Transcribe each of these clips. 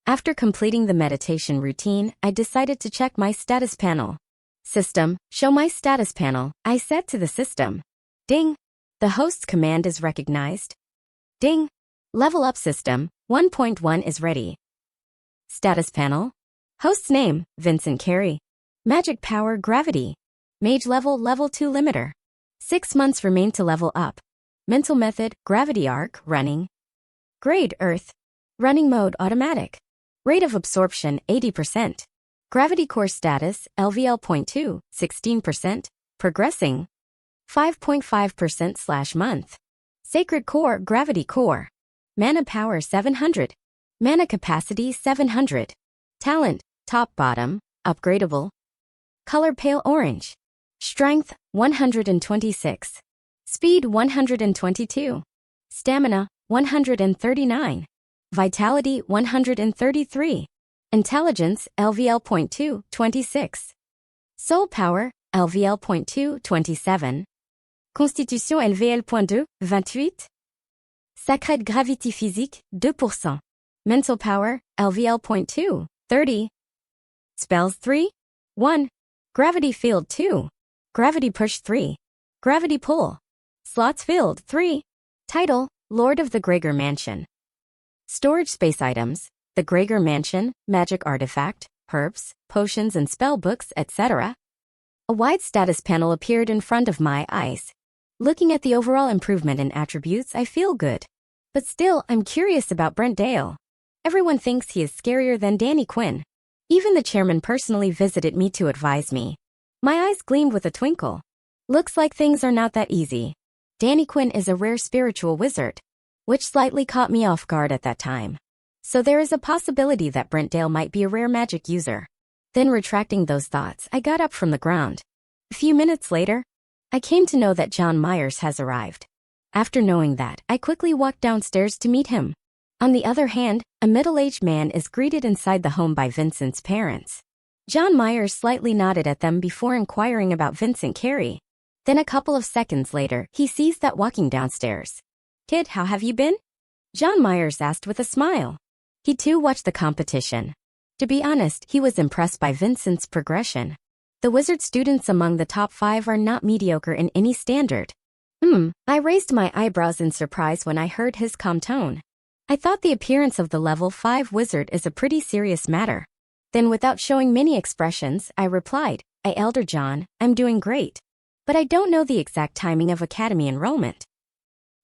After completing the meditation routine, I decided to check my status panel. System, show my status panel, I said to the system. Ding! The host's command is recognized. Ding! Level up system, 1.1 is ready. Status panel. Host's name, Vincent Carey. Magic power, gravity. Mage level, level 2 limiter. 6 months remain to level up. Mental method, gravity arc, running. Grade, earth. Running mode, automatic. Rate of absorption, 80%. Gravity core status, LVL.2, 16%. Progressing. 5.5%/month. Sacred core, gravity core. Mana power, 700. Mana capacity, 700. Talent, top bottom, upgradable. Color, pale orange. Strength, 126. Speed, 122. Stamina, 139. Vitality, 133. Intelligence, LVL.2, 26. Soul power, LVL.2, 27. Constitution LVL.2, 28. Sacred gravity physique, 2%. Mental power, LVL.2, 30. Spells 3. 1. Gravity field 2. Gravity push 3. Gravity pull. Slots filled 3. Title, Lord of the Gregor Mansion. Storage space items, the Gregor Mansion, magic artifact, herbs, potions and spell books, etc. A wide status panel appeared in front of my eyes. Looking at the overall improvement in attributes, I feel good. But still, I'm curious about Brent Dale. Everyone thinks he is scarier than Danny Quinn. Even the chairman personally visited me to advise me. My eyes gleamed with a twinkle. Looks like things are not that easy. Danny Quinn is a rare spiritual wizard, which slightly caught me off guard at that time. So there is a possibility that Brent Dale might be a rare magic user. Then retracting those thoughts, I got up from the ground. A few minutes later, I came to know that John Myers has arrived. After knowing that, I quickly walked downstairs to meet him. On the other hand, a middle-aged man is greeted inside the home by Vincent's parents. John Myers slightly nodded at them before inquiring about Vincent Carey. Then a couple of seconds later, he sees that walking downstairs. "Kid, how have you been?" John Myers asked with a smile. He too watched the competition. To be honest, he was impressed by Vincent's progression. The wizard students among the top 5 are not mediocre in any standard. I raised my eyebrows in surprise when I heard his calm tone. I thought the appearance of the level 5 wizard is a pretty serious matter. Then without showing many expressions, I replied, Elder John, I'm doing great. But I don't know the exact timing of academy enrollment.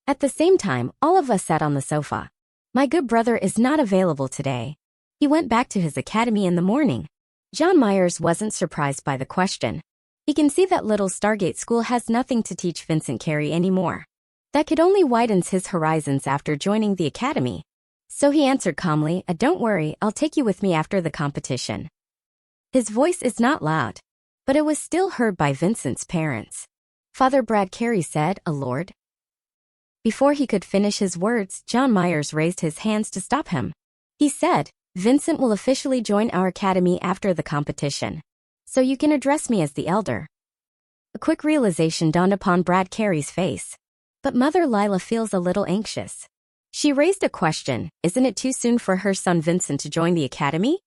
At the same time, all of us sat on the sofa. My good brother is not available today. He went back to his academy in the morning. John Myers wasn't surprised by the question. He can see that little Stargate School has nothing to teach Vincent Carey anymore. That could only widens his horizons after joining the academy. So he answered calmly, Don't worry, I'll take you with me after the competition. His voice is not loud, but it was still heard by Vincent's parents. Father Brad Carey said, "A lord." Before he could finish his words, John Myers raised his hands to stop him. He said, Vincent will officially join our academy after the competition. So you can address me as the elder. A quick realization dawned upon Brad Carey's face. But Mother Lila feels a little anxious. She raised a question, isn't it too soon for her son Vincent to join the academy?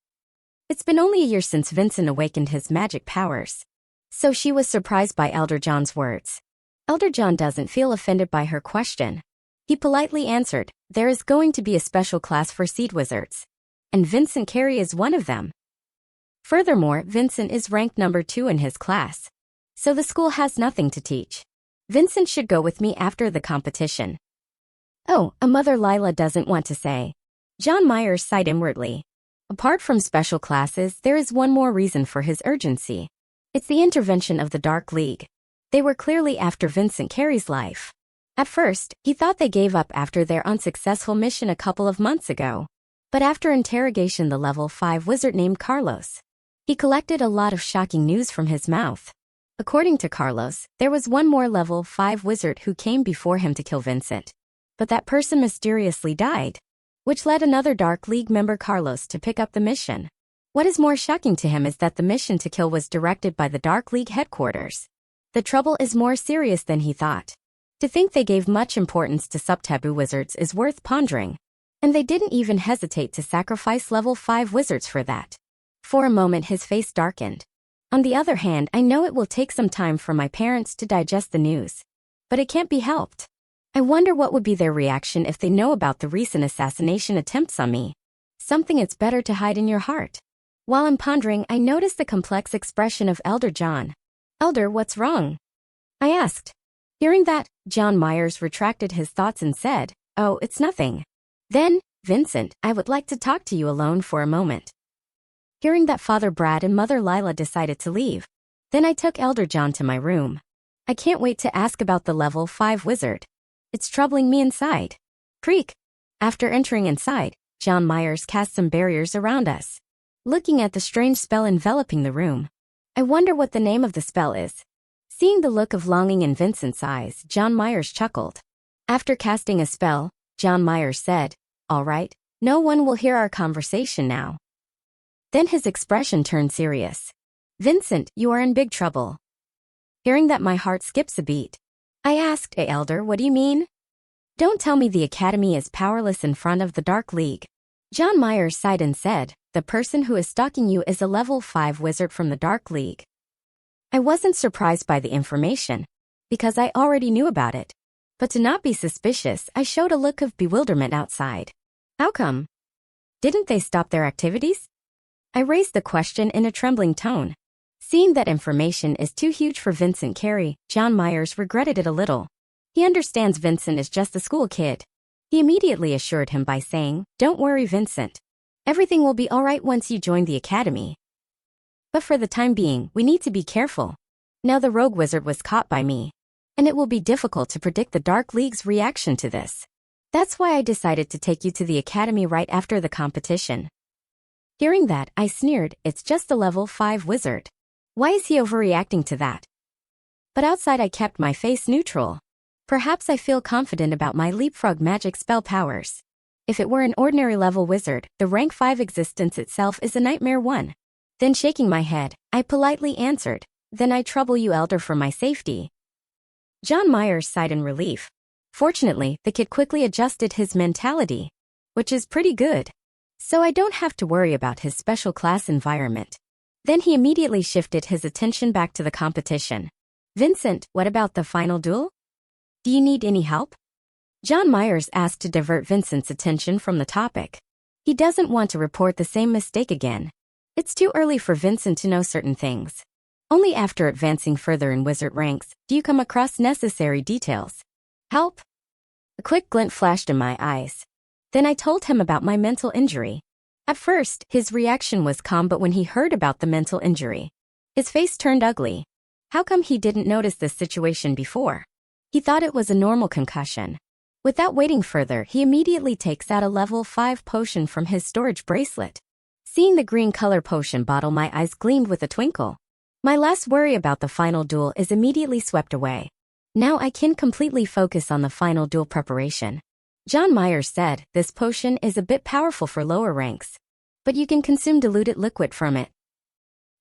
It's been only a year since Vincent awakened his magic powers. So she was surprised by Elder John's words. Elder John doesn't feel offended by her question. He politely answered, there is going to be a special class for seed wizards. And Vincent Carey is one of them. Furthermore, Vincent is ranked number 2 in his class. So the school has nothing to teach. Vincent should go with me after the competition. Oh, a Mother Lila doesn't want to say. John Myers sighed inwardly. Apart from special classes, there is one more reason for his urgency. It's the intervention of the Dark League. They were clearly after Vincent Carey's life. At first, he thought they gave up after their unsuccessful mission a couple of months ago. But after interrogation, the level 5 wizard named Carlos. He collected a lot of shocking news from his mouth. According to Carlos, there was one more level 5 wizard who came before him to kill Vincent. But that person mysteriously died, which led another Dark League member Carlos to pick up the mission. What is more shocking to him is that the mission to kill was directed by the Dark League headquarters. The trouble is more serious than he thought. To think they gave much importance to sub-taboo wizards is worth pondering. And they didn't even hesitate to sacrifice level 5 wizards for that. For a moment his face darkened. On the other hand, I know it will take some time for my parents to digest the news. But it can't be helped. I wonder what would be their reaction if they know about the recent assassination attempts on me. Something it's better to hide in your heart. While I'm pondering, I noticed the complex expression of Elder John. Elder, what's wrong? I asked. Hearing that, John Myers retracted his thoughts and said, Oh, it's nothing. Then, Vincent, I would like to talk to you alone for a moment. Hearing that Father Brad and Mother Lila decided to leave, then I took Elder John to my room. I can't wait to ask about the level 5 wizard. It's troubling me inside. Creak. After entering inside, John Myers cast some barriers around us. Looking at the strange spell enveloping the room, I wonder what the name of the spell is. Seeing the look of longing in Vincent's eyes, John Myers chuckled. After casting a spell, John Myers said, All right, no one will hear our conversation now. Then his expression turned serious. Vincent, you are in big trouble. Hearing that, my heart skips a beat. I asked, Elder, what do you mean? Don't tell me the Academy is powerless in front of the Dark League. John Myers sighed and said, The person who is stalking you is a level 5 wizard from the Dark League. I wasn't surprised by the information, because I already knew about it. But to not be suspicious, I showed a look of bewilderment outside. How come? Didn't they stop their activities? I raised the question in a trembling tone. Seeing that information is too huge for Vincent Carey, John Myers regretted it a little. He understands Vincent is just a school kid. He immediately assured him by saying, Don't worry, Vincent. Everything will be all right once you join the academy. But for the time being, we need to be careful. Now the rogue wizard was caught by me, and it will be difficult to predict the Dark League's reaction to this. That's why I decided to take you to the academy right after the competition. Hearing that, I sneered, It's just a level 5 wizard. Why is he overreacting to that? But outside I kept my face neutral. Perhaps I feel confident about my leapfrog magic spell powers. If it were an ordinary level wizard, the rank 5 existence itself is a nightmare one. Then shaking my head, I politely answered, Then I trouble you, Elder, for my safety. John Myers sighed in relief. Fortunately, the kid quickly adjusted his mentality, which is pretty good. So I don't have to worry about his special class environment. Then he immediately shifted his attention back to the competition. Vincent, what about the final duel? Do you need any help? John Myers asked to divert Vincent's attention from the topic. He doesn't want to report the same mistake again. It's too early for Vincent to know certain things. Only after advancing further in wizard ranks do you come across necessary details. Help? A quick glint flashed in my eyes. Then I told him about my mental injury. At first, his reaction was calm, but when he heard about the mental injury, his face turned ugly. How come he didn't notice this situation before? He thought it was a normal concussion. Without waiting further, he immediately takes out a level 5 potion from his storage bracelet. Seeing the green color potion bottle, my eyes gleamed with a twinkle. My last worry about the final duel is immediately swept away. Now I can completely focus on the final duel preparation. John Myers said, This potion is a bit powerful for lower ranks, but you can consume diluted liquid from it.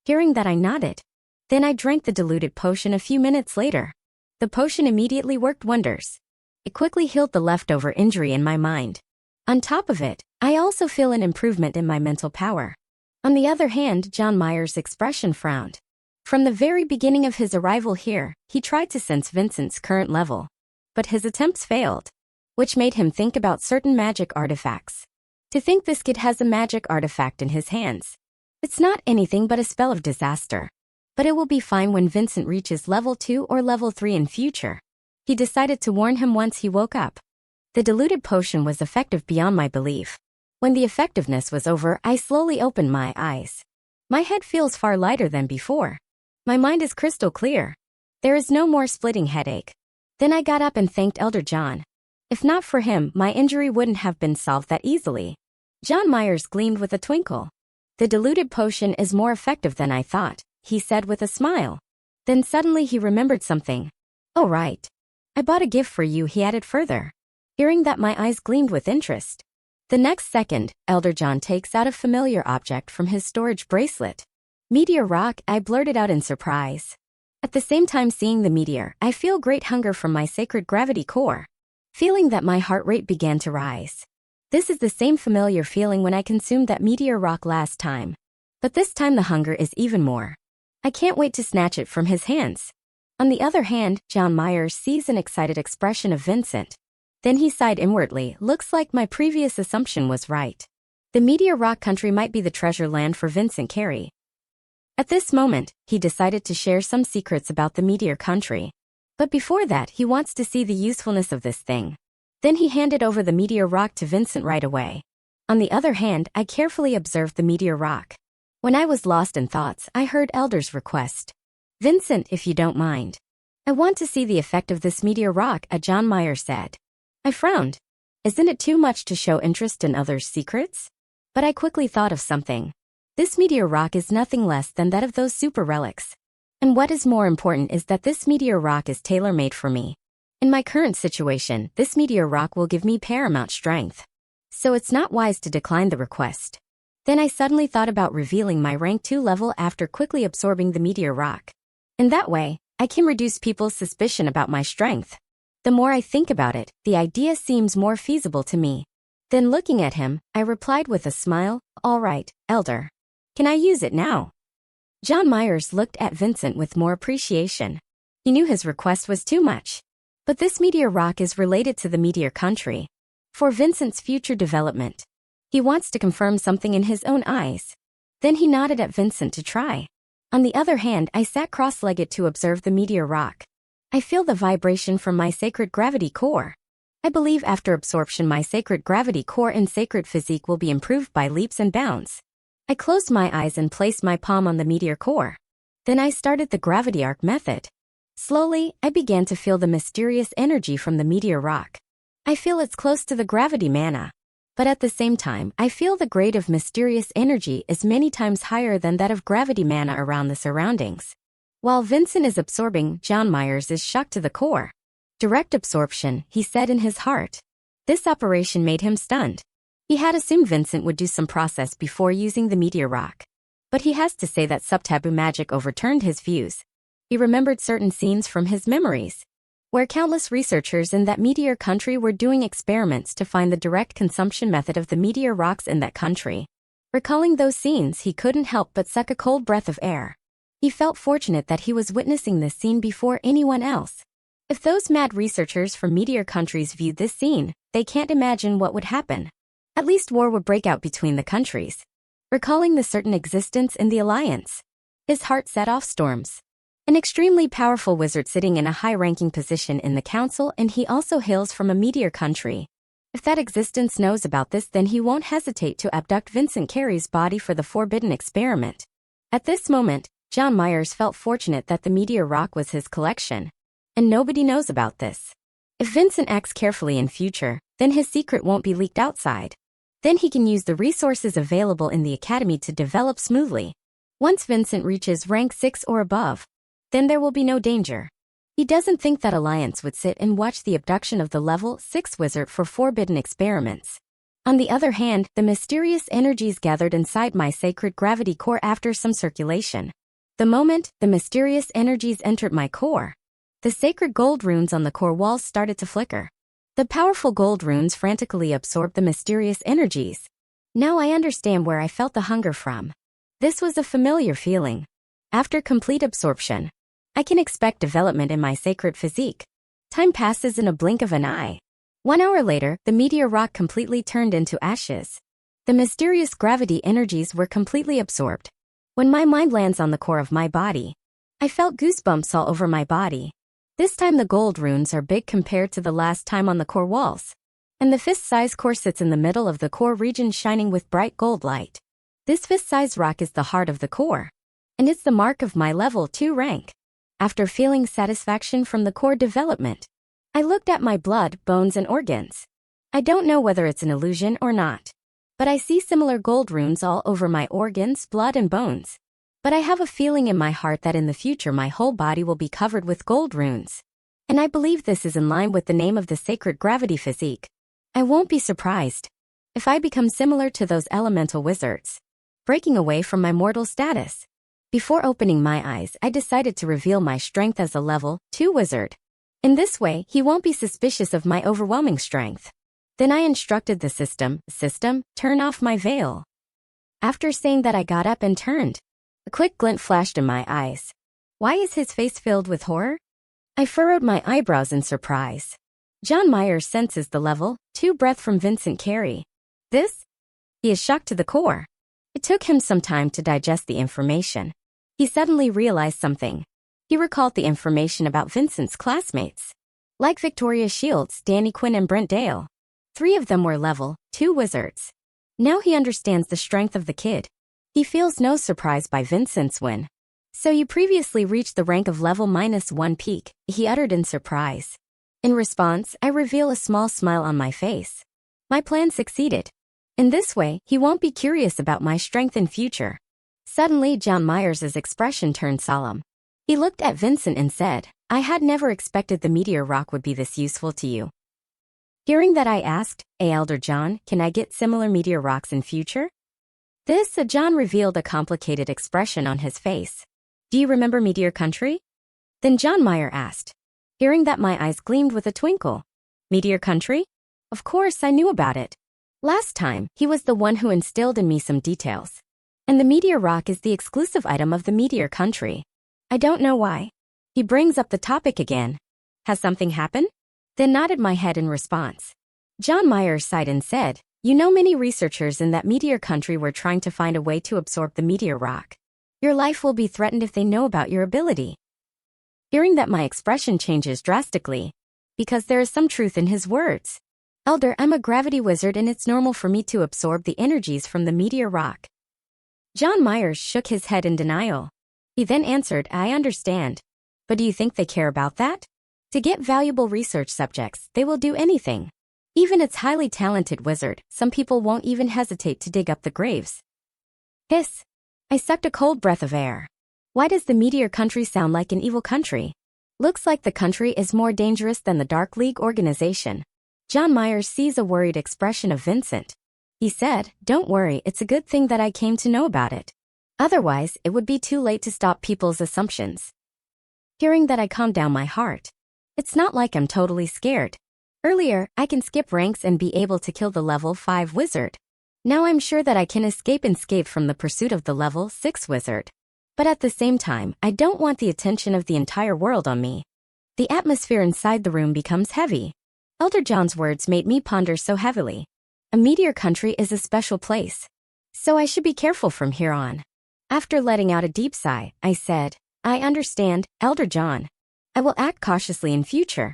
Hearing that, I nodded. Then I drank the diluted potion a few minutes later. The potion immediately worked wonders. It quickly healed the leftover injury in my mind. On top of it, I also feel an improvement in my mental power. On the other hand, John Myers' expression frowned. From the very beginning of his arrival here, he tried to sense Vincent's current level, but his attempts failed, which made him think about certain magic artifacts. To think this kid has a magic artifact in his hands. It's not anything but a spell of disaster. But it will be fine when Vincent reaches level 2 or level 3 in future. He decided to warn him once he woke up. The diluted potion was effective beyond my belief. When the effectiveness was over, I slowly opened my eyes. My head feels far lighter than before. My mind is crystal clear. There is no more splitting headache. Then I got up and thanked Elder John. If not for him, my injury wouldn't have been solved that easily. John Myers gleamed with a twinkle. The diluted potion is more effective than I thought, he said with a smile. Then suddenly he remembered something. Oh right. I bought a gift for you, he added further. Hearing that, my eyes gleamed with interest. The next second, Elder John takes out a familiar object from his storage bracelet. Meteor rock, I blurted out in surprise. At the same time seeing the meteor, I feel great hunger from my sacred gravity core. Feeling that, my heart rate began to rise. This is the same familiar feeling when I consumed that meteor rock last time. But this time the hunger is even more. I can't wait to snatch it from his hands. On the other hand, John Myers sees an excited expression of Vincent. Then he sighed inwardly. Looks like my previous assumption was right. The meteor rock country might be the treasure land for Vincent Carey. At this moment, he decided to share some secrets about the meteor country. But before that, he wants to see the usefulness of this thing. Then he handed over the meteor rock to Vincent right away. On the other hand, I carefully observed the meteor rock. When I was lost in thoughts, I heard Elder's request. Vincent, if you don't mind. I want to see the effect of this meteor rock, John Myers said. I frowned. Isn't it too much to show interest in others' secrets? But I quickly thought of something. This meteor rock is nothing less than that of those super relics. And what is more important is that this meteor rock is tailor-made for me. In my current situation, this meteor rock will give me paramount strength. So it's not wise to decline the request. Then I suddenly thought about revealing my rank 2 level after quickly absorbing the meteor rock. In that way, I can reduce people's suspicion about my strength. The more I think about it, the idea seems more feasible to me. Then looking at him, I replied with a smile, "All right, Elder. Can I use it now?" John Myers looked at Vincent with more appreciation. He knew his request was too much. But this meteor rock is related to the meteor country. For Vincent's future development. He wants to confirm something in his own eyes. Then he nodded at Vincent to try. On the other hand, I sat cross-legged to observe the meteor rock. I feel the vibration from my sacred gravity core. I believe after absorption my sacred gravity core and sacred physique will be improved by leaps and bounds. I closed my eyes and placed my palm on the meteor core. Then I started the gravity arc method. Slowly, I began to feel the mysterious energy from the meteor rock. I feel it's close to the gravity mana. But at the same time, I feel the grade of mysterious energy is many times higher than that of gravity mana around the surroundings. While Vincent is absorbing, John Myers is shocked to the core. Direct absorption, he said in his heart. This operation made him stunned. He had assumed Vincent would do some process before using the meteor rock. But he has to say that sub-taboo magic overturned his views. He remembered certain scenes from his memories, where countless researchers in that meteor country were doing experiments to find the direct consumption method of the meteor rocks in that country. Recalling those scenes, he couldn't help but suck a cold breath of air. He felt fortunate that he was witnessing this scene before anyone else. If those mad researchers from meteor countries viewed this scene, they can't imagine what would happen. At least war would break out between the countries. Recalling the certain existence in the alliance, his heart set off storms. An extremely powerful wizard sitting in a high-ranking position in the council, and he also hails from a meteor country. If that existence knows about this, then he won't hesitate to abduct Vincent Carey's body for the forbidden experiment. At this moment, John Myers felt fortunate that the meteor rock was his collection. And nobody knows about this. If Vincent acts carefully in future, then his secret won't be leaked outside. Then he can use the resources available in the academy to develop smoothly. Once Vincent reaches rank 6 or above, then there will be no danger. He doesn't think that Alliance would sit and watch the abduction of the level 6 wizard for forbidden experiments. On the other hand, the mysterious energies gathered inside my sacred gravity core after some circulation. The moment the mysterious energies entered my core, the sacred gold runes on the core walls started to flicker. The powerful gold runes frantically absorbed the mysterious energies. Now I understand where I felt the hunger from. This was a familiar feeling. After complete absorption, I can expect development in my sacred physique. Time passes in a blink of an eye. 1 hour later, the meteor rock completely turned into ashes. The mysterious gravity energies were completely absorbed. When my mind lands on the core of my body, I felt goosebumps all over my body. This time the gold runes are big compared to the last time on the core walls. And the fist-size core sits in the middle of the core region shining with bright gold light. This fist-size rock is the heart of the core. And it's the mark of my level 2 rank. After feeling satisfaction from the core development, I looked at my blood, bones and organs. I don't know whether it's an illusion or not, but I see similar gold runes all over my organs, blood and bones. But I have a feeling in my heart that in the future my whole body will be covered with gold runes. And I believe this is in line with the name of the sacred gravity physique. I won't be surprised if I become similar to those elemental wizards, breaking away from my mortal status. Before opening my eyes, I decided to reveal my strength as a level 2 wizard. In this way, he won't be suspicious of my overwhelming strength. Then I instructed the system, turn off my veil. After saying that, I got up and turned. A quick glint flashed in my eyes. Why is his face filled with horror? I furrowed my eyebrows in surprise. John Myers senses the level 2 breath from Vincent Carey. This? He is shocked to the core. It took him some time to digest the information. He suddenly realized something. He recalled the information about Vincent's classmates. Like Victoria Shields, Danny Quinn, and Brent Dale. 3 of them were level 2 wizards. Now he understands the strength of the kid. He feels no surprise by Vincent's win. So you previously reached the rank of level -1 peak, he uttered in surprise. In response, I reveal a small smile on my face. My plan succeeded. In this way, he won't be curious about my strength in future. Suddenly, John Myers' expression turned solemn. He looked at Vincent and said, I had never expected the meteor rock would be this useful to you. Hearing that, I asked, Elder John, can I get similar meteor rocks in future? This, John revealed a complicated expression on his face. Do you remember Meteor Country? Then John Meyer asked. Hearing that, my eyes gleamed with a twinkle. Meteor Country? Of course, I knew about it. Last time, he was the one who instilled in me some details. And the meteor rock is the exclusive item of the Meteor Country. I don't know why. He brings up the topic again. Has something happened? Then nodded my head in response. John Myers sighed and said, you know, many researchers in that Meteor Country were trying to find a way to absorb the meteor rock. Your life will be threatened if they know about your ability. Hearing that, my expression changes drastically. Because there is some truth in his words. Elder, I'm a gravity wizard and it's normal for me to absorb the energies from the meteor rock. John Myers shook his head in denial. He then answered, I understand. But do you think they care about that? To get valuable research subjects, they will do anything. Even its highly talented wizard, some people won't even hesitate to dig up the graves. Hiss. I sucked a cold breath of air. Why does the Meteor Country sound like an evil country? Looks like the country is more dangerous than the Dark League organization. John Myers sees a worried expression of Vincent. He said, don't worry, it's a good thing that I came to know about it. Otherwise, it would be too late to stop people's assumptions. Hearing that, I calmed down my heart. It's not like I'm totally scared. Earlier, I can skip ranks and be able to kill the level 5 wizard. Now I'm sure that I can escape unscathed from the pursuit of the level 6 wizard. But at the same time, I don't want the attention of the entire world on me. The atmosphere inside the room becomes heavy. Elder John's words made me ponder so heavily. A meteor country is a special place. So I should be careful from here on. After letting out a deep sigh, I said, I understand, Elder John. I will act cautiously in future.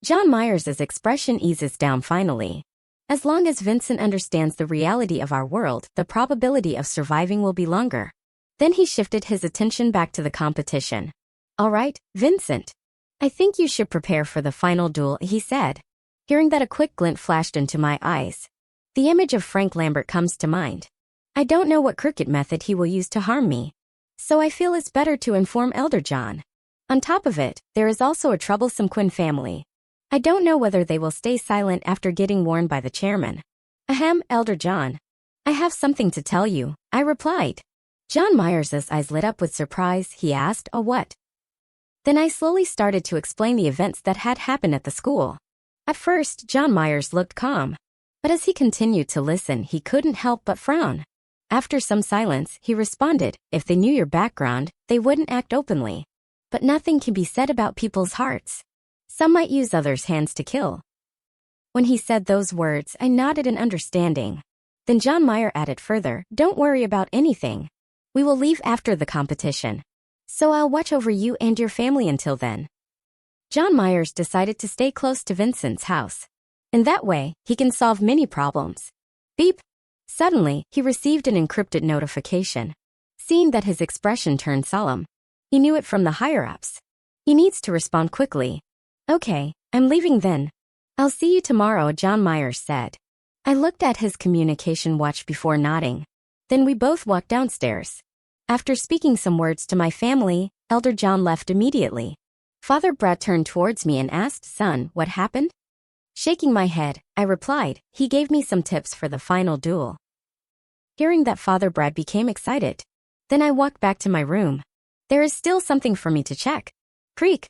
John Myers' expression eases down finally. As long as Vincent understands the reality of our world, the probability of surviving will be longer. Then he shifted his attention back to the competition. All right, Vincent. I think you should prepare for the final duel, he said. Hearing that, a quick glint flashed into my eyes. The image of Frank Lambert comes to mind. I don't know what crooked method he will use to harm me. So I feel it's better to inform Elder John. On top of it, there is also a troublesome Quinn family. I don't know whether they will stay silent after getting warned by the chairman. Ahem, Elder John. I have something to tell you, I replied. John Myers' eyes lit up with surprise. He asked, what? Then I slowly started to explain the events that had happened at the school. At first, John Myers looked calm. But as he continued to listen, he couldn't help but frown. After some silence, he responded, if they knew your background, they wouldn't act openly. But nothing can be said about people's hearts. Some might use others' hands to kill. When he said those words, I nodded in understanding. Then John Meyer added further, don't worry about anything. We will leave after the competition. So I'll watch over you and your family until then. John Myers decided to stay close to Vincent's house. In that way, he can solve many problems. Beep. Suddenly, he received an encrypted notification. Seeing that, his expression turned solemn. He knew it from the higher-ups. He needs to respond quickly. Okay, I'm leaving then. I'll see you tomorrow, John Myers said. I looked at his communication watch before nodding. Then we both walked downstairs. After speaking some words to my family, Elder John left immediately. Father Brad turned towards me and asked, son, what happened? Shaking my head, I replied, he gave me some tips for the final duel. Hearing that, Father Brad became excited. Then I walked back to my room. There is still something for me to check. Creak.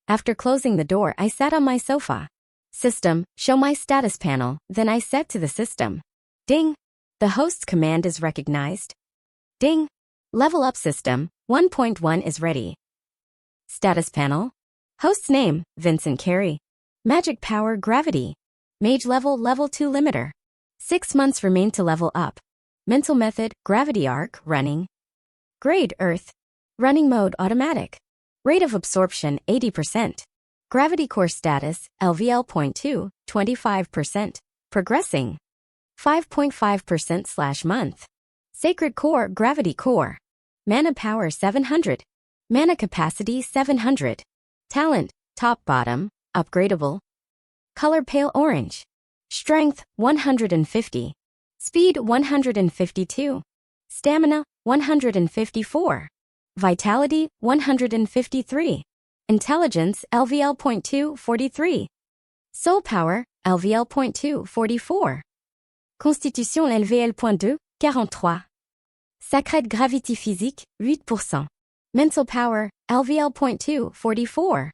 After closing the door, I sat on my sofa. System, show my status panel, then I said to the system. Ding! The host's command is recognized. Ding! Level up system, 1.1 is ready. Status panel. Host's name, Vincent Carey. Magic power, gravity. Mage level, level 2 limiter. 6 months remain to level up. Mental method, gravity arc, running. Grade, earth. Running mode, automatic. Rate of absorption, 80%. Gravity core status, LVL.2, 25%. Progressing. 5.5%/month. Sacred core, gravity core. Mana power 700. Mana capacity 700. Talent, top bottom, upgradable. Color pale orange. Strength, 150. Speed, 152. Stamina, 154. Vitality, 153. Intelligence, LVL.2, 43. Soul power, LVL.2, 44. Constitution LVL.2, 43. Sacred gravity physique, 8%. Mental power, LVL.2, 44.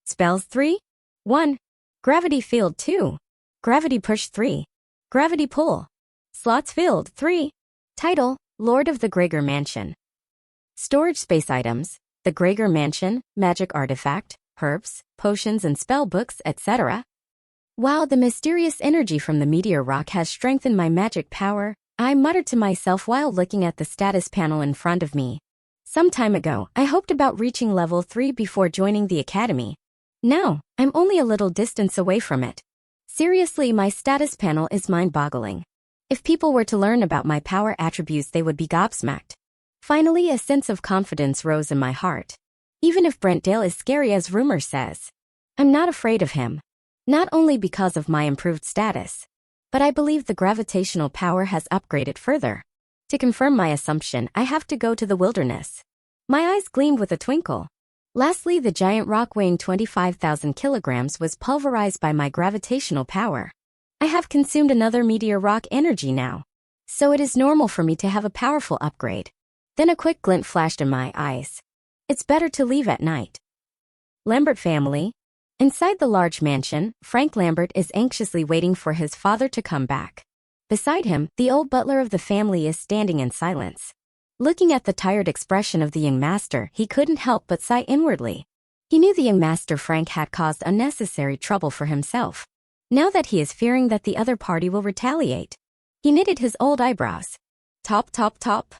Spells 3. 1. Gravity field 2. Gravity push 3. Gravity pull. Slots filled 3. Title, Lord of the Gregor Mansion. Storage space items, the Gregor Mansion, magic artifact, herbs, potions and spell books, etc. Wow, the mysterious energy from the meteor rock has strengthened my magic power, I muttered to myself while looking at the status panel in front of me. Some time ago, I hoped about reaching level 3 before joining the academy. Now, I'm only a little distance away from it. Seriously, my status panel is mind-boggling. If people were to learn about my power attributes, they would be gobsmacked. Finally, a sense of confidence rose in my heart. Even if Brent Dale is scary as rumor says, I'm not afraid of him. Not only because of my improved status, but I believe the gravitational power has upgraded further. To confirm my assumption, I have to go to the wilderness. My eyes gleamed with a twinkle. Lastly, the giant rock weighing 25,000 kilograms was pulverized by my gravitational power. I have consumed another meteor rock energy now, so it is normal for me to have a powerful upgrade. Then a quick glint flashed in my eyes. It's better to leave at night. Lambert family. Inside the large mansion, Frank Lambert is anxiously waiting for his father to come back. Beside him, the old butler of the family is standing in silence. Looking at the tired expression of the young master, he couldn't help but sigh inwardly. He knew the young master Frank had caused unnecessary trouble for himself. Now that he is fearing that the other party will retaliate, he knitted his old eyebrows. Top, top, top.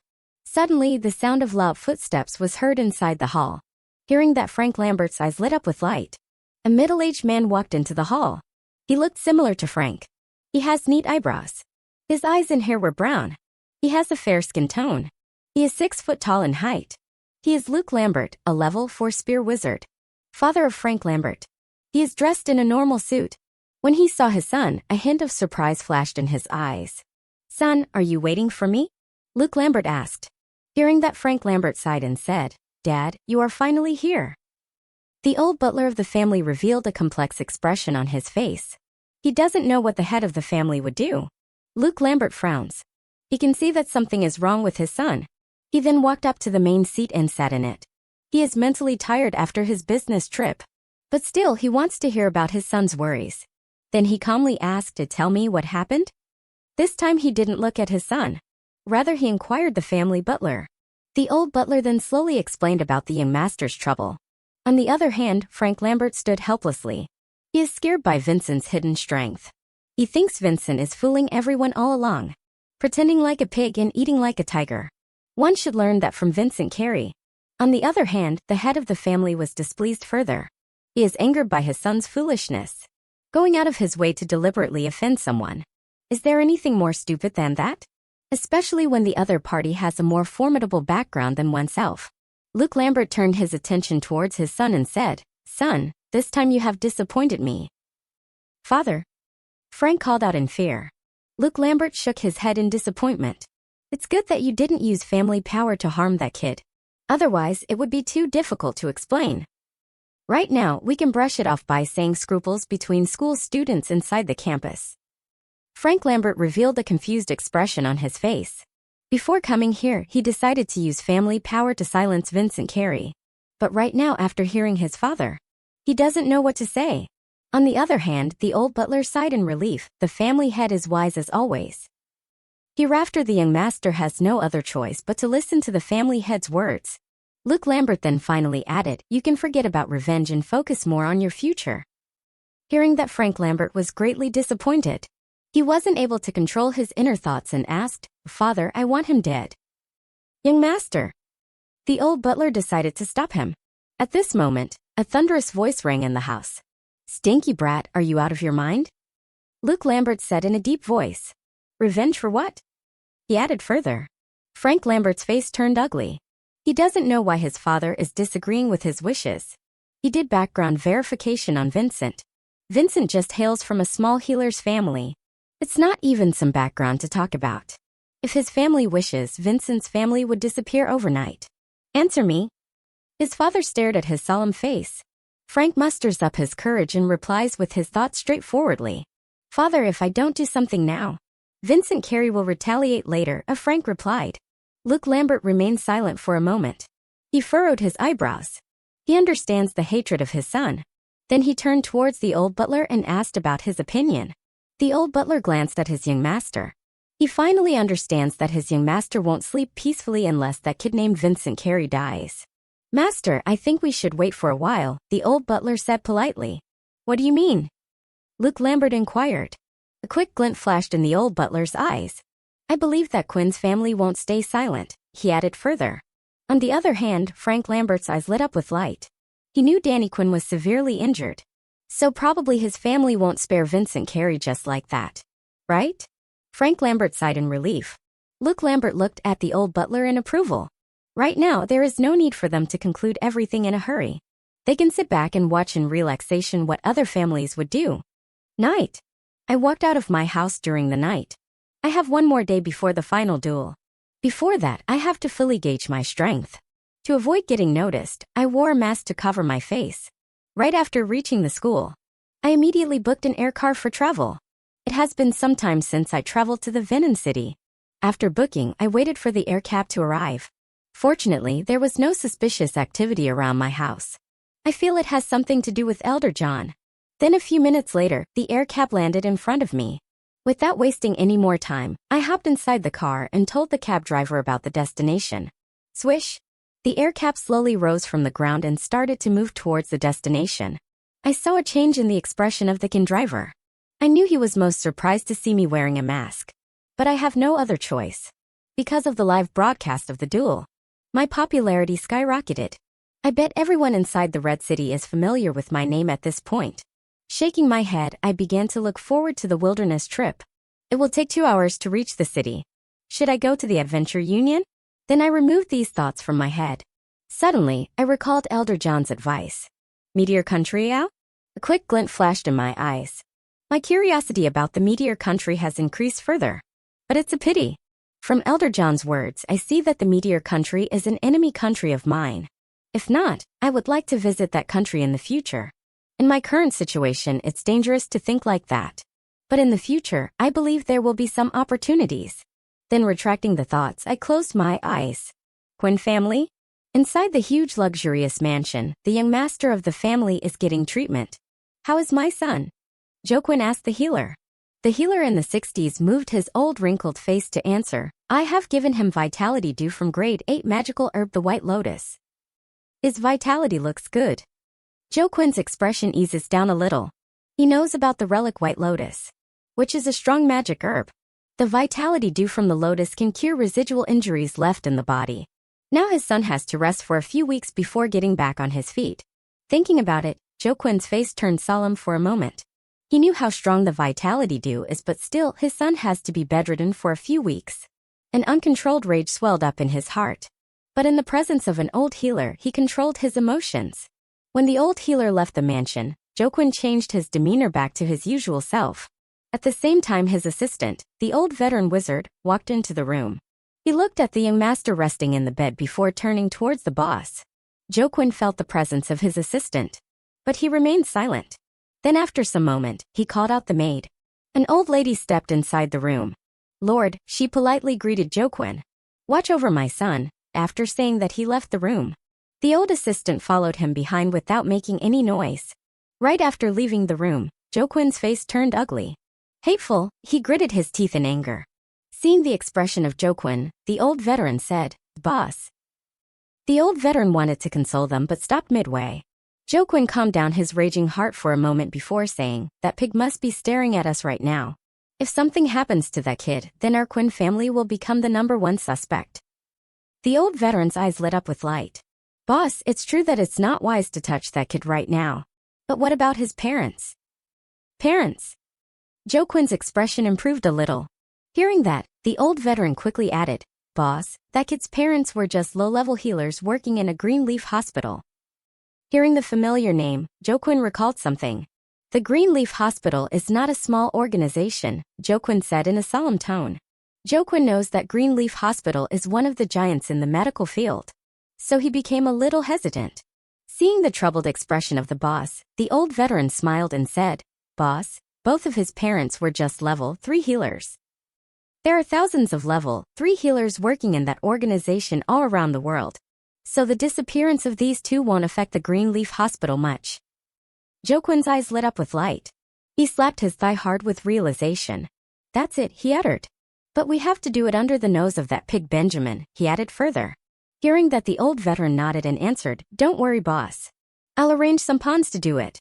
Suddenly, the sound of loud footsteps was heard inside the hall. Hearing that, Frank Lambert's eyes lit up with light. A middle-aged man walked into the hall. He looked similar to Frank. He has neat eyebrows. His eyes and hair were brown. He has a fair skin tone. He is 6 foot tall in height. He is Luke Lambert, a level 4 spear wizard, father of Frank Lambert. He is dressed in a normal suit. When he saw his son, a hint of surprise flashed in his eyes. Son, are you waiting for me? Luke Lambert asked. Hearing that, Frank Lambert sighed and said, Dad, you are finally here. The old butler of the family revealed a complex expression on his face. He doesn't know what the head of the family would do. Luke Lambert frowns. He can see that something is wrong with his son. He then walked up to the main seat and sat in it. He is mentally tired after his business trip, but still he wants to hear about his son's worries. Then he calmly asked to tell me what happened. This time he didn't look at his son. Rather, he inquired the family butler. The old butler then slowly explained about the young master's trouble. On the other hand, Frank Lambert stood helplessly. He is scared by Vincent's hidden strength. He thinks Vincent is fooling everyone all along, pretending like a pig and eating like a tiger. One should learn that from Vincent Carey. On the other hand, the head of the family was displeased further. He is angered by his son's foolishness, going out of his way to deliberately offend someone. Is there anything more stupid than that? Especially when the other party has a more formidable background than oneself. Luke Lambert turned his attention towards his son and said, Son, this time you have disappointed me. Father. Frank called out in fear. Luke Lambert shook his head in disappointment. It's good that you didn't use family power to harm that kid. Otherwise, it would be too difficult to explain. Right now, we can brush it off by saying scruples between school students inside the campus. Frank Lambert revealed a confused expression on his face. Before coming here, he decided to use family power to silence Vincent Carey. But right now, after hearing his father, he doesn't know what to say. On the other hand, the old butler sighed in relief. The family head is wise as always. Hereafter the young master has no other choice but to listen to the family head's words. Luke Lambert then finally added, "You can forget about revenge and focus more on your future." Hearing that, Frank Lambert was greatly disappointed. He wasn't able to control his inner thoughts and asked, "Father, I want him dead." "Young master." The old butler decided to stop him. At this moment, a thunderous voice rang in the house. "Stinky brat, are you out of your mind?" Luke Lambert said in a deep voice. "Revenge for what?" He added further. Frank Lambert's face turned ugly. He doesn't know why his father is disagreeing with his wishes. He did background verification on Vincent. Vincent just hails from a small healer's family. It's not even some background to talk about. If his family wishes, Vincent's family would disappear overnight. "Answer me." His father stared at his solemn face. Frank musters up his courage and replies with his thoughts straightforwardly. "Father, if I don't do something now, Vincent Carey will retaliate later," Frank replied. Luke Lambert remained silent for a moment. He furrowed his eyebrows. He understands the hatred of his son. Then he turned towards the old butler and asked about his opinion. The old butler glanced at his young master. He finally understands that his young master won't sleep peacefully unless that kid named Vincent Carey dies. "Master, I think we should wait for a while," the old butler said politely. "What do you mean?" Luke Lambert inquired. A quick glint flashed in the old butler's eyes. "I believe that Quinn's family won't stay silent," he added further. On the other hand, Frank Lambert's eyes lit up with light. He knew Danny Quinn was severely injured. So probably his family won't spare Vincent Carey just like that. Right? Frank Lambert sighed in relief. Luke Lambert looked at the old butler in approval. Right now, there is no need for them to conclude everything in a hurry. They can sit back and watch in relaxation what other families would do. Night. I walked out of my house during the night. I have one more day before the final duel. Before that, I have to fully gauge my strength. To avoid getting noticed, I wore a mask to cover my face. Right after reaching the school, I immediately booked an air car for travel. It has been some time since I traveled to the Venom City. After booking, I waited for the air cab to arrive. Fortunately, there was no suspicious activity around my house. I feel it has something to do with Elder John. Then a few minutes later, the air cab landed in front of me. Without wasting any more time, I hopped inside the car and told the cab driver about the destination. Swish! The air cab slowly rose from the ground and started to move towards the destination. I saw a change in the expression of the can driver. I knew he was most surprised to see me wearing a mask. But I have no other choice. Because of the live broadcast of the duel, my popularity skyrocketed. I bet everyone inside the Red City is familiar with my name at this point. Shaking my head, I began to look forward to the wilderness trip. It will take 2 hours to reach the city. Should I go to the Adventure Union? Then I removed these thoughts from my head. Suddenly, I recalled Elder John's advice. Meteor Country, Al? A quick glint flashed in my eyes. My curiosity about the Meteor Country has increased further. But it's a pity. From Elder John's words, I see that the Meteor Country is an enemy country of mine. If not, I would like to visit that country in the future. In my current situation, it's dangerous to think like that. But in the future, I believe there will be some opportunities. Then retracting the thoughts, I closed my eyes. Quinn family? Inside the huge luxurious mansion, the young master of the family is getting treatment. How is my son? Joe Quinn asked the healer. The healer in the 60s moved his old wrinkled face to answer, I have given him vitality due from grade 8 magical herb the white lotus. His vitality looks good. Joe Quinn's expression eases down a little. He knows about the relic white lotus, which is a strong magic herb. The vitality due from the lotus can cure residual injuries left in the body. Now his son has to rest for a few weeks before getting back on his feet. Thinking about it, Joe Quinn's face turned solemn for a moment. He knew how strong the vitality due is, but still his son has to be bedridden for a few weeks. An uncontrolled rage swelled up in his heart. But in the presence of an old healer, he controlled his emotions. When the old healer left the mansion, Joe Quinn changed his demeanor back to his usual self. At the same time, his assistant, the old veteran wizard, walked into the room. He looked at the young master resting in the bed before turning towards the boss. Joe Quinn felt the presence of his assistant, but he remained silent. Then after some moment, he called out the maid. An old lady stepped inside the room. Lord, she politely greeted Joe Quinn. Watch over my son, after saying that he left the room. The old assistant followed him behind without making any noise. Right after leaving the room, Jokwin's face turned ugly. Hateful, he gritted his teeth in anger. Seeing the expression of Jokwin, the old veteran said, "Boss." The old veteran wanted to console them but stopped midway. Jokwin calmed down his raging heart for a moment before saying, "That pig must be staring at us right now. If something happens to that kid, then our Quinn family will become the #1 suspect." The old veteran's eyes lit up with light. "Boss, it's true that it's not wise to touch that kid right now. But what about his parents?" "Parents?" Jokwin's expression improved a little. Hearing that, the old veteran quickly added, "Boss, that kid's parents were just low-level healers working in a Greenleaf hospital." Hearing the familiar name, Jokwin recalled something. "The Greenleaf Hospital is not a small organization," Jokwin said in a solemn tone. Jokwin knows that Greenleaf Hospital is one of the giants in the medical field. So he became a little hesitant. Seeing the troubled expression of the boss, the old veteran smiled and said, "Boss, both of his parents were just level 3 healers. There are thousands of level 3 healers working in that organization all around the world. So the disappearance of these two won't affect the Greenleaf Hospital much." Jokwin's eyes lit up with light. He slapped his thigh hard with realization. "That's it," he uttered. "But we have to do it under the nose of that pig Benjamin," he added further. Hearing that, the old veteran nodded and answered, "Don't worry, boss. I'll arrange some pawns to do it."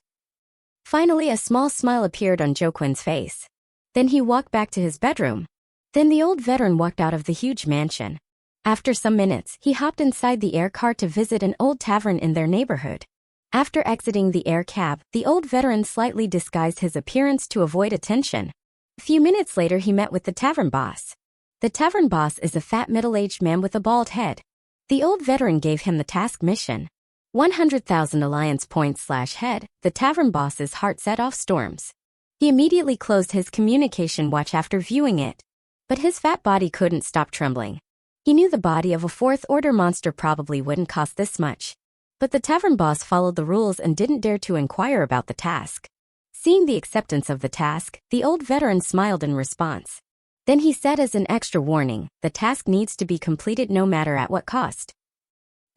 Finally, a small smile appeared on Jokwin's face. Then he walked back to his bedroom. Then the old veteran walked out of the huge mansion. After some minutes, he hopped inside the air car to visit an old tavern in their neighborhood. After exiting the air cab, the old veteran slightly disguised his appearance to avoid attention. A few minutes later, he met with the tavern boss. The tavern boss is a fat middle-aged man with a bald head. The old veteran gave him the task mission. 100,000 alliance points/head, the tavern boss's heart set off storms. He immediately closed his communication watch after viewing it. But his fat body couldn't stop trembling. He knew the body of a 4th-order monster probably wouldn't cost this much. But the tavern boss followed the rules and didn't dare to inquire about the task. Seeing the acceptance of the task, the old veteran smiled in response. Then he said as an extra warning, "The task needs to be completed no matter at what cost."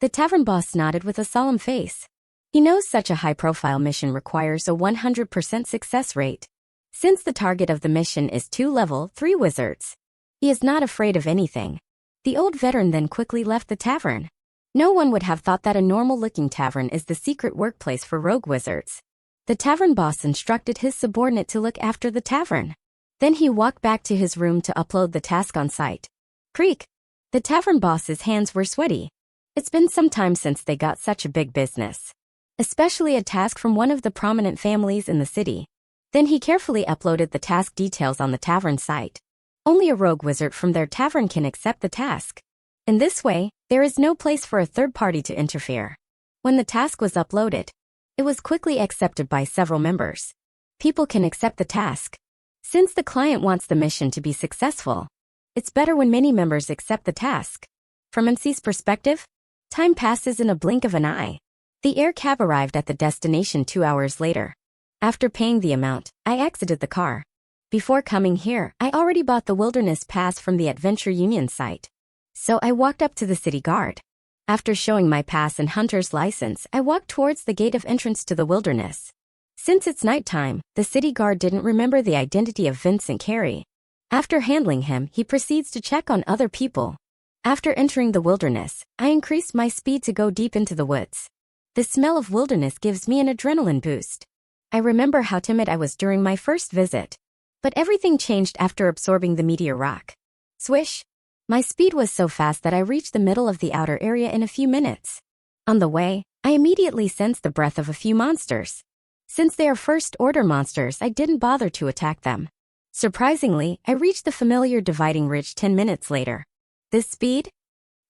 The tavern boss nodded with a solemn face. He knows such a high-profile mission requires a 100% success rate. Since the target of the mission is 2 level 3 wizards, he is not afraid of anything. The old veteran then quickly left the tavern. No one would have thought that a normal-looking tavern is the secret workplace for rogue wizards. The tavern boss instructed his subordinate to look after the tavern. Then he walked back to his room to upload the task on site. Creak! The tavern boss's hands were sweaty. It's been some time since they got such a big business. Especially a task from one of the prominent families in the city. Then he carefully uploaded the task details on the tavern site. Only a rogue wizard from their tavern can accept the task. In this way, there is no place for a third party to interfere. When the task was uploaded, it was quickly accepted by several members. People can accept the task. Since the client wants the mission to be successful, it's better when many members accept the task. From MC's perspective, time passes in a blink of an eye. The air cab arrived at the destination 2 hours later. After paying the amount, I exited the car. Before coming here, I already bought the wilderness pass from the Adventure Union site. So I walked up to the city guard. After showing my pass and hunter's license, I walked towards the gate of entrance to the wilderness. Since it's nighttime, the city guard didn't remember the identity of Vincent Carey. After handling him, he proceeds to check on other people. After entering the wilderness, I increased my speed to go deep into the woods. The smell of wilderness gives me an adrenaline boost. I remember how timid I was during my first visit. But everything changed after absorbing the meteor rock. Swish! My speed was so fast that I reached the middle of the outer area in a few minutes. On the way, I immediately sensed the breath of a few monsters. Since they are first-order monsters, I didn't bother to attack them. Surprisingly, I reached the familiar dividing ridge 10 minutes later. This speed?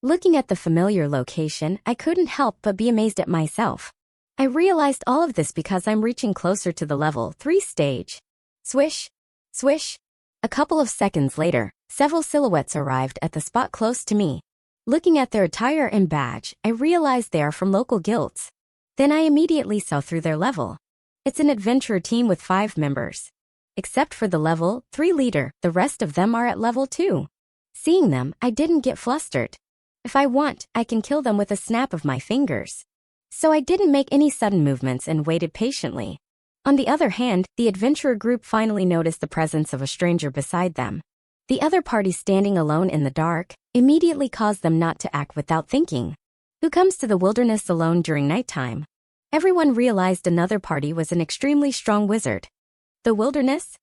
Looking at the familiar location, I couldn't help but be amazed at myself. I realized all of this because I'm reaching closer to the level 3 stage. Swish! Swish! A couple of seconds later, several silhouettes arrived at the spot close to me. Looking at their attire and badge, I realized they are from local guilds. Then I immediately saw through their level. It's an adventurer team with 5 members. Except for the level 3 leader, the rest of them are at level 2. Seeing them, I didn't get flustered. If I want, I can kill them with a snap of my fingers. So I didn't make any sudden movements and waited patiently. On the other hand, the adventurer group finally noticed the presence of a stranger beside them. The other party standing alone in the dark immediately caused them not to act without thinking. Who comes to the wilderness alone during nighttime? Everyone realized another party was an extremely strong wizard. The wilderness?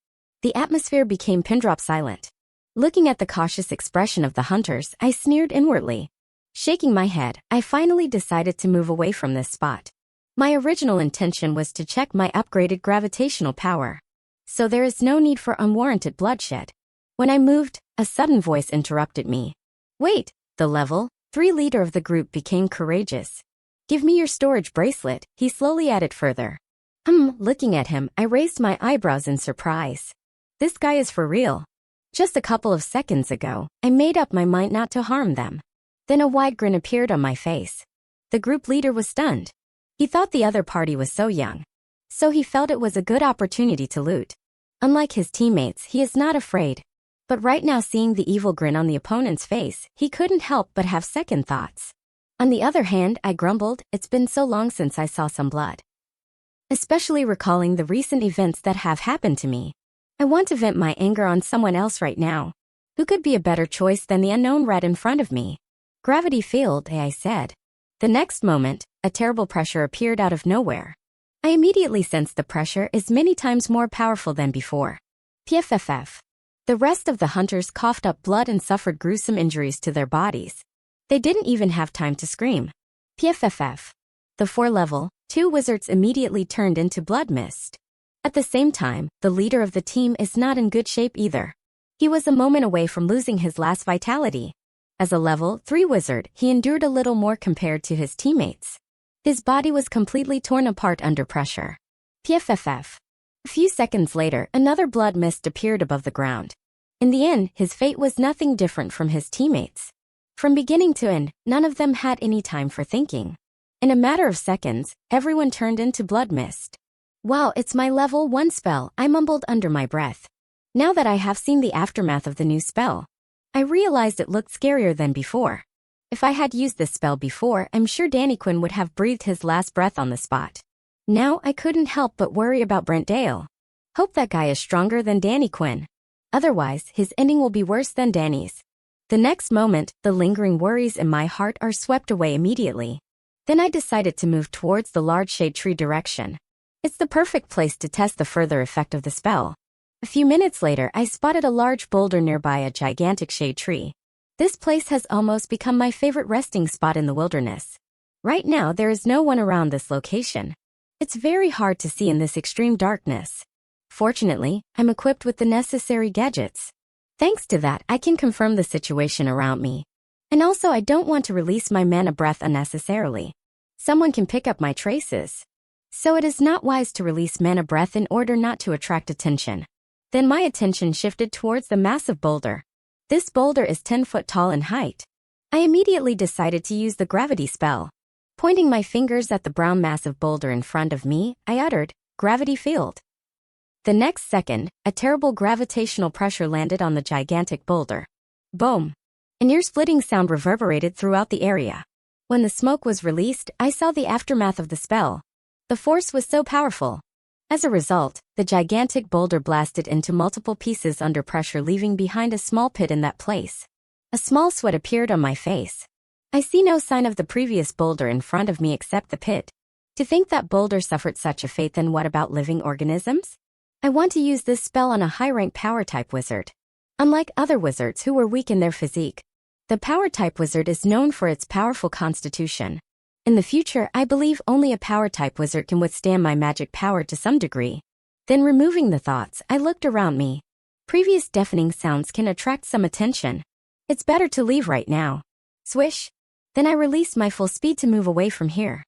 The atmosphere became pin-drop silent. Looking at the cautious expression of the hunters, I sneered inwardly. Shaking my head, I finally decided to move away from this spot. My original intention was to check my upgraded gravitational power. So there is no need for unwarranted bloodshed. When I moved, a sudden voice interrupted me. Wait, the level 3 leader of the group became courageous. Give me your storage bracelet, he slowly added further. Looking at him, I raised my eyebrows in surprise. This guy is for real. Just a couple of seconds ago, I made up my mind not to harm them. Then a wide grin appeared on my face. The group leader was stunned. He thought the other party was so young. So he felt it was a good opportunity to loot. Unlike his teammates, he is not afraid. But right now, seeing the evil grin on the opponent's face, he couldn't help but have second thoughts. On the other hand, I grumbled, it's been so long since I saw some blood. Especially recalling the recent events that have happened to me. I want to vent my anger on someone else right now. Who could be a better choice than the unknown rat in front of me? Gravity field, I said. The next moment, a terrible pressure appeared out of nowhere. I immediately sensed the pressure is many times more powerful than before. PFFF. The rest of the hunters coughed up blood and suffered gruesome injuries to their bodies. They didn't even have time to scream. PFFF. The 4 level 2 wizards immediately turned into blood mist. At the same time, the leader of the team is not in good shape either. He was a moment away from losing his last vitality. As a level 3 wizard, he endured a little more compared to his teammates. His body was completely torn apart under pressure. PFFF. A few seconds later, another blood mist appeared above the ground. In the end, his fate was nothing different from his teammates. From beginning to end, none of them had any time for thinking. In a matter of seconds, everyone turned into blood mist. Wow, it's my level 1 spell, I mumbled under my breath. Now that I have seen the aftermath of the new spell, I realized it looked scarier than before. If I had used this spell before, I'm sure Danny Quinn would have breathed his last breath on the spot. Now I couldn't help but worry about Brent Dale. Hope that guy is stronger than Danny Quinn. Otherwise, his ending will be worse than Danny's. The next moment, the lingering worries in my heart are swept away immediately. Then I decided to move towards the large shade tree direction. It's the perfect place to test the further effect of the spell. A few minutes later, I spotted a large boulder nearby a gigantic shade tree. This place has almost become my favorite resting spot in the wilderness. Right now, there is no one around this location. It's very hard to see in this extreme darkness. Fortunately, I'm equipped with the necessary gadgets. Thanks to that, I can confirm the situation around me. And also, I don't want to release my mana breath unnecessarily. Someone can pick up my traces. So it is not wise to release mana breath in order not to attract attention. Then my attention shifted towards the massive boulder. This boulder is 10 foot tall in height. I immediately decided to use the gravity spell. Pointing my fingers at the brown massive boulder in front of me, I uttered, "Gravity field." The next second, a terrible gravitational pressure landed on the gigantic boulder. Boom! An ear-splitting sound reverberated throughout the area. When the smoke was released, I saw the aftermath of the spell. The force was so powerful. As a result, the gigantic boulder blasted into multiple pieces under pressure, leaving behind a small pit in that place. A small sweat appeared on my face. I see no sign of the previous boulder in front of me except the pit. To think that boulder suffered such a fate, then what about living organisms? I want to use this spell on a high-rank power-type wizard. Unlike other wizards who were weak in their physique, the power-type wizard is known for its powerful constitution. In the future, I believe only a power-type wizard can withstand my magic power to some degree. Then removing the thoughts, I looked around me. Previous deafening sounds can attract some attention. It's better to leave right now. Swish! Then I released my full speed to move away from here.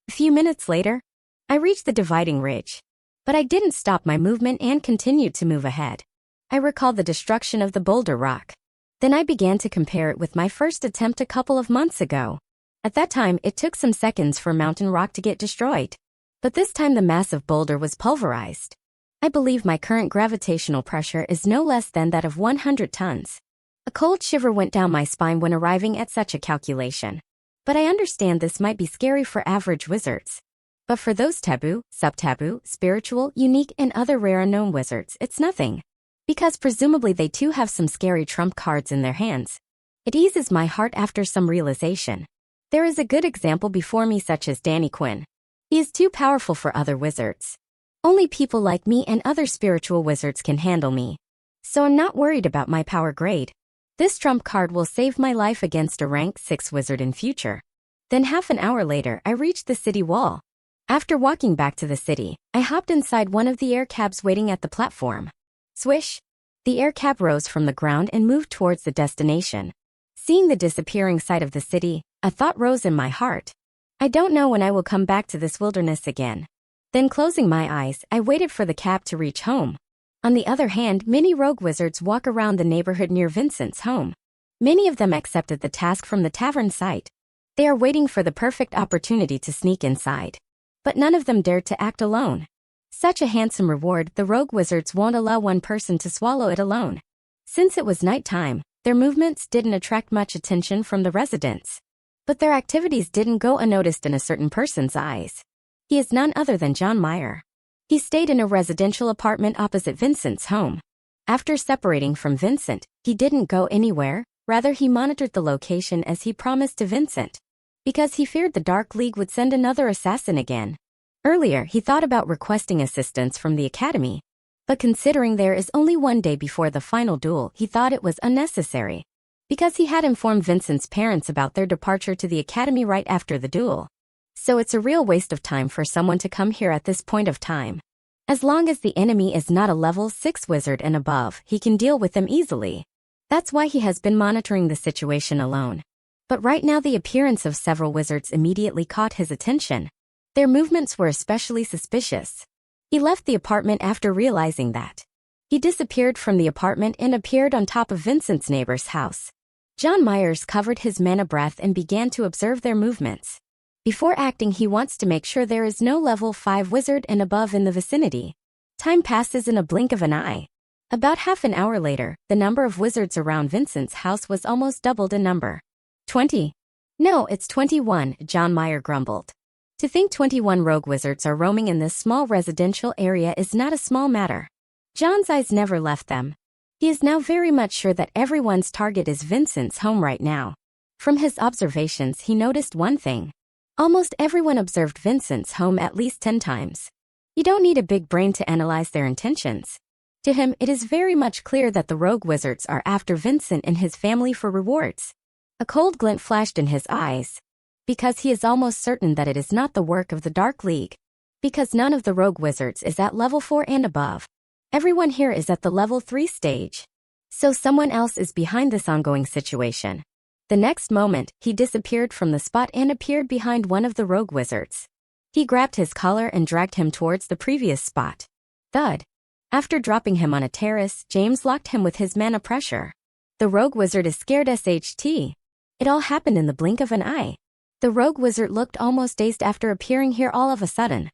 A few minutes later, I reached the dividing ridge. But I didn't stop my movement and continued to move ahead. I recalled the destruction of the boulder rock. Then I began to compare it with my first attempt a couple of months ago. At that time, it took some seconds for mountain rock to get destroyed. But this time the massive boulder was pulverized. I believe my current gravitational pressure is no less than that of 100 tons. A cold shiver went down my spine when arriving at such a calculation. But I understand this might be scary for average wizards. But for those taboo, sub-taboo, spiritual, unique, and other rare unknown wizards, it's nothing. Because presumably they too have some scary trump cards in their hands. It eases my heart after some realization. There is a good example before me such as Danny Quinn. He is too powerful for other wizards. Only people like me and other spiritual wizards can handle me. So I'm not worried about my power grade. This trump card will save my life against a rank 6 wizard in future. Then half an hour later, I reached the city wall. After walking back to the city, I hopped inside one of the air cabs waiting at the platform. Swish! The air cab rose from the ground and moved towards the destination. Seeing the disappearing sight of the city, a thought rose in my heart. I don't know when I will come back to this wilderness again. Then closing my eyes, I waited for the cab to reach home. On the other hand, many rogue wizards walk around the neighborhood near Vincent's home. Many of them accepted the task from the tavern site. They are waiting for the perfect opportunity to sneak inside. But none of them dared to act alone. Such a handsome reward, the rogue wizards won't allow one person to swallow it alone. Since it was nighttime, their movements didn't attract much attention from the residents. But their activities didn't go unnoticed in a certain person's eyes. He is none other than John Meyer. He stayed in a residential apartment opposite Vincent's home. After separating from Vincent, he didn't go anywhere, rather he monitored the location as he promised to Vincent. Because he feared the Dark League would send another assassin again. Earlier, he thought about requesting assistance from the academy. But considering there is only one day before the final duel, he thought it was unnecessary. Because he had informed Vincent's parents about their departure to the academy right after the duel. So it's a real waste of time for someone to come here at this point of time. As long as the enemy is not a level 6 wizard and above, he can deal with them easily. That's why he has been monitoring the situation alone. But right now the appearance of several wizards immediately caught his attention. Their movements were especially suspicious. He left the apartment after realizing that. He disappeared from the apartment and appeared on top of Vincent's neighbor's house. John Myers covered his mana breath and began to observe their movements. Before acting, he wants to make sure there is no level 5 wizard and above in the vicinity. Time passes in a blink of an eye. About half an hour later, the number of wizards around Vincent's house was almost doubled in number. 20. No, it's 21, John Meyer grumbled. To think 21 rogue wizards are roaming in this small residential area is not a small matter. John's eyes never left them. He is now very much sure that everyone's target is Vincent's home right now. From his observations, he noticed one thing. Almost everyone observed Vincent's home at least 10 times. You don't need a big brain to analyze their intentions. To him, it is very much clear that the rogue wizards are after Vincent and his family for rewards. A cold glint flashed in his eyes. Because he is almost certain that it is not the work of the Dark League. Because none of the rogue wizards is at level 4 and above. Everyone here is at the level 3 stage. So someone else is behind this ongoing situation. The next moment, he disappeared from the spot and appeared behind one of the rogue wizards. He grabbed his collar and dragged him towards the previous spot. Thud. After dropping him on a terrace, James locked him with his mana pressure. The rogue wizard is scared SHT. It all happened in the blink of an eye. The rogue wizard looked almost dazed after appearing here all of a sudden.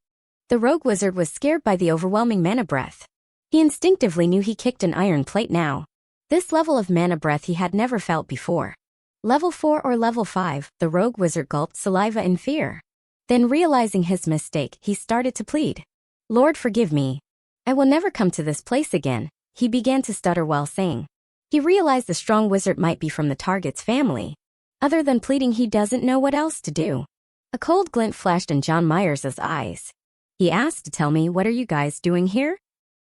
The rogue wizard was scared by the overwhelming mana breath. He instinctively knew he kicked an iron plate now. This level of mana breath he had never felt before. Level 4 or level 5, the rogue wizard gulped saliva in fear. Then realizing his mistake, he started to plead. Lord, forgive me. I will never come to this place again, he began to stutter while saying. He realized the strong wizard might be from the target's family. Other than pleading, he doesn't know what else to do. A cold glint flashed in John Myers' eyes. He asked to tell me, what are you guys doing here?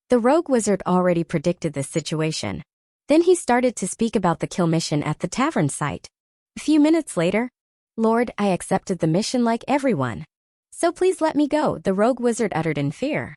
The rogue wizard already predicted this situation. Then he started to speak about the kill mission at the tavern site. A few minutes later, Lord, I accepted the mission like everyone. So please let me go, the rogue wizard uttered in fear.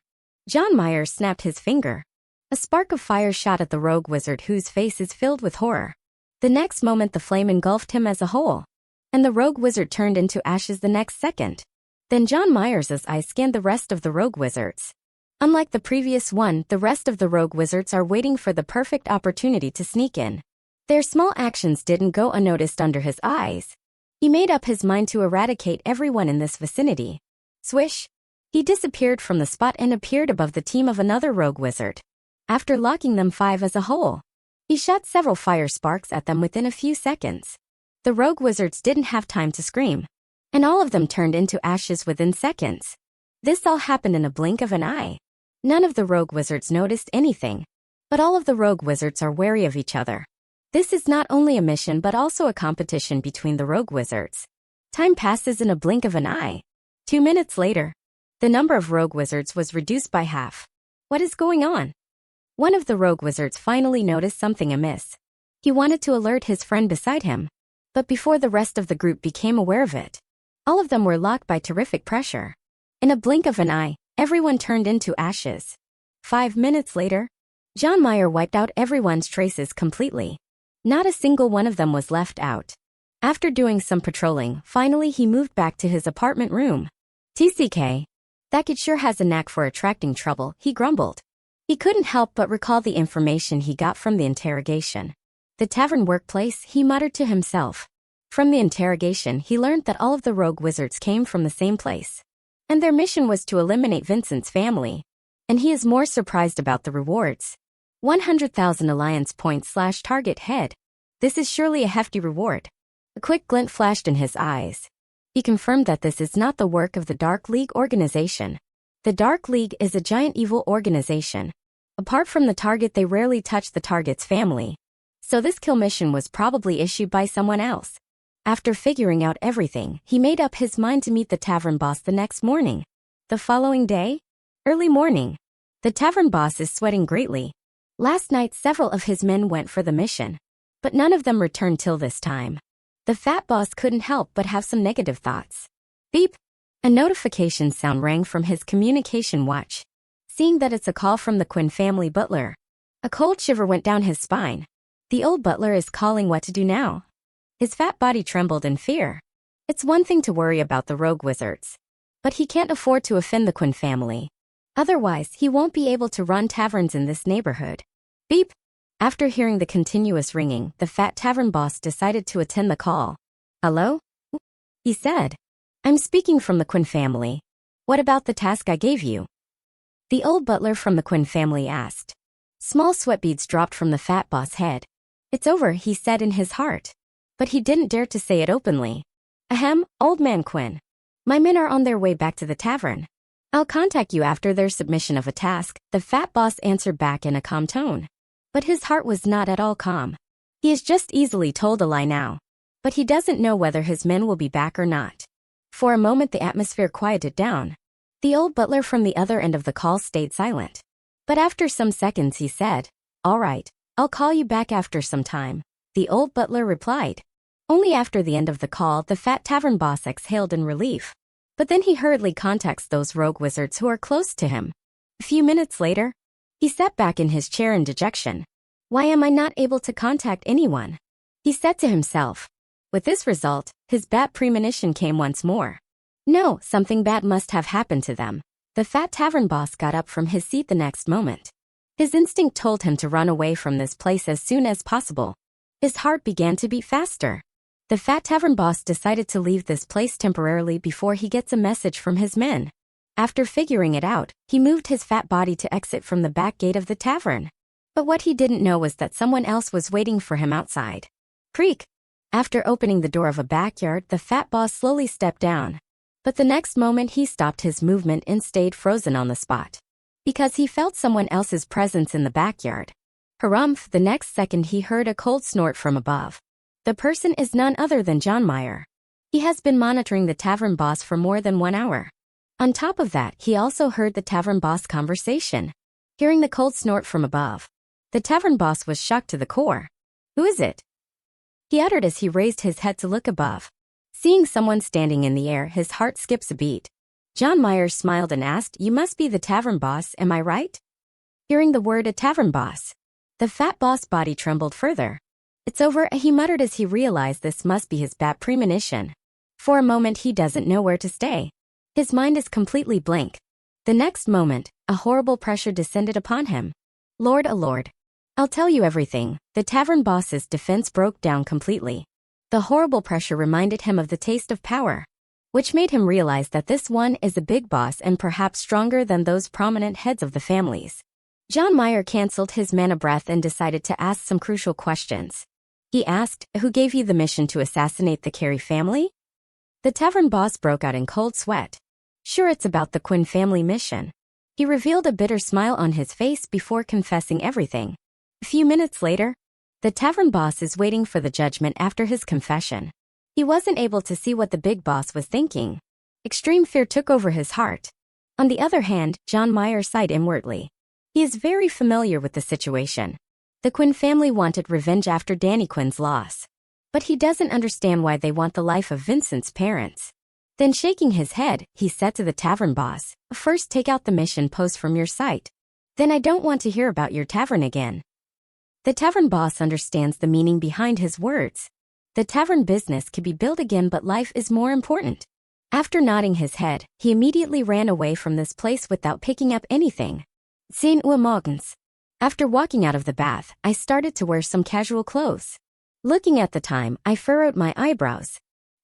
John Myers snapped his finger. A spark of fire shot at the rogue wizard whose face is filled with horror. The next moment the flame engulfed him as a whole. And the rogue wizard turned into ashes the next second. Then John Myers' eyes scanned the rest of the rogue wizards. Unlike the previous one, the rest of the rogue wizards are waiting for the perfect opportunity to sneak in. Their small actions didn't go unnoticed under his eyes. He made up his mind to eradicate everyone in this vicinity. Swish! He disappeared from the spot and appeared above the team of another rogue wizard. After locking them 5 as a whole, he shot several fire sparks at them within a few seconds. The rogue wizards didn't have time to scream. And all of them turned into ashes within seconds. This all happened in a blink of an eye. None of the rogue wizards noticed anything, but all of the rogue wizards are wary of each other. This is not only a mission but also a competition between the rogue wizards. Time passes in a blink of an eye. 2 minutes later, the number of rogue wizards was reduced by half. What is going on? One of the rogue wizards finally noticed something amiss. He wanted to alert his friend beside him, but before the rest of the group became aware of it, all of them were locked by terrific pressure. In a blink of an eye, everyone turned into ashes. 5 minutes later, John Mayer wiped out everyone's traces completely. Not a single one of them was left out. After doing some patrolling, finally he moved back to his apartment room. TCK. That kid sure has a knack for attracting trouble, he grumbled. He couldn't help but recall the information he got from the interrogation. The tavern workplace, he muttered to himself. From the interrogation, he learned that all of the rogue wizards came from the same place, and their mission was to eliminate Vincent's family. And he is more surprised about the rewards. 100,000 alliance points / target head. This is surely a hefty reward. A quick glint flashed in his eyes. He confirmed that this is not the work of the Dark League organization. The Dark League is a giant evil organization. Apart from the target, they rarely touch the target's family. So this kill mission was probably issued by someone else. After figuring out everything, he made up his mind to meet the tavern boss the next morning. The following day? Early morning. The tavern boss is sweating greatly. Last night several of his men went for the mission, but none of them returned till this time. The fat boss couldn't help but have some negative thoughts. Beep! A notification sound rang from his communication watch. Seeing that it's a call from the Quinn family butler, a cold shiver went down his spine. The old butler is calling. What to do now? His fat body trembled in fear. It's one thing to worry about the rogue wizards, but he can't afford to offend the Quinn family. Otherwise, he won't be able to run taverns in this neighborhood. Beep! After hearing the continuous ringing, the fat tavern boss decided to attend the call. Hello? He said. I'm speaking from the Quinn family. What about the task I gave you? The old butler from the Quinn family asked. Small sweat beads dropped from the fat boss' head. It's over, he said in his heart. But he didn't dare to say it openly. Ahem, old man Quinn. My men are on their way back to the tavern. I'll contact you after their submission of a task, the fat boss answered back in a calm tone. But his heart was not at all calm. He is just easily told a lie now. But he doesn't know whether his men will be back or not. For a moment the atmosphere quieted down. The old butler from the other end of the call stayed silent. But after some seconds he said, All right, I'll call you back after some time. The old butler replied. Only after the end of the call the fat tavern boss exhaled in relief. But then he hurriedly contacts those rogue wizards who are close to him. A few minutes later, he sat back in his chair in dejection. Why am I not able to contact anyone? He said to himself. With this result, his bad premonition came once more. No, something bad must have happened to them. The fat tavern boss got up from his seat the next moment. His instinct told him to run away from this place as soon as possible. His heart began to beat faster. The fat tavern boss decided to leave this place temporarily before he gets a message from his men. After figuring it out, he moved his fat body to exit from the back gate of the tavern. But what he didn't know was that someone else was waiting for him outside. Creak! After opening the door of a backyard, the fat boss slowly stepped down. But the next moment he stopped his movement and stayed frozen on the spot. Because he felt someone else's presence in the backyard. Harumph! The next second he heard a cold snort from above. The person is none other than John Mayer. He has been monitoring the tavern boss for more than 1 hour. On top of that, he also heard the tavern boss conversation. Hearing the cold snort from above, the tavern boss was shocked to the core. Who is it? He uttered as he raised his head to look above. Seeing someone standing in the air, his heart skips a beat. John Mayer smiled and asked, You must be the tavern boss, am I right? Hearing the word a tavern boss, the fat boss body trembled further. It's over, he muttered as he realized this must be his bad premonition. For a moment he doesn't know where to stay. His mind is completely blank. The next moment, a horrible pressure descended upon him. Lord, oh Lord. I'll tell you everything. The tavern boss's defense broke down completely. The horrible pressure reminded him of the taste of power, which made him realize that this one is a big boss and perhaps stronger than those prominent heads of the families. John Mayer canceled his mana breath and decided to ask some crucial questions. He asked, Who gave you the mission to assassinate the Carey family? The tavern boss broke out in cold sweat. Sure, it's about the Quinn family mission. He revealed a bitter smile on his face before confessing everything. A few minutes later, the tavern boss is waiting for the judgment after his confession. He wasn't able to see what the big boss was thinking. Extreme fear took over his heart. On the other hand, John Meyer sighed inwardly. He is very familiar with the situation. The Quinn family wanted revenge after Danny Quinn's loss. But he doesn't understand why they want the life of Vincent's parents. Then shaking his head, he said to the tavern boss, "First take out the mission post from your site. Then I don't want to hear about your tavern again." The tavern boss understands the meaning behind his words. The tavern business can be built again, but life is more important. After nodding his head, he immediately ran away from this place without picking up anything. 10 Uhr morgens. After walking out of the bath, I started to wear some casual clothes. Looking at the time, I furrowed my eyebrows.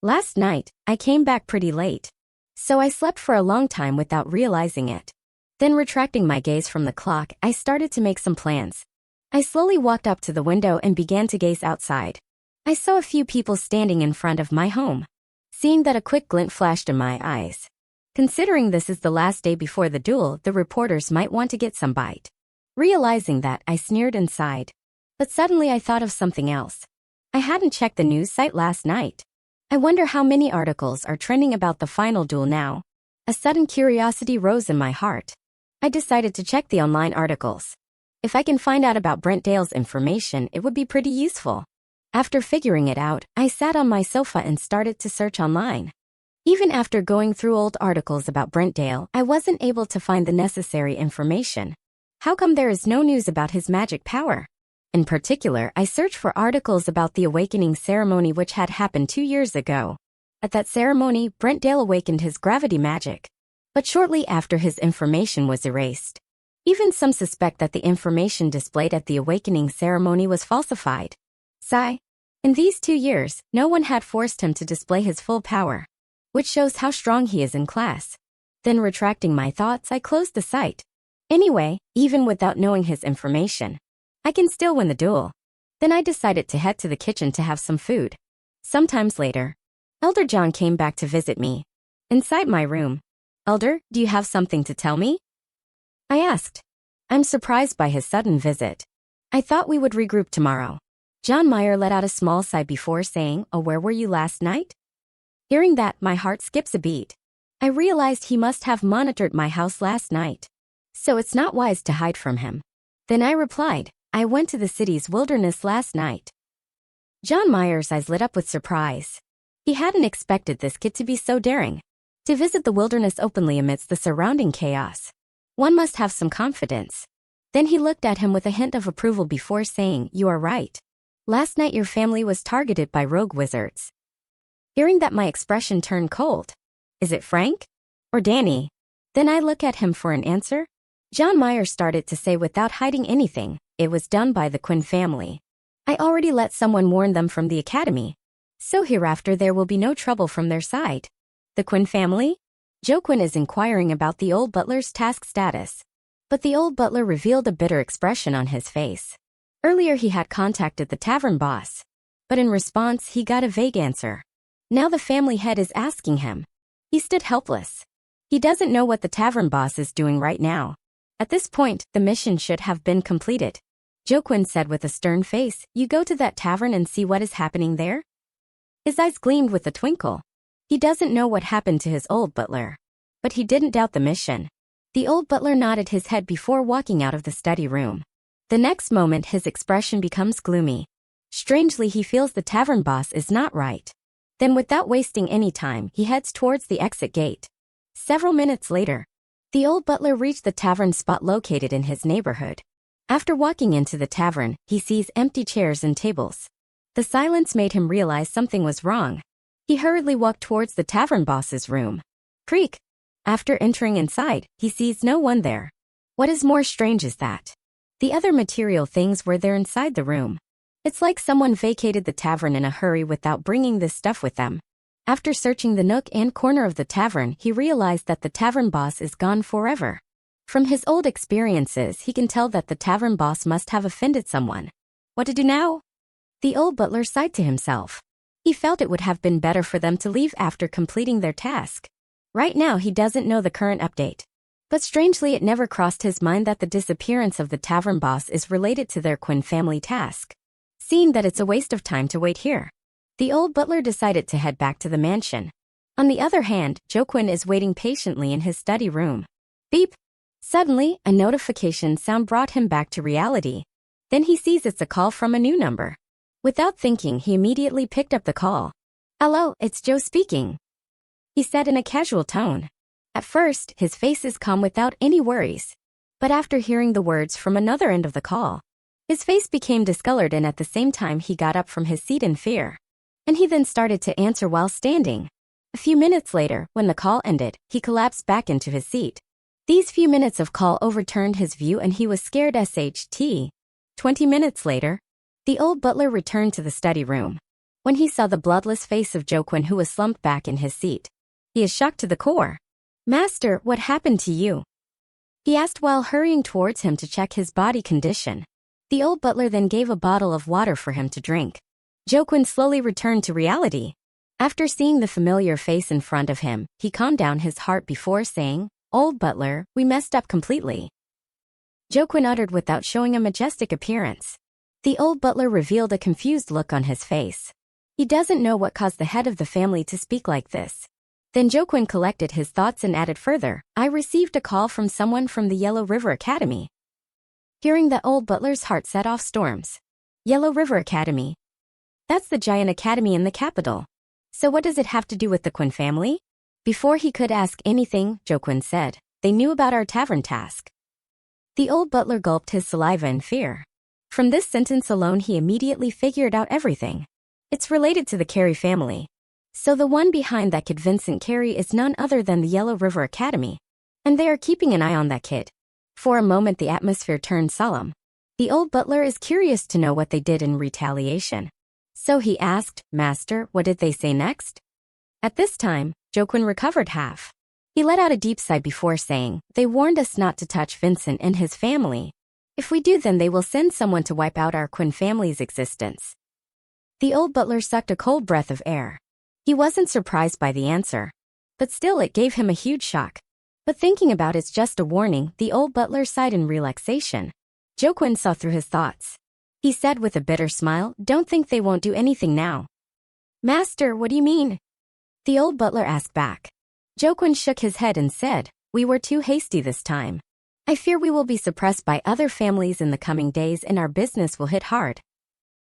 Last night, I came back pretty late. So I slept for a long time without realizing it. Then retracting my gaze from the clock, I started to make some plans. I slowly walked up to the window and began to gaze outside. I saw a few people standing in front of my home. Seeing that, a quick glint flashed in my eyes. Considering this is the last day before the duel, the reporters might want to get some bite. Realizing that, I sneered and sighed. But suddenly I thought of something else. I hadn't checked the news site last night. I wonder how many articles are trending about the final duel now. A sudden curiosity rose in my heart. I decided to check the online articles. If I can find out about Brent Dale's information, it would be pretty useful. After figuring it out, I sat on my sofa and started to search online. Even after going through old articles about Brent Dale, I wasn't able to find the necessary information. How come there is no news about his magic power? In particular, I searched for articles about the awakening ceremony which had happened 2 years ago. At that ceremony, Brent Dale awakened his gravity magic. But shortly after, his information was erased. Even some suspect that the information displayed at the awakening ceremony was falsified. Sigh. In these 2 years, no one had forced him to display his full power, which shows how strong he is in class. Then retracting my thoughts, I closed the site. Anyway, even without knowing his information, I can still win the duel. Then I decided to head to the kitchen to have some food. Sometimes later, Elder John came back to visit me. Inside my room. "Elder, do you have something to tell me?" I asked. I'm surprised by his sudden visit. I thought we would regroup tomorrow. John Meyer let out a small sigh before saying, "Oh, where were you last night?" Hearing that, my heart skips a beat. I realized he must have monitored my house last night. So it's not wise to hide from him. Then I replied, "I went to the city's wilderness last night." John Meyer's eyes lit up with surprise. He hadn't expected this kid to be so daring. To visit the wilderness openly amidst the surrounding chaos. One must have some confidence. Then he looked at him with a hint of approval before saying, "You are right. Last night your family was targeted by rogue wizards." Hearing that, my expression turned cold. Is it Frank? Or Danny? Then I look at him for an answer. John Meyer started to say without hiding anything, "It was done by the Quinn family. I already let someone warn them from the academy. So hereafter there will be no trouble from their side." The Quinn family? Joe Quinn is inquiring about the old butler's task status. But the old butler revealed a bitter expression on his face. Earlier he had contacted the tavern boss. But in response he got a vague answer. Now the family head is asking him. He stood helpless. He doesn't know what the tavern boss is doing right now. At this point, the mission should have been completed. Joe Quinn said with a stern face, "You go to that tavern and see what is happening there?" His eyes gleamed with a twinkle. He doesn't know what happened to his old butler. But he didn't doubt the mission. The old butler nodded his head before walking out of the study room. The next moment his expression becomes gloomy. Strangely, he feels the tavern boss is not right. Then without wasting any time, he heads towards the exit gate. Several minutes later, the old butler reached the tavern spot located in his neighborhood. After walking into the tavern, he sees empty chairs and tables. The silence made him realize something was wrong. He hurriedly walked towards the tavern boss's room. Creak. After entering inside, he sees no one there. What is more strange is that the other material things were there inside the room. It's like someone vacated the tavern in a hurry without bringing this stuff with them. After searching the nook and corner of the tavern, he realized that the tavern boss is gone forever. From his old experiences, he can tell that the tavern boss must have offended someone. What to do now? The old butler sighed to himself. He felt it would have been better for them to leave after completing their task. Right now he doesn't know the current update. But strangely it never crossed his mind that the disappearance of the tavern boss is related to their Quinn family task. Seeing that it's a waste of time to wait here, the old butler decided to head back to the mansion. On the other hand, Joquin is waiting patiently in his study room. Beep! Suddenly, a notification sound brought him back to reality. Then he sees it's a call from a new number. Without thinking, he immediately picked up the call. "Hello, it's Joe speaking," he said in a casual tone. At first, his face is calm without any worries. But after hearing the words from another end of the call, his face became discolored and at the same time he got up from his seat in fear. And he then started to answer while standing. A few minutes later, when the call ended, he collapsed back into his seat. These few minutes of call overturned his view and he was scared SHT. 20 minutes later, the old butler returned to the study room. When he saw the bloodless face of Joquin who was slumped back in his seat, he is shocked to the core. "Master, what happened to you?" he asked while hurrying towards him to check his body condition. The old butler then gave a bottle of water for him to drink. Joquin slowly returned to reality. After seeing the familiar face in front of him, he calmed down his heart before saying, "Old butler, we messed up completely," Joquin uttered without showing a majestic appearance. The old butler revealed a confused look on his face. He doesn't know what caused the head of the family to speak like this. Then Joquin collected his thoughts and added further, "I received a call from someone from the Yellow River Academy." Hearing the old butler's heart set off storms. Yellow River Academy. That's the giant academy in the capital. So what does it have to do with the Quinn family? Before he could ask anything, Joquin said, "They knew about our tavern task." The old butler gulped his saliva in fear. From this sentence alone he immediately figured out everything. It's related to the Carey family. So the one behind that kid Vincent Carey is none other than the Yellow River Academy. And they are keeping an eye on that kid. For a moment the atmosphere turned solemn. The old butler is curious to know what they did in retaliation. So he asked, "Master, what did they say next?" At this time, Joquin recovered half. He let out a deep sigh before saying, "They warned us not to touch Vincent and his family. If we do, then they will send someone to wipe out our Quinn family's existence." The old butler sucked a cold breath of air. He wasn't surprised by the answer. But still it gave him a huge shock. But thinking about it's just a warning, the old butler sighed in relaxation. Joquin saw through his thoughts. He said with a bitter smile, "Don't think they won't do anything now." "Master, what do you mean?" the old butler asked back. Joquin shook his head and said, "We were too hasty this time. I fear we will be suppressed by other families in the coming days and our business will hit hard."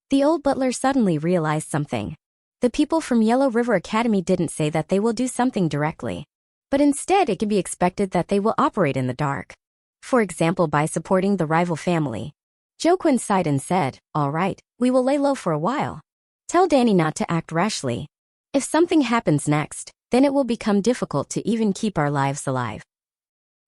The old butler suddenly realized something. The people from Yellow River Academy didn't say that they will do something directly. But instead it can be expected that they will operate in the dark. For example, by supporting the rival family. Joquin sighed and said, "All right, we will lay low for a while. Tell Danny not to act rashly. If something happens next, then it will become difficult to even keep our lives alive."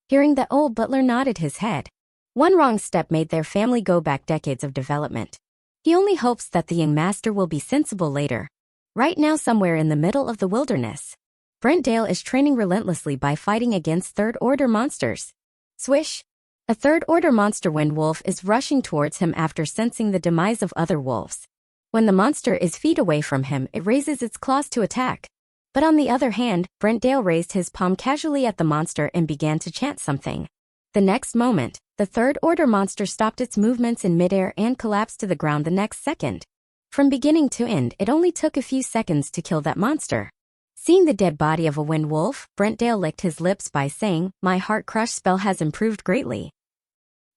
Hearing that, old butler nodded his head. One wrong step made their family go back decades of development. He only hopes that the young master will be sensible later. Right now, somewhere in the middle of the wilderness, Brent Dale is training relentlessly by fighting against third-order monsters. Swish! A third-order monster wind wolf is rushing towards him after sensing the demise of other wolves. When the monster is feet away from him, it raises its claws to attack. But on the other hand, Brent Dale raised his palm casually at the monster and began to chant something. The next moment, the third-order monster stopped its movements in midair and collapsed to the ground the next second. From beginning to end, it only took a few seconds to kill that monster. Seeing the dead body of a wind wolf, Brent Dale licked his lips by saying, "My heart crush spell has improved greatly."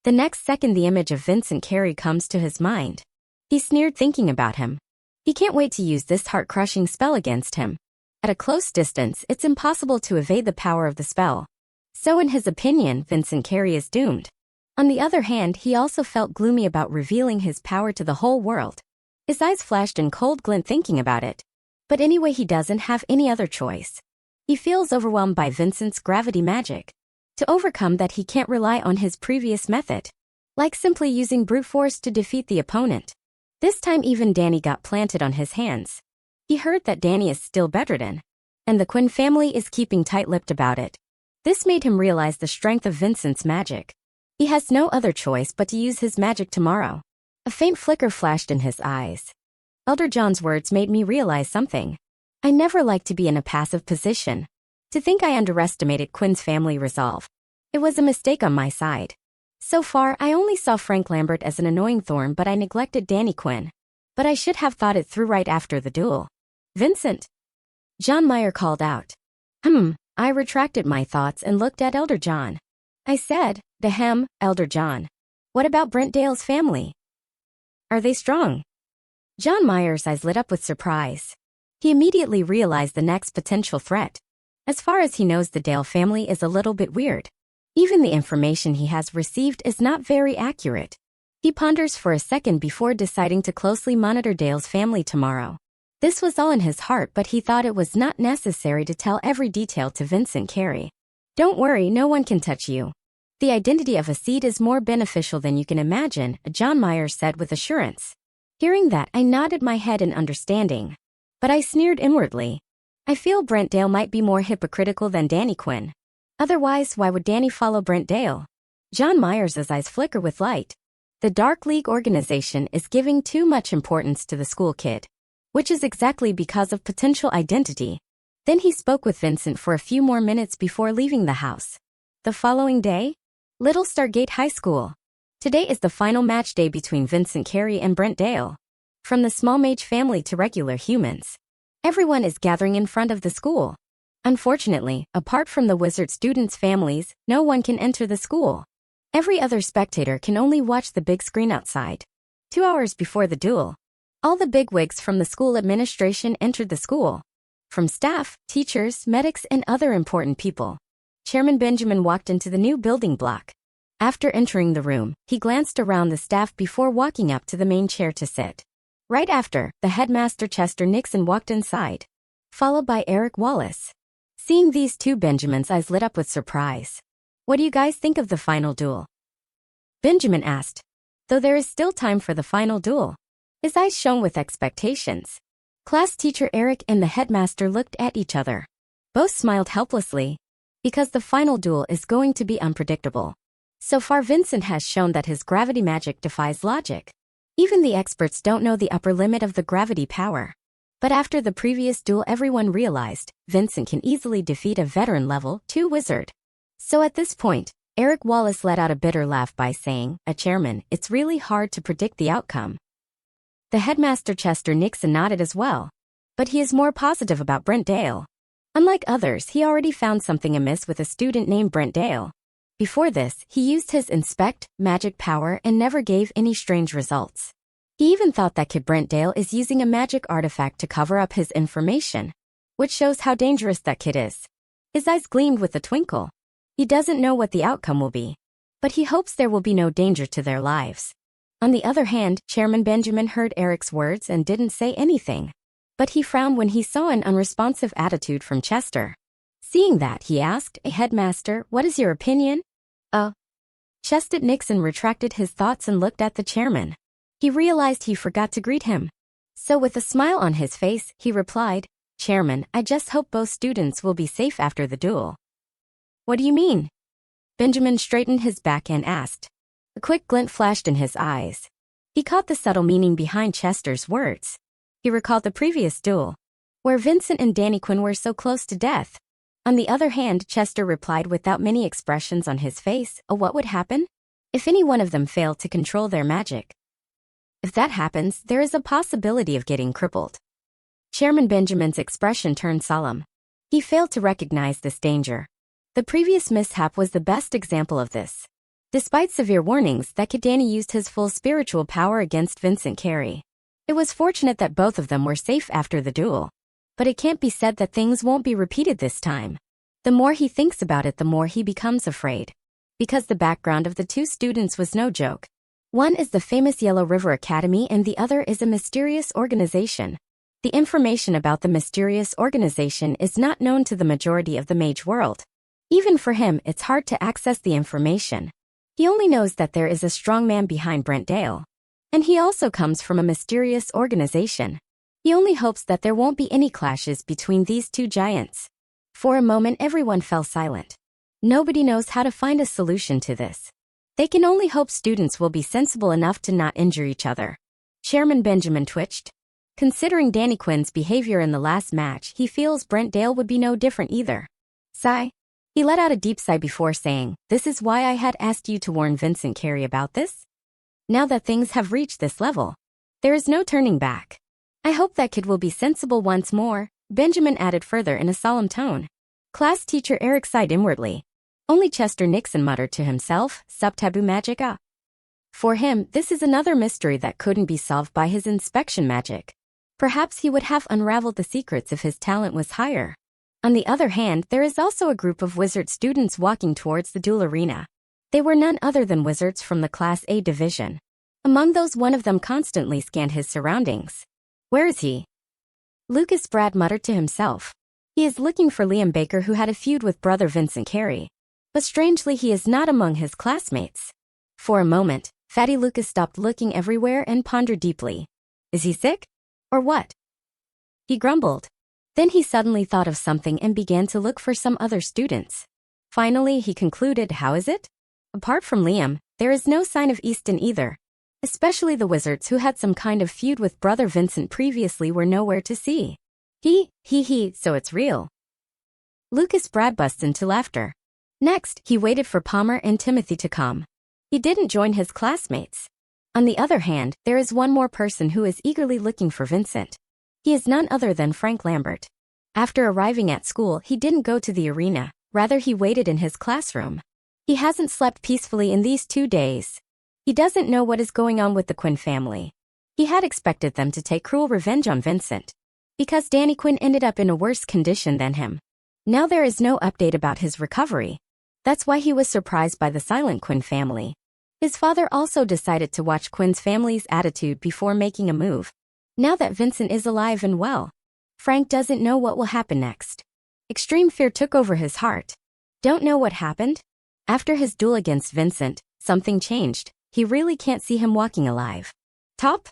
The next second the image of Vincent Carey comes to his mind. He sneered thinking about him. He can't wait to use this heart-crushing spell against him. At a close distance, it's impossible to evade the power of the spell. So in his opinion, Vincent Carey is doomed. On the other hand, he also felt gloomy about revealing his power to the whole world. His eyes flashed in cold glint thinking about it. But anyway, he doesn't have any other choice. He feels overwhelmed by Vincent's gravity magic. To overcome that, he can't rely on his previous method, like simply using brute force to defeat the opponent. This time even Danny got planted on his hands. He heard that Danny is still bedridden, and the Quinn family is keeping tight-lipped about it. This made him realize the strength of Vincent's magic. He has no other choice but to use his magic tomorrow. A faint flicker flashed in his eyes. Elder John's words made me realize something. I never like to be in a passive position. To think I underestimated Quinn's family resolve. It was a mistake on my side. So far, I only saw Frank Lambert as an annoying thorn, but I neglected Danny Quinn. But I should have thought it through right after the duel. Vincent! John Meyer called out. I retracted my thoughts and looked at Elder John. I said, Elder John. What about Brent Dale's family? Are they strong? John Meyer's eyes lit up with surprise. He immediately realized the next potential threat. As far as he knows, the Dale family is a little bit weird. Even the information he has received is not very accurate. He ponders for a second before deciding to closely monitor Dale's family tomorrow. This was all in his heart, but he thought it was not necessary to tell every detail to Vincent Carey. Don't worry, no one can touch you. The identity of a seed is more beneficial than you can imagine, John Meyer said with assurance. Hearing that, I nodded my head in understanding. But I sneered inwardly. I feel Brent Dale might be more hypocritical than Danny Quinn. Otherwise, why would Danny follow Brent Dale? John Meyer's eyes flicker with light. The Dark League organization is giving too much importance to the school kid. Which is exactly because of potential identity. Then he spoke with Vincent for a few more minutes before leaving the house. The following day? Little Stargate High School. Today is the final match day between Vincent Carey and Brent Dale. From the small mage family to regular humans. Everyone is gathering in front of the school. Unfortunately, apart from the wizard students' families, no one can enter the school. Every other spectator can only watch the big screen outside. 2 hours before the duel, all the bigwigs from the school administration entered the school. From staff, teachers, medics, and other important people. Chairman Benjamin walked into the new building block. After entering the room, he glanced around the staff before walking up to the main chair to sit. Right after, the headmaster Chester Nixon walked inside, followed by Eric Wallace. Seeing these two, Benjamin's eyes lit up with surprise. What do you guys think of the final duel? Benjamin asked. Though there is still time for the final duel. His eyes shone with expectations. Class teacher Eric and the headmaster looked at each other. Both smiled helplessly. Because the final duel is going to be unpredictable. So far, Vincent has shown that his gravity magic defies logic. Even the experts don't know the upper limit of the gravity power. But after the previous duel, everyone realized Vincent can easily defeat a veteran level 2 wizard. So at this point, Eric Wallace let out a bitter laugh by saying, Chairman, it's really hard to predict the outcome. The headmaster Chester Nixon nodded as well. But he is more positive about Brent Dale. Unlike others, he already found something amiss with a student named Brent Dale. Before this, he used his inspect magic power and never gave any strange results. He even thought that kid Brent Dale is using a magic artifact to cover up his information, which shows how dangerous that kid is. His eyes gleamed with a twinkle. He doesn't know what the outcome will be, but he hopes there will be no danger to their lives. On the other hand, Chairman Benjamin heard Eric's words and didn't say anything. But he frowned when he saw an unresponsive attitude from Chester. Seeing that, he asked, Headmaster, what is your opinion? Chester Nixon retracted his thoughts and looked at the chairman. He realized he forgot to greet him. So with a smile on his face, he replied, Chairman, I just hope both students will be safe after the duel. What do you mean? Benjamin straightened his back and asked. A quick glint flashed in his eyes. He caught the subtle meaning behind Chester's words. He recalled the previous duel, where Vincent and Danny Quinn were so close to death. On the other hand, Chester replied without many expressions on his face, what would happen? If any one of them failed to control their magic. If that happens, there is a possibility of getting crippled. Chairman Benjamin's expression turned solemn. He failed to recognize this danger. The previous mishap was the best example of this. Despite severe warnings, that kid Danny used his full spiritual power against Vincent Carey. It was fortunate that both of them were safe after the duel. But it can't be said that things won't be repeated this time. The more he thinks about it, the more he becomes afraid. Because the background of the two students was no joke. One is the famous Yellow River Academy and the other is a mysterious organization. The information about the mysterious organization is not known to the majority of the mage world. Even for him, it's hard to access the information. He only knows that there is a strong man behind Brent Dale. And he also comes from a mysterious organization. He only hopes that there won't be any clashes between these two giants. For a moment, everyone fell silent. Nobody knows how to find a solution to this. They can only hope students will be sensible enough to not injure each other. Chairman Benjamin twitched. Considering Danny Quinn's behavior in the last match, he feels Brent Dale would be no different either. Sigh. He let out a deep sigh before saying, "This is why I had asked you to warn Vincent Carey about this? Now that things have reached this level, there is no turning back. I hope that kid will be sensible once more," Benjamin added further in a solemn tone. Class teacher Eric sighed inwardly. Only Chester Nixon muttered to himself, "Sub taboo magica." For him, this is another mystery that couldn't be solved by his inspection magic. Perhaps he would have unraveled the secrets if his talent was higher. On the other hand, there is also a group of wizard students walking towards the duel arena. They were none other than wizards from the Class A division. Among those, one of them constantly scanned his surroundings. "Where is he?" Lucas Brad muttered to himself. He is looking for Liam Baker, who had a feud with brother Vincent Carey. But strangely, he is not among his classmates. For a moment, Fatty Lucas stopped looking everywhere and pondered deeply. Is he sick? Or what? He grumbled. Then he suddenly thought of something and began to look for some other students. Finally, he concluded, how is it? Apart from Liam, there is no sign of Easton either. Especially the wizards who had some kind of feud with brother Vincent previously were nowhere to see. So it's real. Lucas Brad burst into laughter. Next, he waited for Palmer and Timothy to come. He didn't join his classmates. On the other hand, there is one more person who is eagerly looking for Vincent. He is none other than Frank Lambert. After arriving at school, he didn't go to the arena, rather he waited in his classroom. He hasn't slept peacefully in these 2 days. He doesn't know what is going on with the Quinn family. He had expected them to take cruel revenge on Vincent, because Danny Quinn ended up in a worse condition than him. Now there is no update about his recovery. That's why he was surprised by the silent Quinn family. His father also decided to watch Quinn's family's attitude before making a move. Now that Vincent is alive and well, Frank doesn't know what will happen next. Extreme fear took over his heart. Don't know what happened? After his duel against Vincent, something changed. He really can't see him walking alive. Top?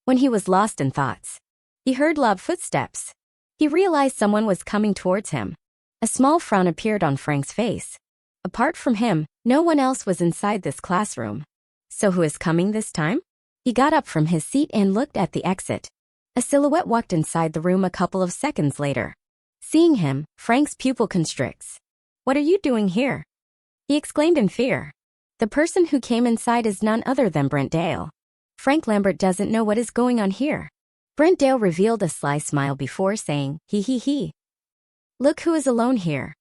When he was lost in thoughts, he heard loud footsteps. He realized someone was coming towards him. A small frown appeared on Frank's face. Apart from him, no one else was inside this classroom. So who is coming this time? He got up from his seat and looked at the exit. A silhouette walked inside the room a couple of seconds later. Seeing him, Frank's pupil constricts. "What are you doing here?" he exclaimed in fear. The person who came inside is none other than Brent Dale. Frank Lambert doesn't know what is going on here. Brent Dale revealed a sly smile before saying, he. Look who is alone here.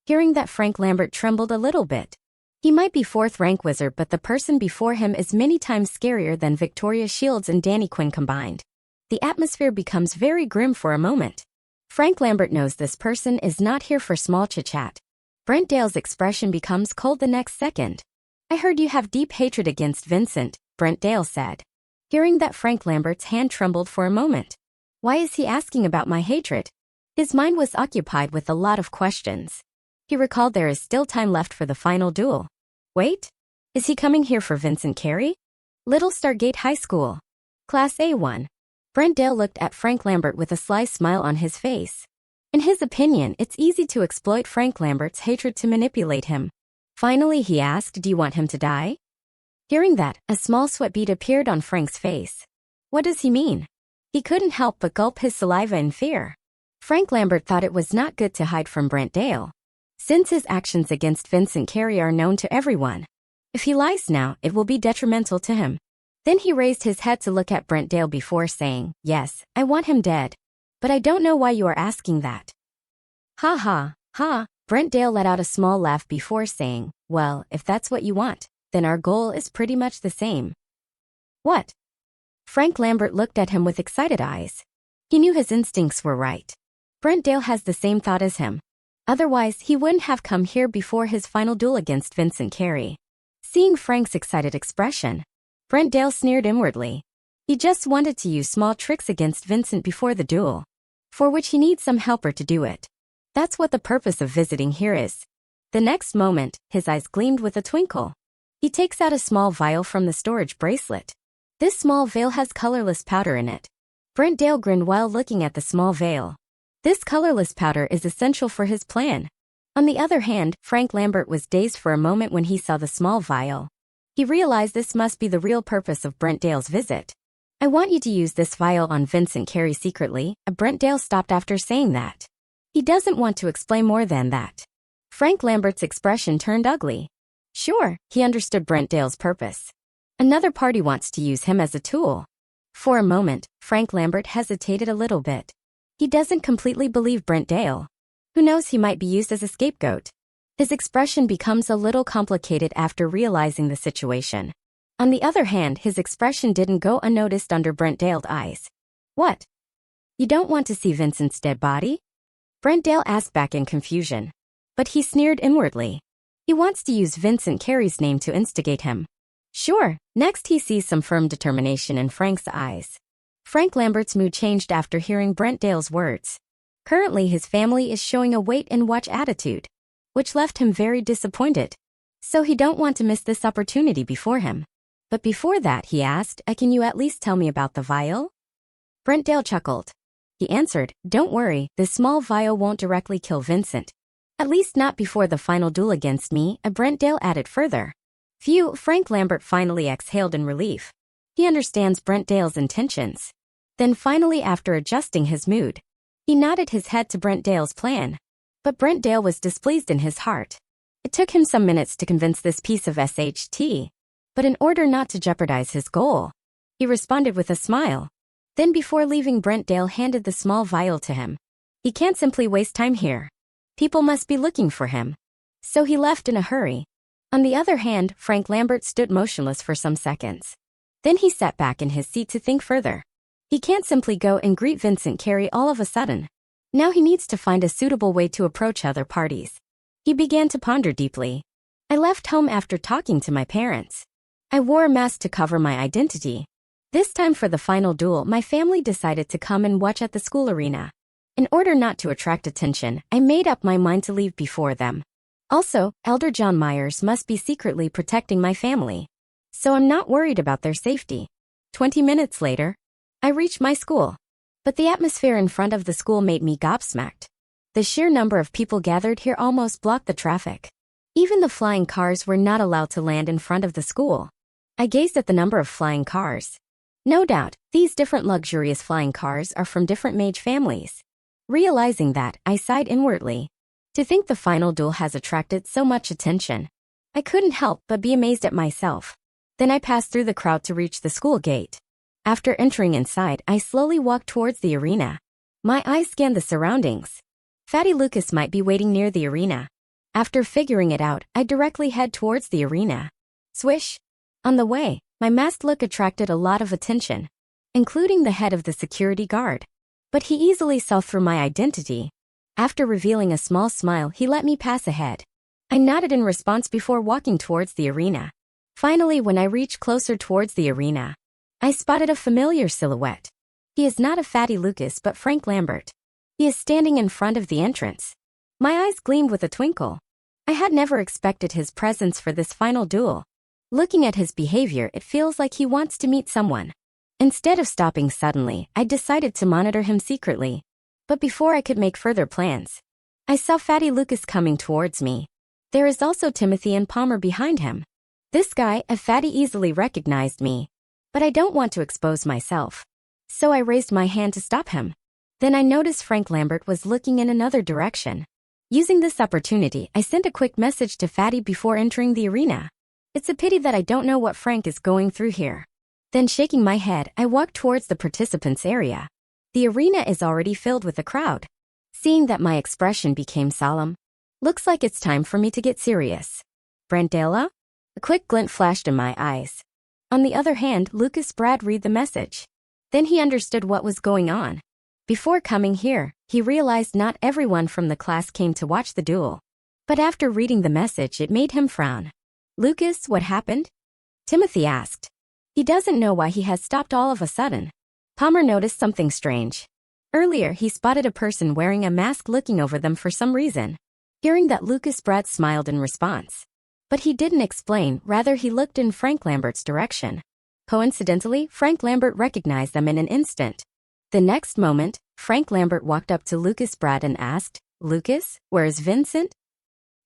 Hearing that, Frank Lambert trembled a little bit. He might be 4th rank wizard, but the person before him is many times scarier than Victoria Shields and Danny Quinn combined. The atmosphere becomes very grim for a moment. Frank Lambert knows this person is not here for small chit-chat. Brent Dale's expression becomes cold the next second. "I heard you have deep hatred against Vincent," Brent Dale said. Hearing that, Frank Lambert's hand trembled for a moment. Why is he asking about my hatred? His mind was occupied with a lot of questions. He recalled there is still time left for the final duel. Wait, is he coming here for Vincent Carey? Little Stargate High School. Class A1. Brent Dale looked at Frank Lambert with a sly smile on his face. In his opinion, it's easy to exploit Frank Lambert's hatred to manipulate him. Finally, he asked, "Do you want him to die?" Hearing that, a small sweat bead appeared on Frank's face. What does he mean? He couldn't help but gulp his saliva in fear. Frank Lambert thought it was not good to hide from Brent Dale, since his actions against Vincent Carey are known to everyone. If he lies now, it will be detrimental to him. Then he raised his head to look at Brent Dale before saying, "Yes, I want him dead. But I don't know why you are asking that." Ha. Brent Dale let out a small laugh before saying, "Well, if that's what you want, then our goal is pretty much the same." What? Frank Lambert looked at him with excited eyes. He knew his instincts were right. Brent Dale has the same thought as him. Otherwise, he wouldn't have come here before his final duel against Vincent Carey. Seeing Frank's excited expression, Brent Dale sneered inwardly. He just wanted to use small tricks against Vincent before the duel, for which he needs some helper to do it. That's what the purpose of visiting here is. The next moment, his eyes gleamed with a twinkle. He takes out a small vial from the storage bracelet. This small vial has colorless powder in it. Brent Dale grinned while looking at the small vial. This colorless powder is essential for his plan. On the other hand, Frank Lambert was dazed for a moment when he saw the small vial. He realized this must be the real purpose of Brent Dale's visit. "I want you to use this vial on Vincent Carey secretly." Brent Dale stopped after saying that. He doesn't want to explain more than that. Frank Lambert's expression turned ugly. Sure, he understood Brent Dale's purpose. Another party wants to use him as a tool. For a moment, Frank Lambert hesitated a little bit. He doesn't completely believe Brent Dale. Who knows, he might be used as a scapegoat. His expression becomes a little complicated after realizing the situation. On the other hand, his expression didn't go unnoticed under Brent Dale's eyes. What? You don't want to see Vincent's dead body? Brent Dale asked back in confusion. But he sneered inwardly. He wants to use Vincent Carey's name to instigate him. Sure. Next he sees some firm determination in Frank's eyes. Frank Lambert's mood changed after hearing Brent Dale's words. Currently his family is showing a wait-and-watch attitude, which left him very disappointed. So he don't want to miss this opportunity before him. But before that, he asked, can you at least tell me about the vial? Brent Dale chuckled. He answered, don't worry, this small vial won't directly kill Vincent. At least not before the final duel against me, Brent Dale added further. Phew, Frank Lambert finally exhaled in relief. He understands Brent Dale's intentions. Then finally, after adjusting his mood, he nodded his head to Brent Dale's plan. But Brent Dale was displeased in his heart. It took him some minutes to convince this piece of SHT. But in order not to jeopardize his goal, he responded with a smile. Then before leaving, Brent Dale handed the small vial to him. He can't simply waste time here. People must be looking for him. So he left in a hurry. On the other hand, Frank Lambert stood motionless for some seconds. Then he sat back in his seat to think further. He can't simply go and greet Vincent Carey all of a sudden. Now he needs to find a suitable way to approach other parties. He began to ponder deeply. I left home after talking to my parents. I wore a mask to cover my identity. This time for the final duel, my family decided to come and watch at the school arena. In order not to attract attention, I made up my mind to leave before them. Also, Elder John Myers must be secretly protecting my family. So I'm not worried about their safety. 20 minutes later, I reached my school. But the atmosphere in front of the school made me gobsmacked. The sheer number of people gathered here almost blocked the traffic. Even the flying cars were not allowed to land in front of the school. I gazed at the number of flying cars. No doubt, these different luxurious flying cars are from different Mage families. Realizing that, I sighed inwardly. To think the final duel has attracted so much attention. I couldn't help but be amazed at myself. Then I passed through the crowd to reach the school gate. After entering inside, I slowly walked towards the arena. My eyes scanned the surroundings. Fatty Lucas might be waiting near the arena. After figuring it out, I directly head towards the arena. Swish! On the way, my masked look attracted a lot of attention, including the head of the security guard. But he easily saw through my identity. After revealing a small smile, he let me pass ahead. I nodded in response before walking towards the arena. Finally, when I reached closer towards the arena, I spotted a familiar silhouette. He is not a Fatty Lucas but Frank Lambert. He is standing in front of the entrance. My eyes gleamed with a twinkle. I had never expected his presence for this final duel. Looking at his behavior, it feels like he wants to meet someone. Instead of stopping suddenly, I decided to monitor him secretly. But before I could make further plans, I saw Fatty Lucas coming towards me. There is also Timothy and Palmer behind him. This guy, Fatty, easily recognized me. But I don't want to expose myself. So I raised my hand to stop him. Then I noticed Frank Lambert was looking in another direction. Using this opportunity, I sent a quick message to Fatty before entering the arena. It's a pity that I don't know what Frank is going through here. Then shaking my head, I walked towards the participants area. The arena is already filled with a crowd. Seeing that my expression became solemn. Looks like it's time for me to get serious. Brent Dale? A quick glint flashed in my eyes. On the other hand, Lucas Brad read the message. Then he understood what was going on. Before coming here, he realized not everyone from the class came to watch the duel. But after reading the message, it made him frown. Lucas, what happened? Timothy asked. He doesn't know why he has stopped all of a sudden. Palmer noticed something strange. Earlier, he spotted a person wearing a mask looking over them for some reason. Hearing that, Lucas Brad smiled in response. But he didn't explain, rather he looked in Frank Lambert's direction. Coincidentally, Frank Lambert recognized them in an instant. The next moment, Frank Lambert walked up to Lucas Brad and asked, Lucas, where is Vincent?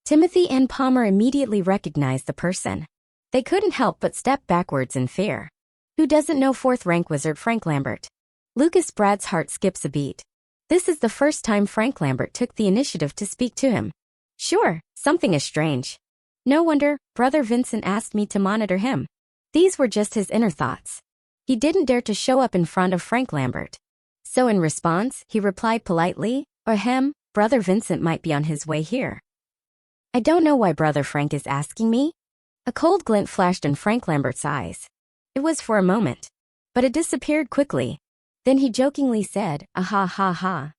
Timothy and Palmer immediately recognized the person. They couldn't help but step backwards in fear. Who doesn't know fourth rank wizard Frank Lambert? Lucas Brad's heart skips a beat. This is the first time Frank Lambert took the initiative to speak to him. Sure, something is strange. No wonder, Brother Vincent asked me to monitor him. These were just his inner thoughts. He didn't dare to show up in front of Frank Lambert. So in response, he replied politely, Ahem, Brother Vincent might be on his way here. I don't know why Brother Frank is asking me. A cold glint flashed in Frank Lambert's eyes. It was for a moment, but it disappeared quickly. Then he jokingly said, "Ah ha ha.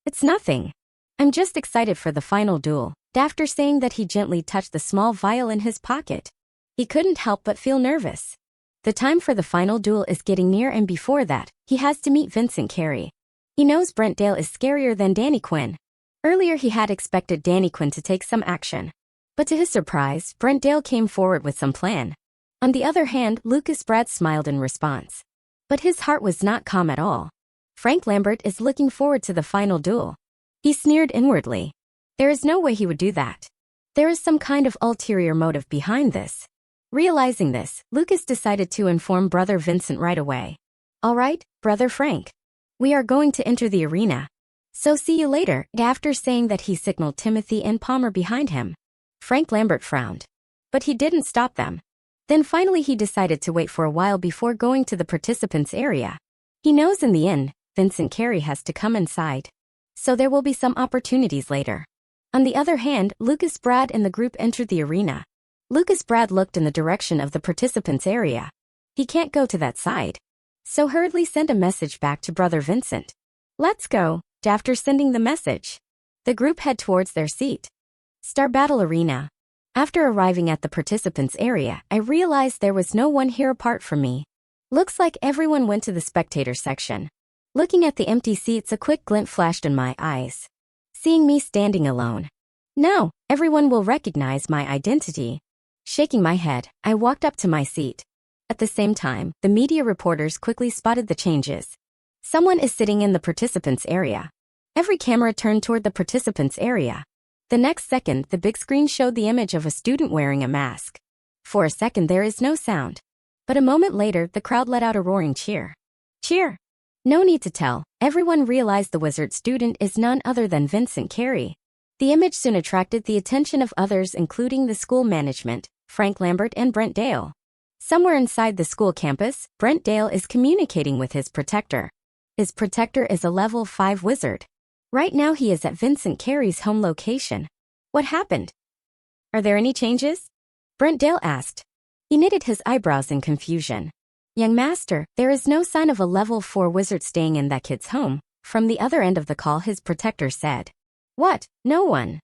It's nothing. I'm just excited for the final duel." After saying that, he gently touched the small vial in his pocket. He couldn't help but feel nervous. The time for the final duel is getting near, and before that, he has to meet Vincent Carey. He knows Brent Dale is scarier than Danny Quinn. Earlier he had expected Danny Quinn to take some action. But to his surprise, Brent Dale came forward with some plan. On the other hand, Lucas Brad smiled in response. But his heart was not calm at all. Frank Lambert is looking forward to the final duel. He sneered inwardly. There is no way he would do that. There is some kind of ulterior motive behind this. Realizing this, Lucas decided to inform Brother Vincent right away. All right, Brother Frank. We are going to enter the arena. So see you later. After saying that, he signaled Timothy and Palmer behind him. Frank Lambert frowned. But he didn't stop them. Then finally he decided to wait for a while before going to the participants area. He knows in the end, Vincent Carey has to come inside. So there will be some opportunities later. On the other hand, Lucas Brad and the group entered the arena. Lucas Brad looked in the direction of the participants area. He can't go to that side. So hurriedly sent a message back to Brother Vincent. Let's go. After sending the message, the group head towards their seat. Star Battle Arena. After arriving at the participants area, I realized there was no one here apart from me. Looks like everyone went to the spectator section. Looking at the empty seats, a quick glint flashed in my eyes. Seeing me standing alone. No, everyone will recognize my identity. Shaking my head, I walked up to my seat. At the same time, the media reporters quickly spotted the changes. Someone is sitting in the participants area. Every camera turned toward the participants area. The next second, the big screen showed the image of a student wearing a mask. For a second, there is no sound. But a moment later, the crowd let out a roaring cheer. Cheer! No need to tell, everyone realized the wizard student is none other than Vincent Carey. The image soon attracted the attention of others, including the school management, Frank Lambert and Brent Dale. Somewhere inside the school campus, Brent Dale is communicating with his protector. His protector is a level 5 wizard. Right now he is at Vincent Carey's home location. What happened? Are there any changes? Brent Dale asked. He knitted his eyebrows in confusion. Young master, there is no sign of a level 4 wizard staying in that kid's home. From the other end of the call, his protector said. What? No one?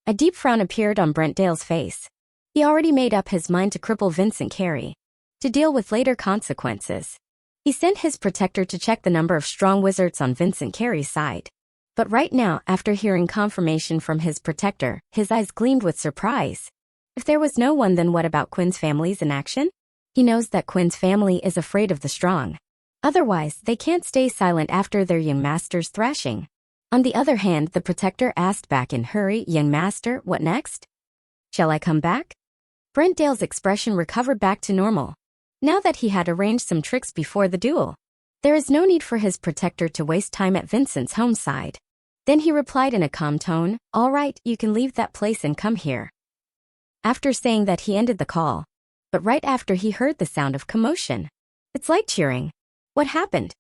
A deep frown appeared on Brent Dale's face. He already made up his mind to cripple Vincent Carey. To deal with later consequences. He sent his protector to check the number of strong wizards on Vincent Carey's side. But right now, after hearing confirmation from his protector, his eyes gleamed with surprise. If there was no one, then what about Quinn's families in action? He knows that Quinn's family is afraid of the strong. Otherwise, they can't stay silent after their young master's thrashing. On the other hand, the protector asked back in hurry, Young master, what next? Shall I come back? Brent Dale's expression recovered back to normal. Now that he had arranged some tricks before the duel, there is no need for his protector to waste time at Vincent's home side. Then he replied in a calm tone, all right, you can leave that place and come here. After saying that, he ended the call. But right after, he heard the sound of commotion. It's like cheering. What happened?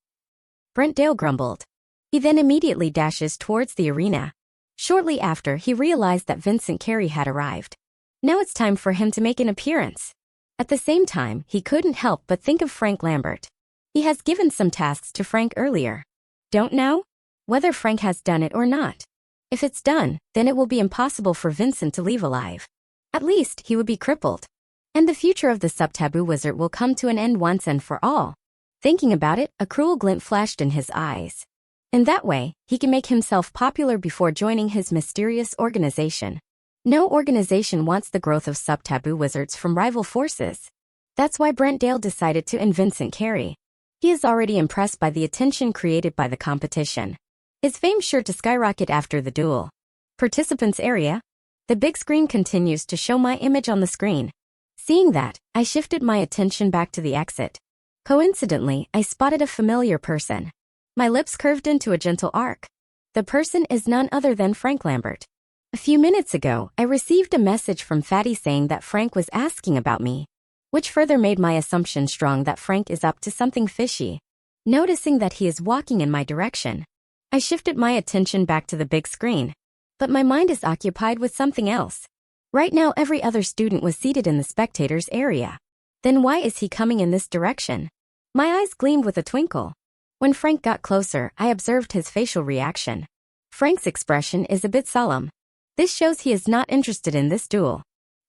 Brent Dale grumbled. He then immediately dashes towards the arena. Shortly after, he realized that Vincent Carey had arrived. Now it's time for him to make an appearance. At the same time, he couldn't help but think of Frank Lambert. He has given some tasks to Frank earlier. Don't know whether Frank has done it or not. If it's done, then it will be impossible for Vincent to leave alive. At least, he would be crippled. And the future of the sub-taboo wizard will come to an end once and for all. Thinking about it, a cruel glint flashed in his eyes. In that way, he can make himself popular before joining his mysterious organization. No organization wants the growth of sub-taboo wizards from rival forces. That's why Brent Dale decided to end Vincent Carey. He is already impressed by the attention created by the competition. His fame sure to skyrocket after the duel. Participants area. The big screen continues to show my image on the screen. Seeing that, I shifted my attention back to the exit. Coincidentally, I spotted a familiar person. My lips curved into a gentle arc. The person is none other than Frank Lambert. A few minutes ago, I received a message from Fatty saying that Frank was asking about me, which further made my assumption strong that Frank is up to something fishy. Noticing that he is walking in my direction, I shifted my attention back to the big screen. But my mind is occupied with something else. Right now every other student was seated in the spectators area. Then why is he coming in this direction? My eyes gleamed with a twinkle. When Frank got closer, I observed his facial reaction. Frank's expression is a bit solemn. This shows he is not interested in this duel.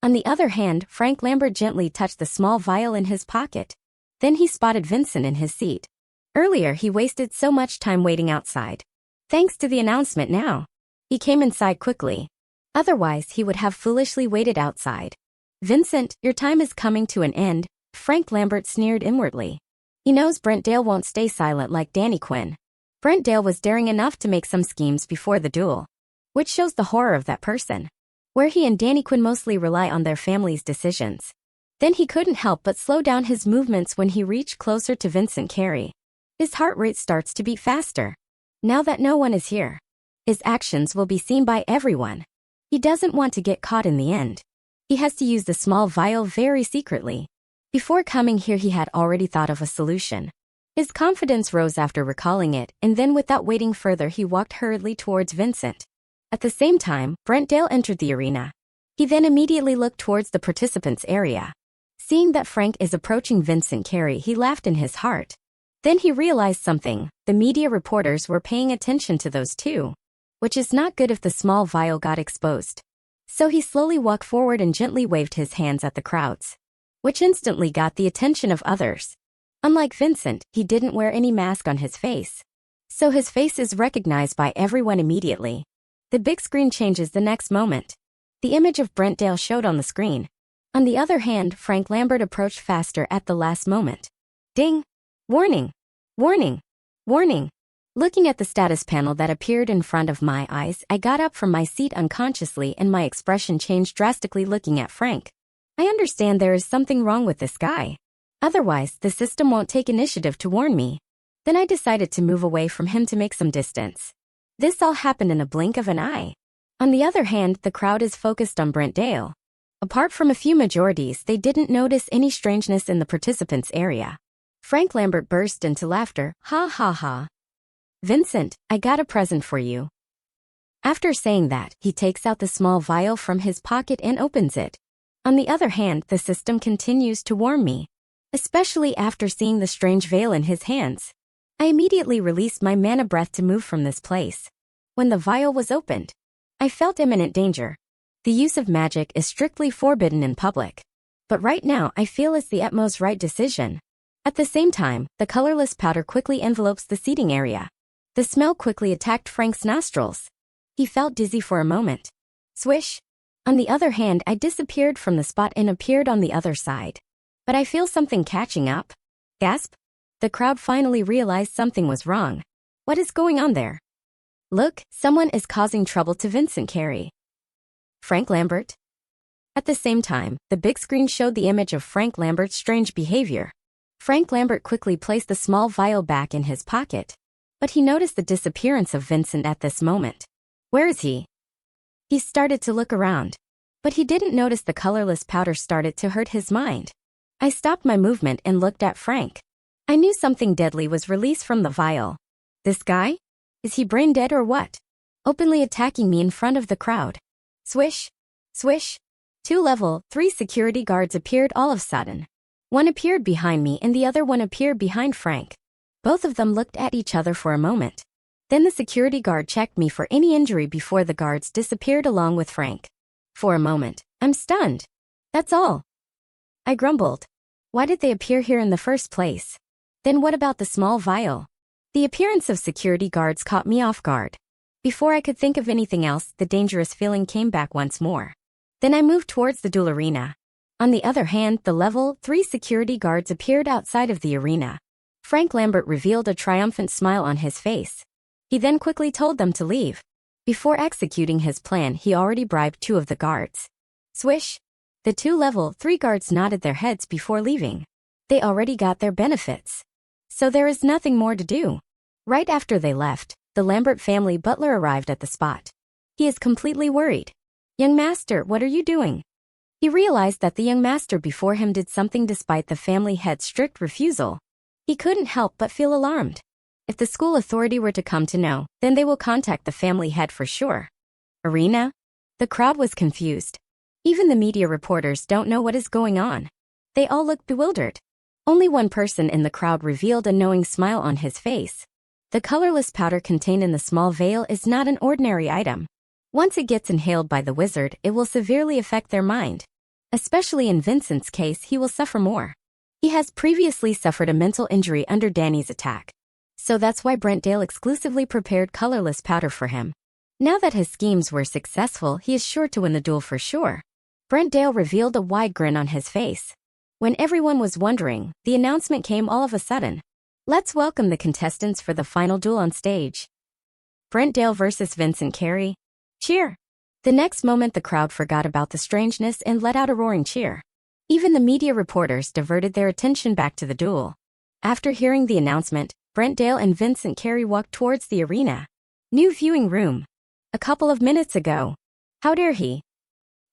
On the other hand, Frank Lambert gently touched the small vial in his pocket. Then he spotted Vincent in his seat. Earlier he wasted so much time waiting outside. Thanks to the announcement now, he came inside quickly. Otherwise he would have foolishly waited outside. Vincent, your time is coming to an end, Frank Lambert sneered inwardly. He knows Brent Dale won't stay silent like Danny Quinn. Brent Dale was daring enough to make some schemes before the duel, which shows the horror of that person, where he and Danny Quinn mostly rely on their family's decisions. Then he couldn't help but slow down his movements when he reached closer to Vincent Carey. His heart rate starts to beat faster. Now that no one is here, his actions will be seen by everyone. He doesn't want to get caught in the end. He has to use the small vial very secretly. Before coming here he had already thought of a solution. His confidence rose after recalling it, and then without waiting further he walked hurriedly towards Vincent. At the same time, Brent Dale entered the arena. He then immediately looked towards the participants' area. Seeing that Frank is approaching Vincent Carey, he laughed in his heart. Then he realized something. The media reporters were paying attention to those two, which is not good if the small vial got exposed. So he slowly walked forward and gently waved his hands at the crowds, which instantly got the attention of others. Unlike Vincent, he didn't wear any mask on his face, so his face is recognized by everyone immediately. The big screen changes the next moment. The image of Brent Dale showed on the screen. On the other hand, Frank Lambert approached faster at the last moment. Ding! Warning! Warning! Warning! Looking at the status panel that appeared in front of my eyes, I got up from my seat unconsciously and my expression changed drastically looking at Frank. I understand there is something wrong with this guy. Otherwise, the system won't take initiative to warn me. Then I decided to move away from him to make some distance. This all happened in a blink of an eye. On the other hand, the crowd is focused on Brent Dale. Apart from a few majorities, they didn't notice any strangeness in the participants' area. Frank Lambert burst into laughter. Ha ha ha. Vincent, I got a present for you. After saying that, he takes out the small vial from his pocket and opens it. On the other hand, the system continues to warn me, especially after seeing the strange veil in his hands. I immediately released my mana breath to move from this place. When the vial was opened, I felt imminent danger. The use of magic is strictly forbidden in public. But right now I feel it's the utmost right decision. At the same time, the colorless powder quickly envelopes the seating area. The smell quickly attacked Frank's nostrils. He felt dizzy for a moment. Swish! On the other hand, I disappeared from the spot and appeared on the other side. But I feel something catching up. Gasp! The crowd finally realized something was wrong. What is going on there? Look, someone is causing trouble to Vincent Carey. Frank Lambert? At the same time, the big screen showed the image of Frank Lambert's strange behavior. Frank Lambert quickly placed the small vial back in his pocket. But he noticed the disappearance of Vincent at this moment. Where is he? He started to look around. But he didn't notice the colorless powder started to hurt his mind. I stopped my movement and looked at Frank. I knew something deadly was released from the vial. This guy? Is he brain dead or what? Openly attacking me in front of the crowd. Swish! Swish! 2 level 3 security guards appeared all of a sudden. One appeared behind me and the other one appeared behind Frank. Both of them looked at each other for a moment. Then the security guard checked me for any injury before the guards disappeared along with Frank. For a moment, I'm stunned. That's all. I grumbled. Why did they appear here in the first place? Then what about the small vial? The appearance of security guards caught me off guard. Before I could think of anything else, the dangerous feeling came back once more. Then I moved towards the duel arena. On the other hand, the level 3 security guards appeared outside of the arena. Frank Lambert revealed a triumphant smile on his face. He then quickly told them to leave. Before executing his plan, he already bribed 2 of the guards. Swish! The 2 level 3 guards nodded their heads before leaving. They already got their benefits. So there is nothing more to do. Right after they left, the Lambert family butler arrived at the spot. He is completely worried. "Young master, what are you doing?" He realized that the young master before him did something despite the family head's strict refusal. He couldn't help but feel alarmed. If the school authority were to come to know, then they will contact the family head for sure. Arena? The crowd was confused. Even the media reporters don't know what is going on. They all look bewildered. Only one person in the crowd revealed a knowing smile on his face. The colorless powder contained in the small vial is not an ordinary item. Once it gets inhaled by the wizard, it will severely affect their mind. Especially in Vincent's case, he will suffer more. He has previously suffered a mental injury under Danny's attack. So that's why Brentdale exclusively prepared colorless powder for him. Now that his schemes were successful, he is sure to win the duel for sure. Brentdale revealed a wide grin on his face. When everyone was wondering, the announcement came all of a sudden. Let's welcome the contestants for the final duel on stage. Brentdale versus Vincent Carey. Cheer! The next moment the crowd forgot about the strangeness and let out a roaring cheer. Even the media reporters diverted their attention back to the duel. After hearing the announcement, Brentdale and Vincent Carey walked towards the arena. New viewing room. A couple of minutes ago. How dare he?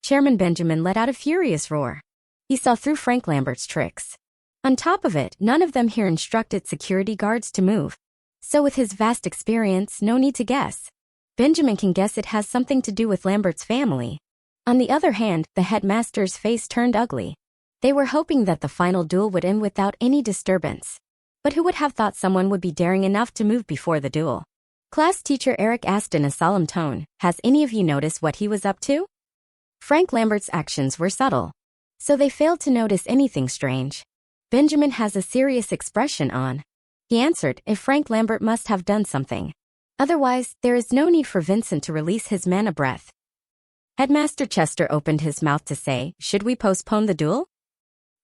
Chairman Benjamin let out a furious roar. He saw through Frank Lambert's tricks. On top of it, none of them here instructed security guards to move. So with his vast experience, no need to guess. Benjamin can guess it has something to do with Lambert's family. On the other hand, the headmaster's face turned ugly. They were hoping that the final duel would end without any disturbance. But who would have thought someone would be daring enough to move before the duel? Class teacher Eric asked in a solemn tone, "Has any of you noticed what he was up to?" Frank Lambert's actions were subtle, so they failed to notice anything strange. Benjamin has a serious expression on. He answered if Frank Lambert must have done something. Otherwise, there is no need for Vincent to release his mana breath. Headmaster Chester opened his mouth to say, "Should we postpone the duel?"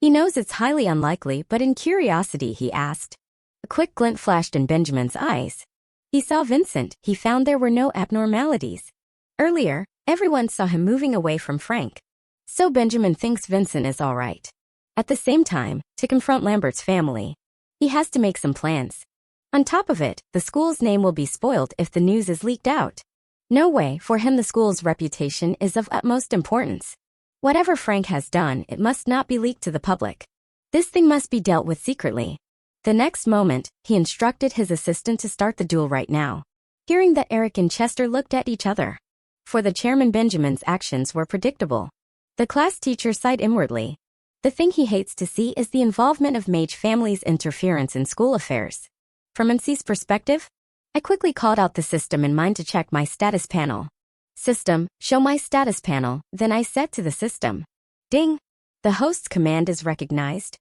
He knows it's highly unlikely, but in curiosity he asked. A quick glint flashed in Benjamin's eyes. He saw Vincent. He found there were no abnormalities. Earlier, everyone saw him moving away from Frank. So Benjamin thinks Vincent is all right. At the same time, to confront Lambert's family, he has to make some plans. On top of it, the school's name will be spoiled if the news is leaked out. No way, for him the school's reputation is of utmost importance. Whatever Frank has done, it must not be leaked to the public. This thing must be dealt with secretly. The next moment, he instructed his assistant to start the duel right now. Hearing that, Eric and Chester looked at each other. For the chairman, Benjamin's actions were predictable. The class teacher sighed inwardly. The thing he hates to see is the involvement of Mage family's interference in school affairs. From MC's perspective, I quickly called out the system in mind to check my status panel. System, show my status panel, then I said to the system. Ding! The host's command is recognized.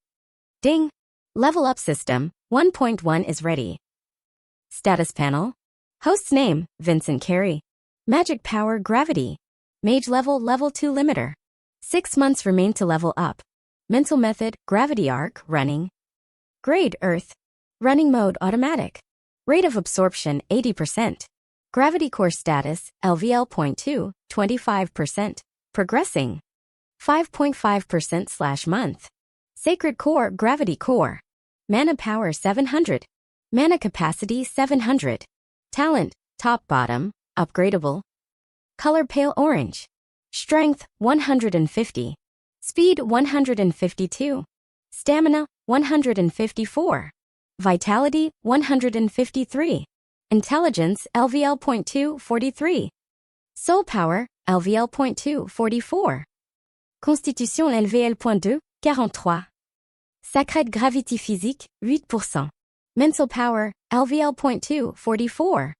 Ding! Level up system, 1.1 is ready. Status panel. Host's name, Vincent Carey. Magic power, gravity. Mage level, level 2 limiter. 6 months remain to level up. Mental method, gravity arc, running. Grade, earth. Running mode, automatic. Rate of absorption, 80%. Gravity core status, LVL.2, 25%. Progressing. 5.5%/month. Sacred core, gravity core. Mana power 700. Mana capacity 700. Talent, top bottom, upgradable. Color pale orange. Strength, 150. Speed, 152. Stamina, 154. Vitality, 153. Intelligence, LVL.2, 43. Soul power, LVL.2, 44. Constitution LVL.2, 43. Sacred gravity physique, 8%. Mental power, LVL.2, 44.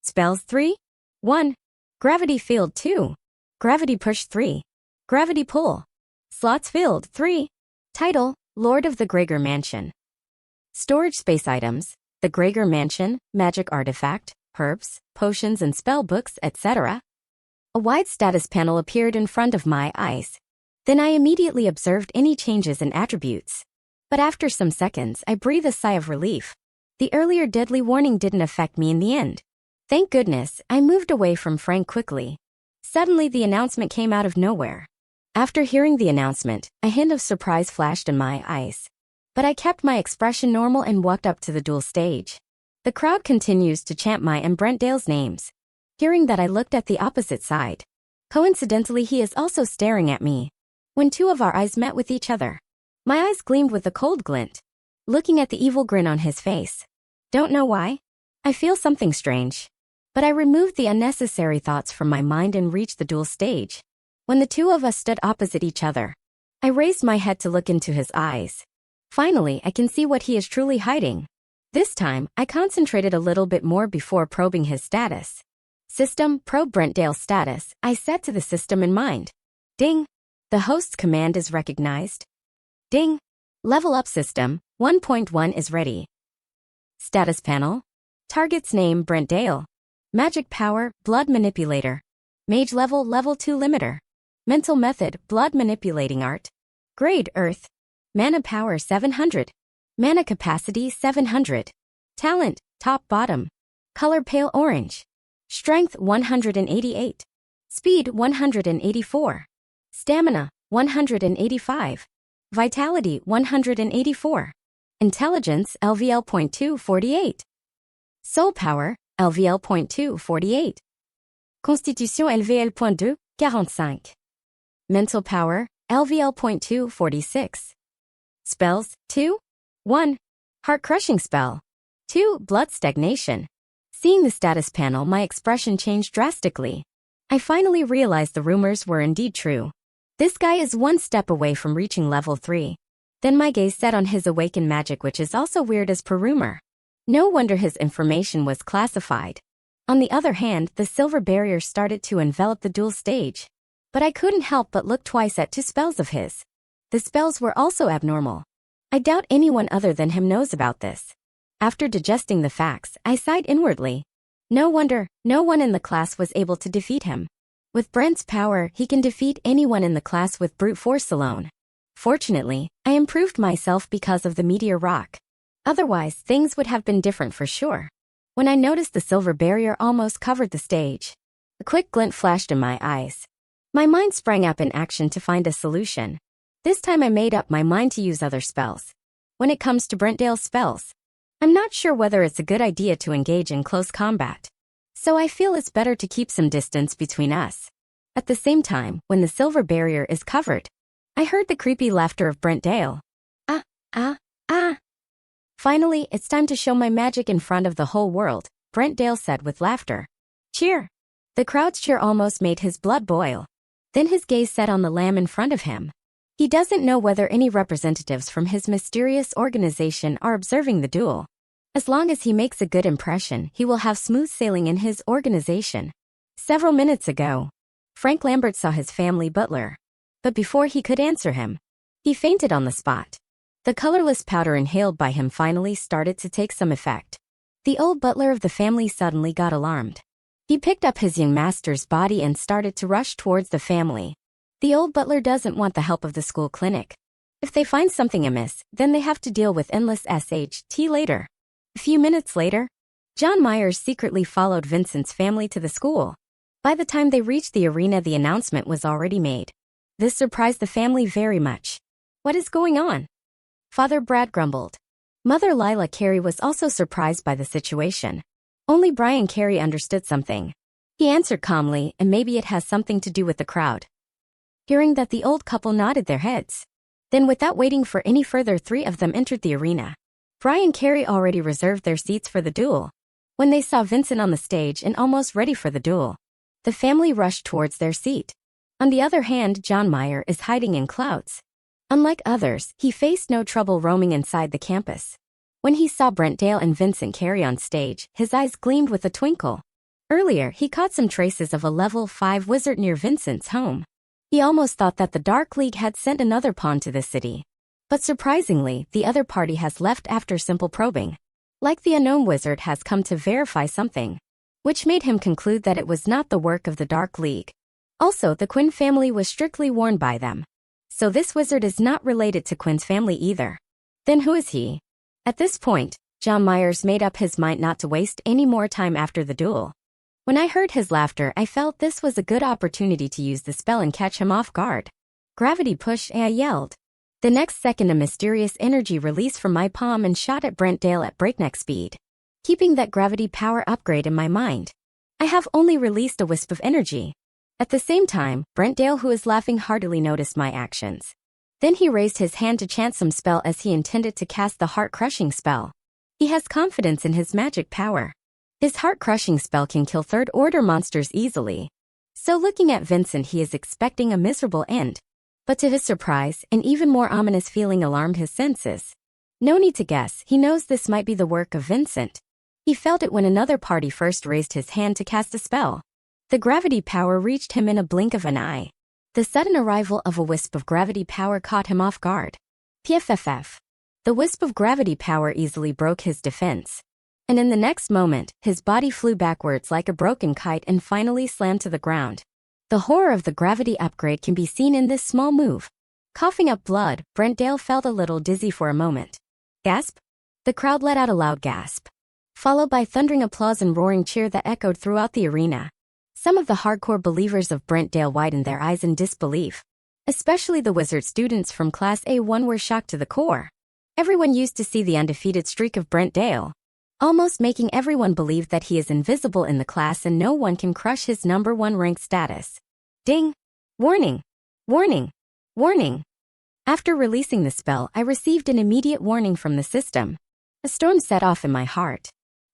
Spells 3. 1. Gravity field 2. Gravity push 3. Gravity pull. Slots filled 3. Title, Lord of the Gregor Mansion. Storage space items, the Gregor Mansion, magic artifact, herbs, potions and spell books, etc. A wide status panel appeared in front of my eyes. Then I immediately observed any changes in attributes. But after some seconds, I breathed a sigh of relief. The earlier deadly warning didn't affect me in the end. Thank goodness, I moved away from Frank quickly. Suddenly the announcement came out of nowhere. After hearing the announcement, a hint of surprise flashed in my eyes. But I kept my expression normal and walked up to the duel stage. The crowd continues to chant my and Brentdale's names. Hearing that, I looked at the opposite side. Coincidentally, he is also staring at me. When two of our eyes met with each other, my eyes gleamed with a cold glint, looking at the evil grin on his face. Don't know why. I feel something strange. But I removed the unnecessary thoughts from my mind and reached the duel stage. When the two of us stood opposite each other, I raised my head to look into his eyes. Finally, I can see what he is truly hiding. This time, I concentrated a little bit more before probing his status. System, probe Brentdale's status, I said to the system in mind. Ding. The host's command is recognized. Ding. Level up system, 1.1 is ready. Status panel. Target's name, Brentdale. Magic power, blood manipulator. Mage level, level 2 limiter. Mental method, blood manipulating art. Grade, earth. Mana power, 700. Mana capacity, 700. Talent, top bottom. Color, pale orange. Strength, 188. Speed, 184. Stamina, 185. Vitality, 184. Intelligence, LVL.248. Soul power, LVL.248. Constitution LVL.245. Mental power, LVL.246. Spells, 2. 1. Heart-crushing spell. 2. Blood stagnation. Seeing the status panel, my expression changed drastically. I finally realized the rumors were indeed true. This guy is one step away from reaching level 3. Then my gaze set on his awakened magic, which is also weird as per rumor. No wonder his information was classified. On the other hand, the silver barrier started to envelop the duel stage. But I couldn't help but look twice at two spells of his. The spells were also abnormal. I doubt anyone other than him knows about this. After digesting the facts, I sighed inwardly. No wonder, no one in the class was able to defeat him. With Brent's power, he can defeat anyone in the class with brute force alone. Fortunately, I improved myself because of the meteor rock. Otherwise, things would have been different for sure. When I noticed the silver barrier almost covered the stage, a quick glint flashed in my eyes. My mind sprang up in action to find a solution. This time I made up my mind to use other spells. When it comes to Brentdale's spells, I'm not sure whether it's a good idea to engage in close combat. So I feel it's better to keep some distance between us. At the same time, when the silver barrier is covered, I heard the creepy laughter of Brentdale. Ah, ah, ah. Finally, it's time to show my magic in front of the whole world, Brentdale said with laughter. Cheer. The crowd's cheer almost made his blood boil. Then his gaze set on the lamb in front of him. He doesn't know whether any representatives from his mysterious organization are observing the duel. As long as he makes a good impression, he will have smooth sailing in his organization. Several minutes ago, Frank Lambert saw his family butler. But before he could answer him, he fainted on the spot. The colorless powder inhaled by him finally started to take some effect. The old butler of the family suddenly got alarmed. He picked up his young master's body and started to rush towards the family. The old butler doesn't want the help of the school clinic. If they find something amiss, then they have to deal with endless SHT later. A few minutes later, John Myers secretly followed Vincent's family to the school. By the time they reached the arena, the announcement was already made. This surprised the family very much. What is going on? Father Brad grumbled. Mother Lila Carey was also surprised by the situation. Only Brian Carey understood something. He answered calmly, and maybe it has something to do with the crowd. Hearing that, the old couple nodded their heads. Then, without waiting for any further, three of them entered the arena. Brian Carey already reserved their seats for the duel. When they saw Vincent on the stage and almost ready for the duel, the family rushed towards their seat. On the other hand, John Meyer is hiding in clouds. Unlike others, he faced no trouble roaming inside the campus. When he saw Brentdale and Vincent Carey on stage, his eyes gleamed with a twinkle. Earlier, he caught some traces of a level 5 wizard near Vincent's home. He almost thought that the Dark League had sent another pawn to the city. But surprisingly, the other party has left after simple probing. Like the unknown wizard has come to verify something, which made him conclude that it was not the work of the Dark League. Also, the Quinn family was strictly warned by them. So this wizard is not related to Quinn's family either. Then who is he? At this point, John Myers made up his mind not to waste any more time after the duel. When I heard his laughter, I felt this was a good opportunity to use the spell and catch him off guard. Gravity push, I yelled. The next second, a mysterious energy released from my palm and shot at Brentdale at breakneck speed, keeping that gravity power upgrade in my mind. I have only released a wisp of energy. At the same time, Brentdale, who is laughing heartily, noticed my actions. Then he raised his hand to chant some spell as he intended to cast the heart-crushing spell. He has confidence in his magic power. His heart-crushing spell can kill third-order monsters easily. So looking at Vincent, he is expecting a miserable end. But to his surprise, an even more ominous feeling alarmed his senses. No need to guess, he knows this might be the work of Vincent. He felt it when another party first raised his hand to cast a spell. The gravity power reached him in a blink of an eye. The sudden arrival of a wisp of gravity power caught him off guard. PFFF. The wisp of gravity power easily broke his defense. And in the next moment, his body flew backwards like a broken kite and finally slammed to the ground. The horror of the gravity upgrade can be seen in this small move. Coughing up blood, Brentdale felt a little dizzy for a moment. Gasp! The crowd let out a loud gasp, followed by thundering applause and roaring cheer that echoed throughout the arena. Some of the hardcore believers of Brentdale widened their eyes in disbelief. Especially the wizard students from Class A1 were shocked to the core. Everyone used to see the undefeated streak of Brentdale, almost making everyone believe that he is invisible in the class and no one can crush his #1 rank status. Ding! Warning! Warning! Warning! After releasing the spell, I received an immediate warning from the system. A storm set off in my heart.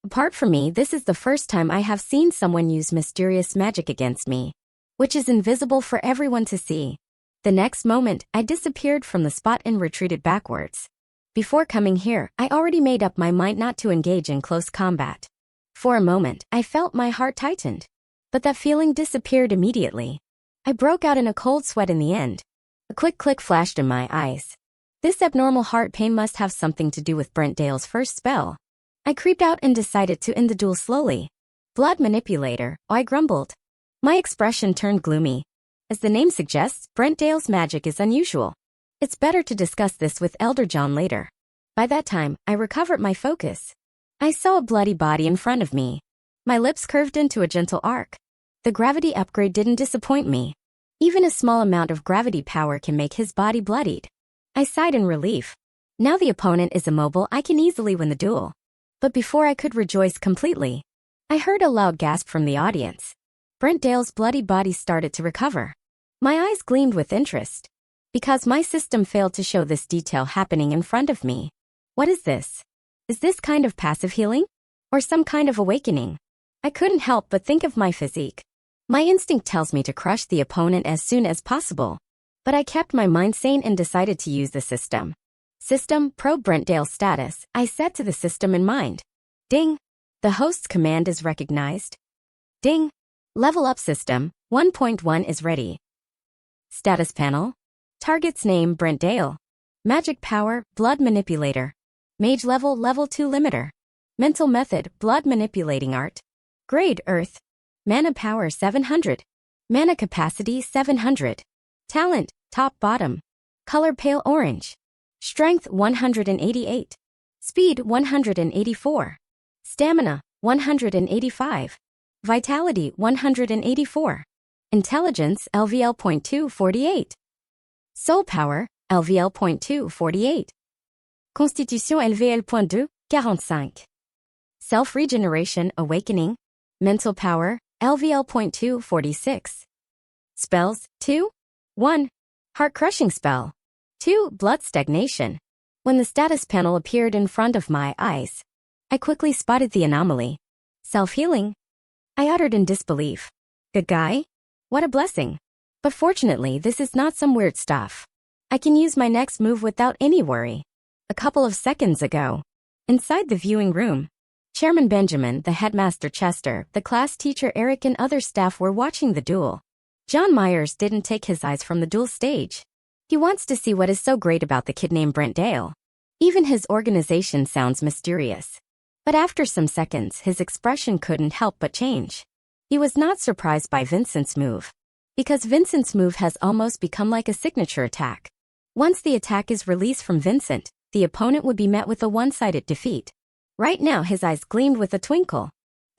Apart from me, this is the first time I have seen someone use mysterious magic against me, which is invisible for everyone to see. The next moment, I disappeared from the spot and retreated backwards. Before coming here, I already made up my mind not to engage in close combat. For a moment, I felt my heart tightened. But that feeling disappeared immediately. I broke out in a cold sweat in the end. A quick click flashed in my eyes. This abnormal heart pain must have something to do with Brentdale's first spell. I creeped out and decided to end the duel slowly. Blood manipulator, I grumbled. My expression turned gloomy. As the name suggests, Brentdale's magic is unusual. It's better to discuss this with Elder John later. By that time, I recovered my focus. I saw a bloody body in front of me. My lips curved into a gentle arc. The gravity upgrade didn't disappoint me. Even a small amount of gravity power can make his body bloodied. I sighed in relief. Now the opponent is immobile, I can easily win the duel. But before I could rejoice completely, I heard a loud gasp from the audience. Brentdale's bloody body started to recover. My eyes gleamed with interest, because my system failed to show this detail happening in front of me. What is this? Is this kind of passive healing? Or some kind of awakening? I couldn't help but think of my physique. My instinct tells me to crush the opponent as soon as possible. But I kept my mind sane and decided to use the system. System, probe Brentdale's status, I set to the system in mind. Ding! The host's command is recognized. Ding! Level up system, 1.1 is ready. Status panel. Target's name, Brentdale. Magic power, blood manipulator. Mage level, level 2 limiter. Mental method, blood manipulating art. Grade, earth. Mana power, 700. Mana capacity, 700. Talent, top bottom. Color, pale orange. Strength, 188. Speed, 184. Stamina, 185. Vitality, 184. Intelligence, LVL.2, 48. Soul power, LVL.2, 48. Constitution LVL.2, 45. Self-regeneration, awakening. Mental power, LVL.2, 46. Spells, 2. 1. Heart-crushing spell. 2. Blood stagnation. When the status panel appeared in front of my eyes, I quickly spotted the anomaly. Self-healing. I uttered in disbelief. Good guy? What a blessing. But fortunately, this is not some weird stuff. I can use my next move without any worry. A couple of seconds ago, inside the viewing room, Chairman Benjamin, the headmaster Chester, the class teacher Eric and other staff were watching the duel. John Myers didn't take his eyes from the duel stage. He wants to see what is so great about the kid named Brentdale. Even his organization sounds mysterious. But after some seconds, his expression couldn't help but change. He was not surprised by Vincent's move, because Vincent's move has almost become like a signature attack. Once the attack is released from Vincent, the opponent would be met with a one-sided defeat. Right now his eyes gleamed with a twinkle.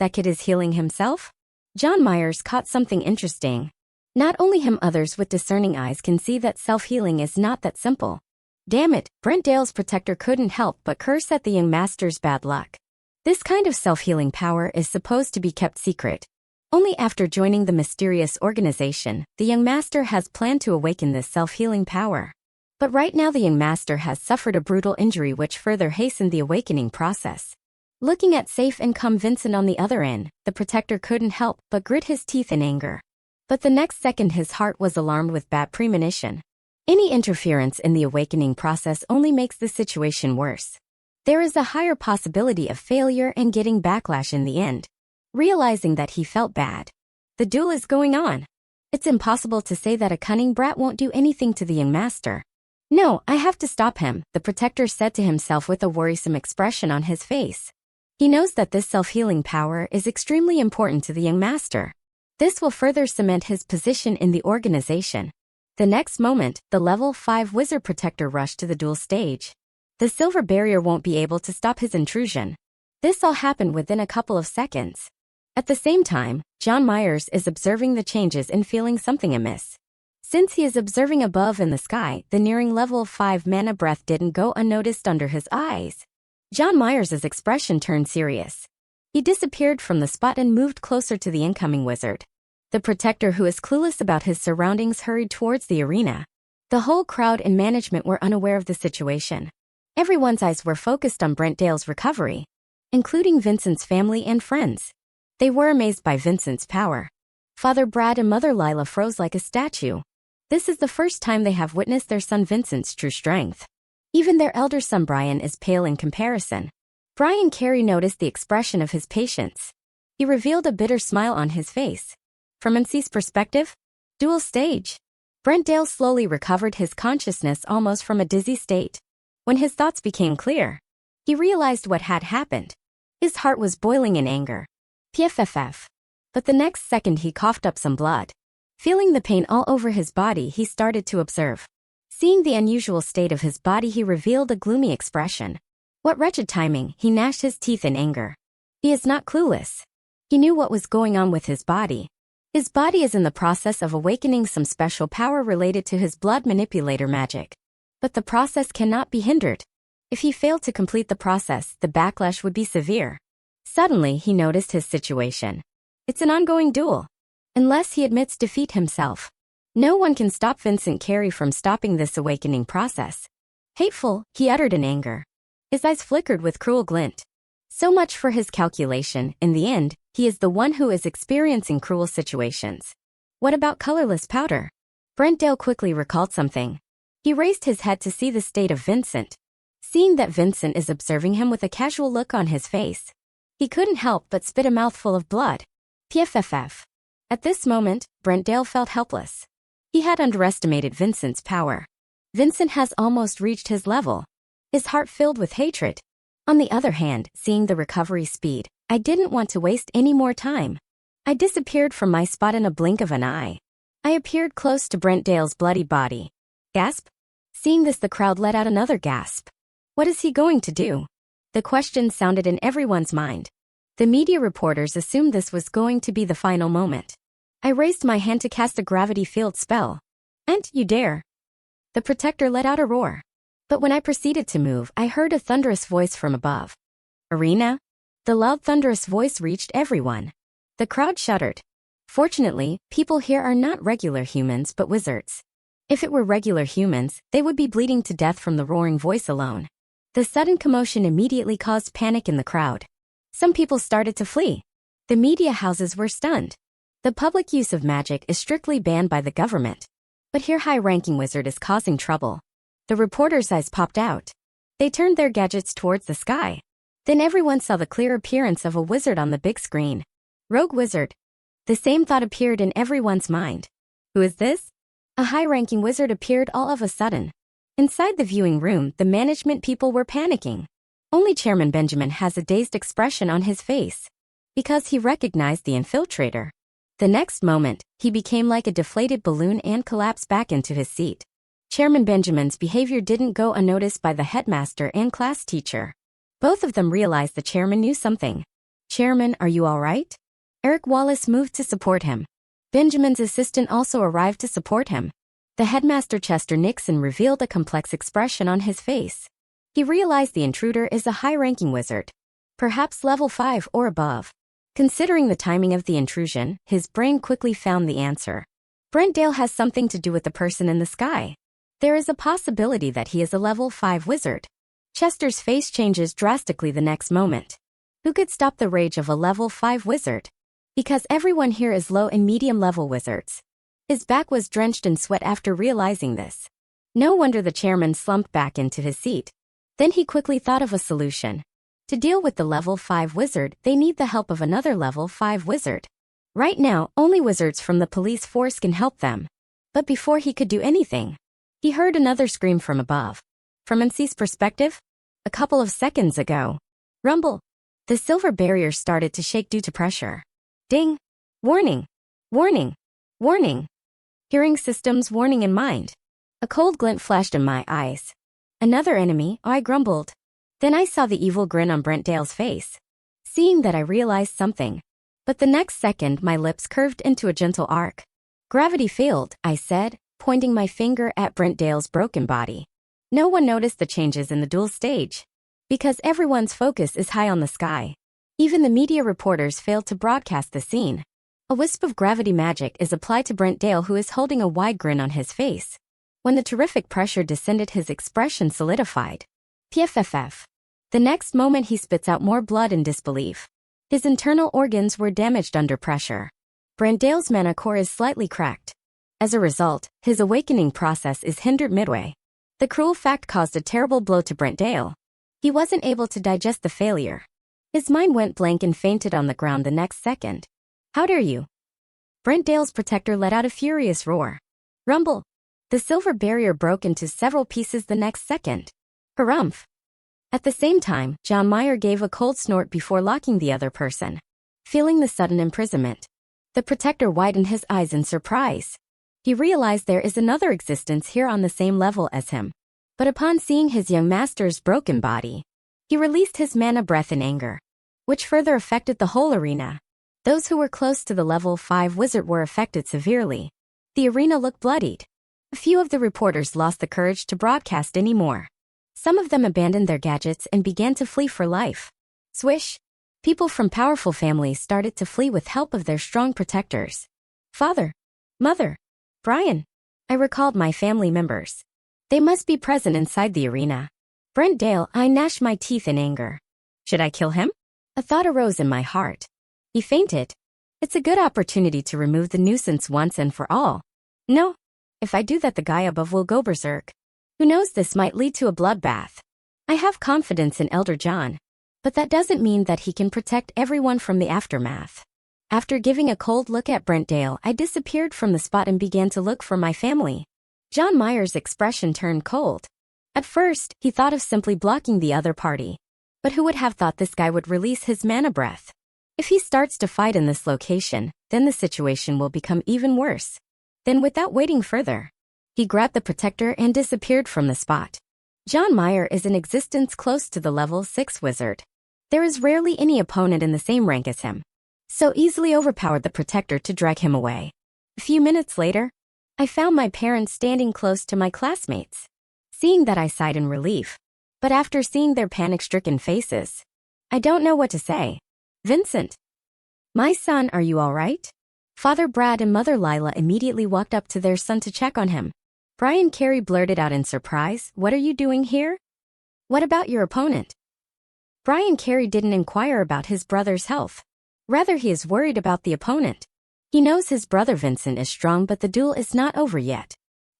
That kid is healing himself? John Myers caught something interesting. Not only him, others with discerning eyes can see that self-healing is not that simple. Damn it, Brentdale's protector couldn't help but curse at the young master's bad luck. This kind of self-healing power is supposed to be kept secret. Only after joining the mysterious organization, the young master has planned to awaken this self-healing power. But right now the young master has suffered a brutal injury which further hastened the awakening process. Looking at safe and calm Vincent on the other end, the protector couldn't help but grit his teeth in anger. But the next second his heart was alarmed with bad premonition. Any interference in the awakening process only makes the situation worse. There is a higher possibility of failure and getting backlash in the end. Realizing that he felt bad. The duel is going on. It's impossible to say that a cunning brat won't do anything to the young master. No, I have to stop him, the protector said to himself with a worrisome expression on his face. He knows that this self-healing power is extremely important to the young master. This will further cement his position in the organization. The next moment, the level 5 wizard protector rushed to the duel stage. The silver barrier won't be able to stop his intrusion. This all happened within a couple of seconds. At the same time, John Myers is observing the changes and feeling something amiss. Since he is observing above in the sky, the nearing level 5 mana breath didn't go unnoticed under his eyes. John Myers' expression turned serious. He disappeared from the spot and moved closer to the incoming wizard. The protector, who is clueless about his surroundings, hurried towards the arena. The whole crowd and management were unaware of the situation. Everyone's eyes were focused on Brentdale's recovery, including Vincent's family and friends. They were amazed by Vincent's power. Father Brad and Mother Lila froze like a statue. This is the first time they have witnessed their son Vincent's true strength. Even their elder son Brian is pale in comparison. Brian Carey noticed the expression of his patients. He revealed a bitter smile on his face. From MC's perspective, duel stage. Brentdale slowly recovered his consciousness almost from a dizzy state. When his thoughts became clear, he realized what had happened. His heart was boiling in anger. PFFF. But the next second he coughed up some blood. Feeling the pain all over his body, he started to observe. Seeing the unusual state of his body, he revealed a gloomy expression. What wretched timing, he gnashed his teeth in anger. He is not clueless. He knew what was going on with his body. His body is in the process of awakening some special power related to his blood manipulator magic. But the process cannot be hindered. If he failed to complete the process, the backlash would be severe. Suddenly, he noticed his situation. It's an ongoing duel. Unless he admits defeat himself, no one can stop Vincent Carey from stopping this awakening process. Hateful, he uttered in anger. His eyes flickered with cruel glint. So much for his calculation. In the end, he is the one who is experiencing cruel situations. What about colorless powder? Brentdale quickly recalled something. He raised his head to see the state of Vincent. Seeing that Vincent is observing him with a casual look on his face, he couldn't help but spit a mouthful of blood. PFFF. At this moment, Brentdale felt helpless. He had underestimated Vincent's power. Vincent has almost reached his level. His heart filled with hatred. On the other hand, seeing the recovery speed, I didn't want to waste any more time. I disappeared from my spot in a blink of an eye. I appeared close to Brentdale's bloody body. Gasp. Seeing this, the crowd let out another gasp. What is he going to do? The question sounded in everyone's mind. The media reporters assumed this was going to be the final moment. I raised my hand to cast a gravity field spell. And you dare. The protector let out a roar. But when I proceeded to move, I heard a thunderous voice from above. Arena? The loud thunderous voice reached everyone. The crowd shuddered. Fortunately, people here are not regular humans but wizards. If it were regular humans, they would be bleeding to death from the roaring voice alone. The sudden commotion immediately caused panic in the crowd. Some people started to flee. The media houses were stunned. The public use of magic is strictly banned by the government. But here high-ranking wizard is causing trouble. The reporters' eyes popped out. They turned their gadgets towards the sky. Then everyone saw the clear appearance of a wizard on the big screen. Rogue wizard. The same thought appeared in everyone's mind. Who is this? A high-ranking wizard appeared all of a sudden. Inside the viewing room, the management people were panicking. Only Chairman Benjamin has a dazed expression on his face, because he recognized the infiltrator. The next moment, he became like a deflated balloon and collapsed back into his seat. Chairman Benjamin's behavior didn't go unnoticed by the headmaster and class teacher. Both of them realized the chairman knew something. Chairman, are you all right? Eric Wallace moved to support him. Benjamin's assistant also arrived to support him. The headmaster Chester Nixon revealed a complex expression on his face. He realized the intruder is a high-ranking wizard. Perhaps level 5 or above. Considering the timing of the intrusion, his brain quickly found the answer. Brentdale has something to do with the person in the sky. There is a possibility that he is a level 5 wizard. Chester's face changes drastically the next moment. Who could stop the rage of a level 5 wizard? Because everyone here is low and medium level wizards. His back was drenched in sweat after realizing this. No wonder the chairman slumped back into his seat. Then he quickly thought of a solution. To deal with the level 5 wizard, they need the help of another level 5 wizard. Right now, only wizards from the police force can help them. But before he could do anything, he heard another scream from above. From MC's perspective, a couple of seconds ago. Rumble. The silver barrier started to shake due to pressure. Ding. Warning. Warning. Warning. Hearing systems warning in mind. A cold glint flashed in my eyes. Another enemy, I grumbled. Then I saw the evil grin on Brentdale's face. Seeing that, I realized something. But the next second, my lips curved into a gentle arc. Gravity failed, I said, pointing my finger at Brentdale's broken body. No one noticed the changes in the duel stage. Because everyone's focus is high on the sky. Even the media reporters failed to broadcast the scene. A wisp of gravity magic is applied to Brentdale, who is holding a wide grin on his face. When the terrific pressure descended, his expression solidified. PFFF. The next moment he spits out more blood in disbelief. His internal organs were damaged under pressure. Brentdale's mana core is slightly cracked. As a result, his awakening process is hindered midway. The cruel fact caused a terrible blow to Brentdale. He wasn't able to digest the failure. His mind went blank and fainted on the ground the next second. How dare you? Brentdale's protector let out a furious roar. Rumble. The silver barrier broke into several pieces the next second. Harumph. At the same time, John Mayer gave a cold snort before locking the other person. Feeling the sudden imprisonment, the protector widened his eyes in surprise. He realized there is another existence here on the same level as him. But upon seeing his young master's broken body, he released his mana breath in anger, which further affected the whole arena. Those who were close to the level 5 wizard were affected severely. The arena looked bloodied. A few of the reporters lost the courage to broadcast anymore. Some of them abandoned their gadgets and began to flee for life. Swish! People from powerful families started to flee with help of their strong protectors. Father, mother, Brian. I recalled my family members. They must be present inside the arena. Brentdale, I gnashed my teeth in anger. Should I kill him? A thought arose in my heart. He fainted. It's a good opportunity to remove the nuisance once and for all. No. If I do that, the guy above will go berserk. Who knows, this might lead to a bloodbath. I have confidence in Elder John. But that doesn't mean that he can protect everyone from the aftermath. After giving a cold look at Brentdale, I disappeared from the spot and began to look for my family. John Mayer's expression turned cold. At first, he thought of simply blocking the other party. But who would have thought this guy would release his mana breath? If he starts to fight in this location, then the situation will become even worse. Then, without waiting further, he grabbed the protector and disappeared from the spot. John Mayer is in existence close to the level 6 wizard. There is rarely any opponent in the same rank as him. So easily overpowered the protector to drag him away. A few minutes later, I found my parents standing close to my classmates. Seeing that, I sighed in relief. But after seeing their panic-stricken faces, I don't know what to say. Vincent. My son, are you all right? Father Brad and Mother Lila immediately walked up to their son to check on him. Brian Carey blurted out in surprise, "What are you doing here? What about your opponent?" Brian Carey didn't inquire about his brother's health. Rather, he is worried about the opponent. He knows his brother Vincent is strong, but the duel is not over yet.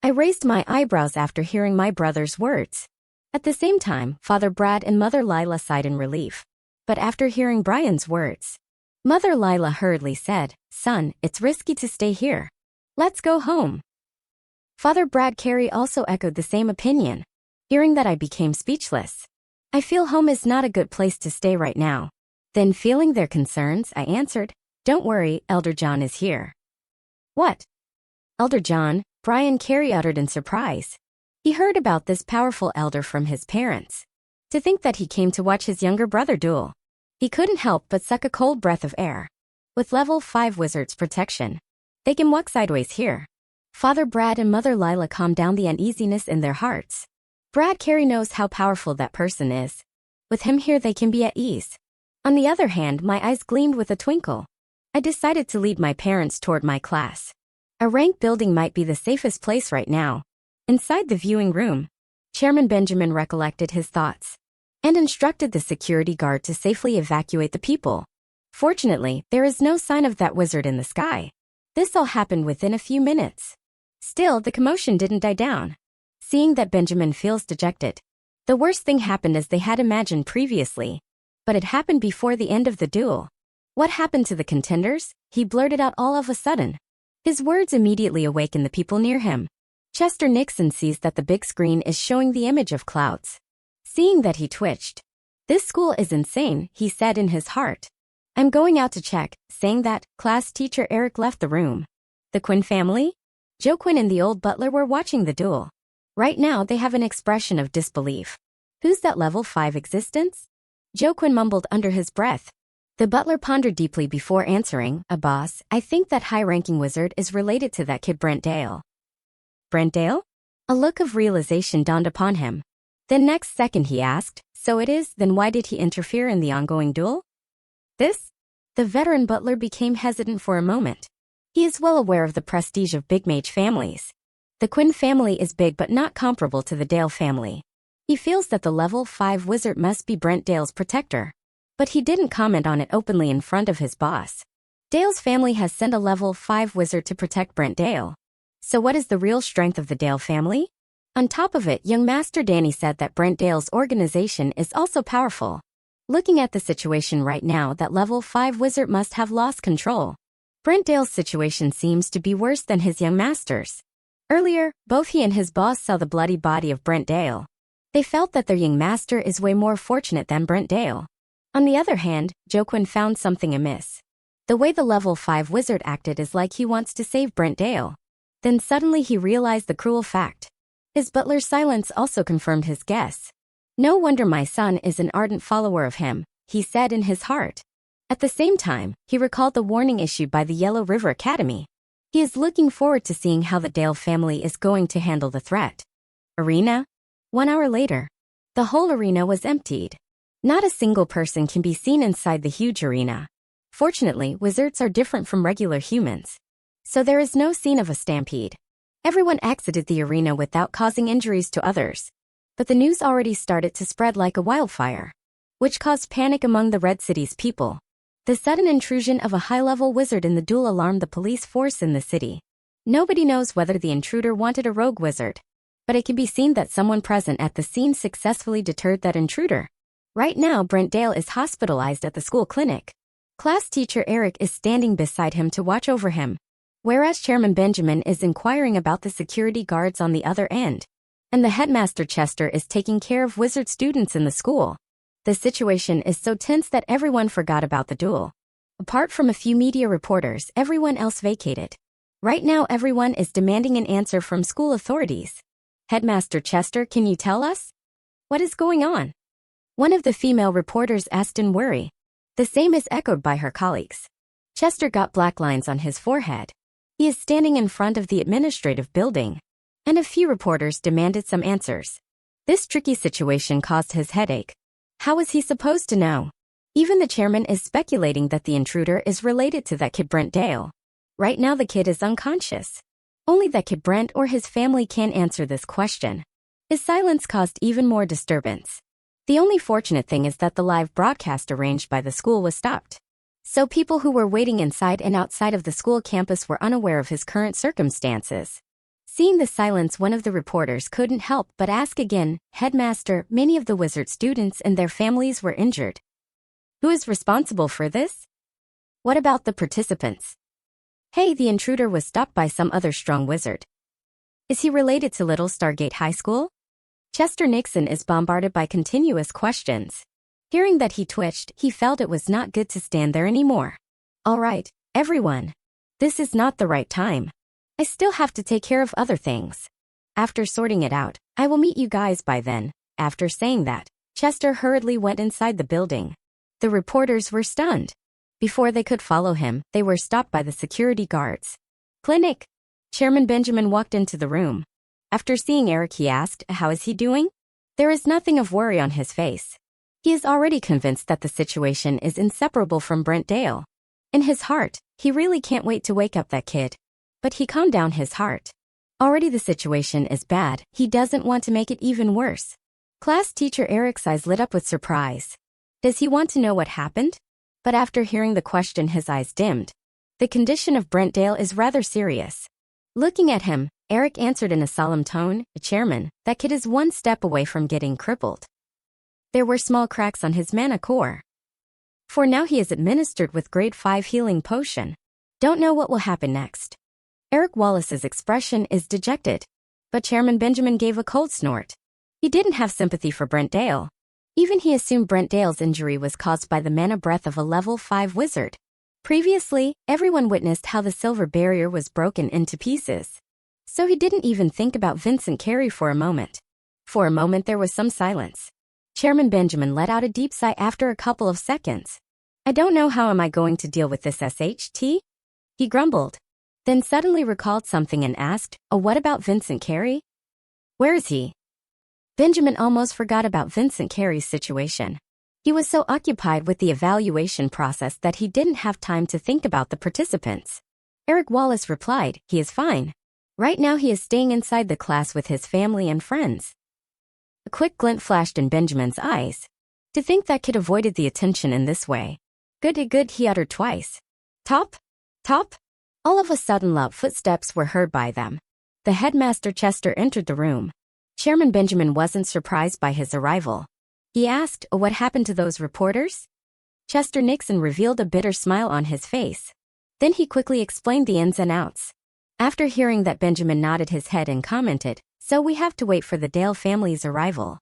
I raised my eyebrows after hearing my brother's words. At the same time, Father Brad and Mother Lila sighed in relief. But after hearing Brian's words, Mother Lila hurriedly said, "Son, it's risky to stay here. Let's go home." Father Brad Carey also echoed the same opinion. Hearing that, I became speechless. I feel home is not a good place to stay right now. Then, feeling their concerns, I answered, "Don't worry, Elder John is here." What? Elder John? Brian Carey uttered in surprise. He heard about this powerful elder from his parents. To think that he came to watch his younger brother duel. He couldn't help but suck a cold breath of air. With level 5 wizard's protection, they can walk sideways here. Father Brad and Mother Lila calmed down the uneasiness in their hearts. Brad Carey knows how powerful that person is. With him here, they can be at ease. On the other hand, my eyes gleamed with a twinkle. I decided to lead my parents toward my class. A rank building might be the safest place right now. Inside the viewing room, Chairman Benjamin recollected his thoughts and instructed the security guard to safely evacuate the people. Fortunately, there is no sign of that wizard in the sky. This all happened within a few minutes. Still, the commotion didn't die down. Seeing that Benjamin feels dejected, the worst thing happened as they had imagined previously. But it happened before the end of the duel. What happened to the contenders? He blurted out all of a sudden. His words immediately awakened the people near him. Chester Nixon sees that the big screen is showing the image of clouds. Seeing that, he twitched. This school is insane, he said in his heart. I'm going out to check. Saying that, class teacher Eric left the room. The Quinn family? Joe Quinn and the old butler were watching the duel. Right now they have an expression of disbelief. Who's that level 5 existence? Joe Quinn mumbled under his breath. The butler pondered deeply before answering, boss, I think that high-ranking wizard is related to that kid Brent Dale. Brent Dale? A look of realization dawned upon him. The next second he asked, so it is, then why did he interfere in the ongoing duel? The veteran butler became hesitant for a moment. He is well aware of the prestige of big mage families. The Quinn family is big but not comparable to the Dale family. He feels that the level 5 wizard must be Brent Dale's protector. But he didn't comment on it openly in front of his boss. Dale's family has sent a level 5 wizard to protect Brent Dale. So what is the real strength of the Dale family? On top of it, young Master Danny said that Brent Dale's organization is also powerful. Looking at the situation right now, that level 5 wizard must have lost control. Brent Dale's situation seems to be worse than his young master's. Earlier, both he and his boss saw the bloody body of Brent Dale. They felt that their young master is way more fortunate than Brent Dale. On the other hand, Joe Quinn found something amiss. The way the level 5 wizard acted is like he wants to save Brent Dale. Then suddenly he realized the cruel fact. His butler's silence also confirmed his guess. No wonder my son is an ardent follower of him, he said in his heart. At the same time, he recalled the warning issued by the Yellow River Academy. He is looking forward to seeing how the Dale family is going to handle the threat. Arena? 1 hour later. The whole arena was emptied. Not a single person can be seen inside the huge arena. Fortunately, wizards are different from regular humans. So there is no scene of a stampede. Everyone exited the arena without causing injuries to others. But the news already started to spread like a wildfire, which caused panic among the Red City's people. The sudden intrusion of a high-level wizard in the duel alarmed the police force in the city. Nobody knows whether the intruder wanted a rogue wizard, but it can be seen that someone present at the scene successfully deterred that intruder. Right now, Brent Dale is hospitalized at the school clinic. Class teacher Eric is standing beside him to watch over him, whereas Chairman Benjamin is inquiring about the security guards on the other end. And the headmaster Chester is taking care of wizard students in the school. The situation is so tense that everyone forgot about the duel. Apart from a few media reporters, everyone else vacated. Right now everyone is demanding an answer from school authorities. Headmaster Chester, can you tell us? What is going on? One of the female reporters asked in worry. The same is echoed by her colleagues. Chester got black lines on his forehead. He is standing in front of the administrative building. And a few reporters demanded some answers. This tricky situation caused his headache. How was he supposed to know? Even the chairman is speculating that the intruder is related to that kid Brent Dale. Right now the kid is unconscious. Only that kid Brent or his family can answer this question. His silence caused even more disturbance. The only fortunate thing is that the live broadcast arranged by the school was stopped. So people who were waiting inside and outside of the school campus were unaware of his current circumstances. Seeing the silence, one of the reporters couldn't help but ask again, Headmaster, many of the wizard students and their families were injured. Who is responsible for this? What about the participants? Hey, the intruder was stopped by some other strong wizard. Is he related to Little Stargate High School? Chester Nixon is bombarded by continuous questions. Hearing that, he twitched. He felt it was not good to stand there anymore. All right, everyone. This is not the right time. I still have to take care of other things. After sorting it out, I will meet you guys by then. After saying that, Chester hurriedly went inside the building. The reporters were stunned. Before they could follow him, they were stopped by the security guards. Clinic. Chairman Benjamin walked into the room. After seeing Eric, he asked, how is he doing? There is nothing of worry on his face. He is already convinced that the situation is inseparable from Brent Dale. In his heart, he really can't wait to wake up that kid. But he calmed down his heart. Already the situation is bad, he doesn't want to make it even worse. Class teacher Eric's eyes lit up with surprise. Does he want to know what happened? But after hearing the question, his eyes dimmed. The condition of Brent Dale is rather serious. Looking at him, Eric answered in a solemn tone, "Chairman, that kid is one step away from getting crippled." There were small cracks on his mana core. For now he is administered with grade 5 healing potion. Don't know what will happen next. Eric Wallace's expression is dejected. But Chairman Benjamin gave a cold snort. He didn't have sympathy for Brent Dale. Even he assumed Brent Dale's injury was caused by the mana breath of a level 5 wizard. Previously, everyone witnessed how the silver barrier was broken into pieces. So he didn't even think about Vincent Carey for a moment. For a moment there was some silence. Chairman Benjamin let out a deep sigh after a couple of seconds. "I don't know how am I going to deal with this SHT?" he grumbled. Then suddenly recalled something and asked, "Oh, what about Vincent Carey? Where is he?" Benjamin almost forgot about Vincent Carey's situation. He was so occupied with the evaluation process that he didn't have time to think about the participants. Eric Wallace replied, "He is fine. Right now he is staying inside the class with his family and friends." A quick glint flashed in Benjamin's eyes. To think that kid avoided the attention in this way. Good, he uttered twice. "Top? Top?" All of a sudden loud footsteps were heard by them. The headmaster Chester entered the room. Chairman Benjamin wasn't surprised by his arrival. He asked, "Oh, what happened to those reporters?" Chester Nixon revealed a bitter smile on his face. Then he quickly explained the ins and outs. After hearing that, Benjamin nodded his head and commented, "So we have to wait for the Dale family's arrival."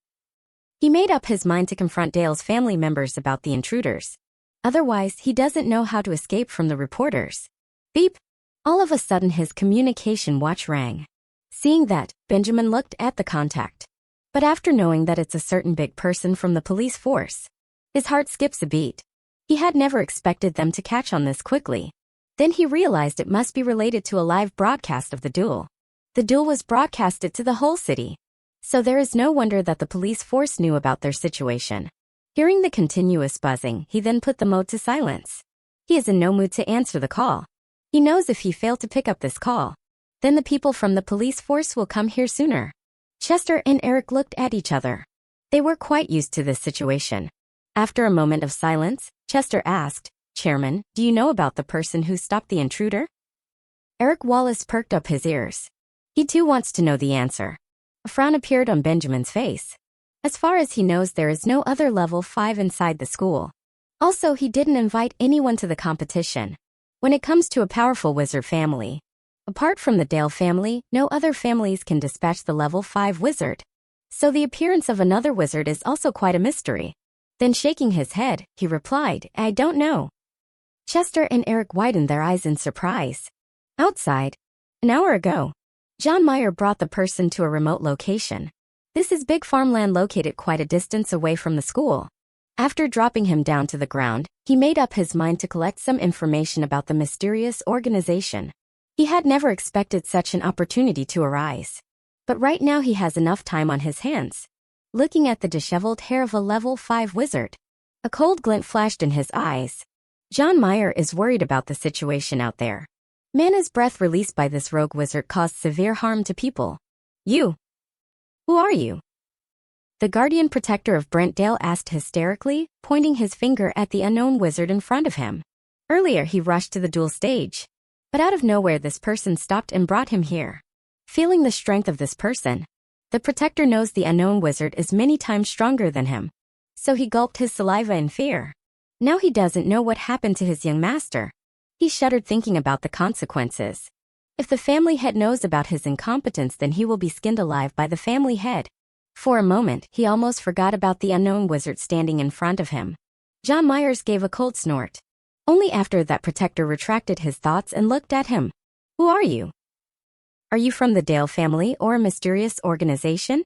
He made up his mind to confront Dale's family members about the intruders. Otherwise, he doesn't know how to escape from the reporters. Beep! All of a sudden his communication watch rang. Seeing that, Benjamin looked at the contact. But after knowing that it's a certain big person from the police force, his heart skips a beat. He had never expected them to catch on this quickly. Then he realized it must be related to a live broadcast of the duel. The duel was broadcasted to the whole city. So there is no wonder that the police force knew about their situation. Hearing the continuous buzzing, he then put the mode to silence. He is in no mood to answer the call. He knows if he failed to pick up this call, then the people from the police force will come here sooner. Chester and Eric looked at each other. They were quite used to this situation. After a moment of silence, Chester asked, "Chairman, do you know about the person who stopped the intruder?" Eric Wallace perked up his ears. He too wants to know the answer. A frown appeared on Benjamin's face. As far as he knows, there is no other level 5 inside the school. Also, he didn't invite anyone to the competition. When it comes to a powerful wizard family, apart from the Dale family, no other families can dispatch the level 5 wizard. So the appearance of another wizard is also quite a mystery. Then shaking his head, he replied, "I don't know." Chester and Eric widened their eyes in surprise. Outside, an hour ago, John Meyer brought the person to a remote location. This is big farmland located quite a distance away from the school. After dropping him down to the ground, he made up his mind to collect some information about the mysterious organization. He had never expected such an opportunity to arise. But right now he has enough time on his hands. Looking at the disheveled hair of a level 5 wizard, a cold glint flashed in his eyes. John Meyer is worried about the situation out there. Mana's breath released by this rogue wizard caused severe harm to people. "You? Who are you?" The guardian protector of Brent Dale asked hysterically, pointing his finger at the unknown wizard in front of him. Earlier he rushed to the duel stage. But out of nowhere this person stopped and brought him here. Feeling the strength of this person, the protector knows the unknown wizard is many times stronger than him. So he gulped his saliva in fear. Now he doesn't know what happened to his young master. He shuddered thinking about the consequences. If the family head knows about his incompetence, then he will be skinned alive by the family head. For a moment, he almost forgot about the unknown wizard standing in front of him. John Myers gave a cold snort. Only after that protector retracted his thoughts and looked at him. "Who are you? Are you from the Dale family or a mysterious organization?"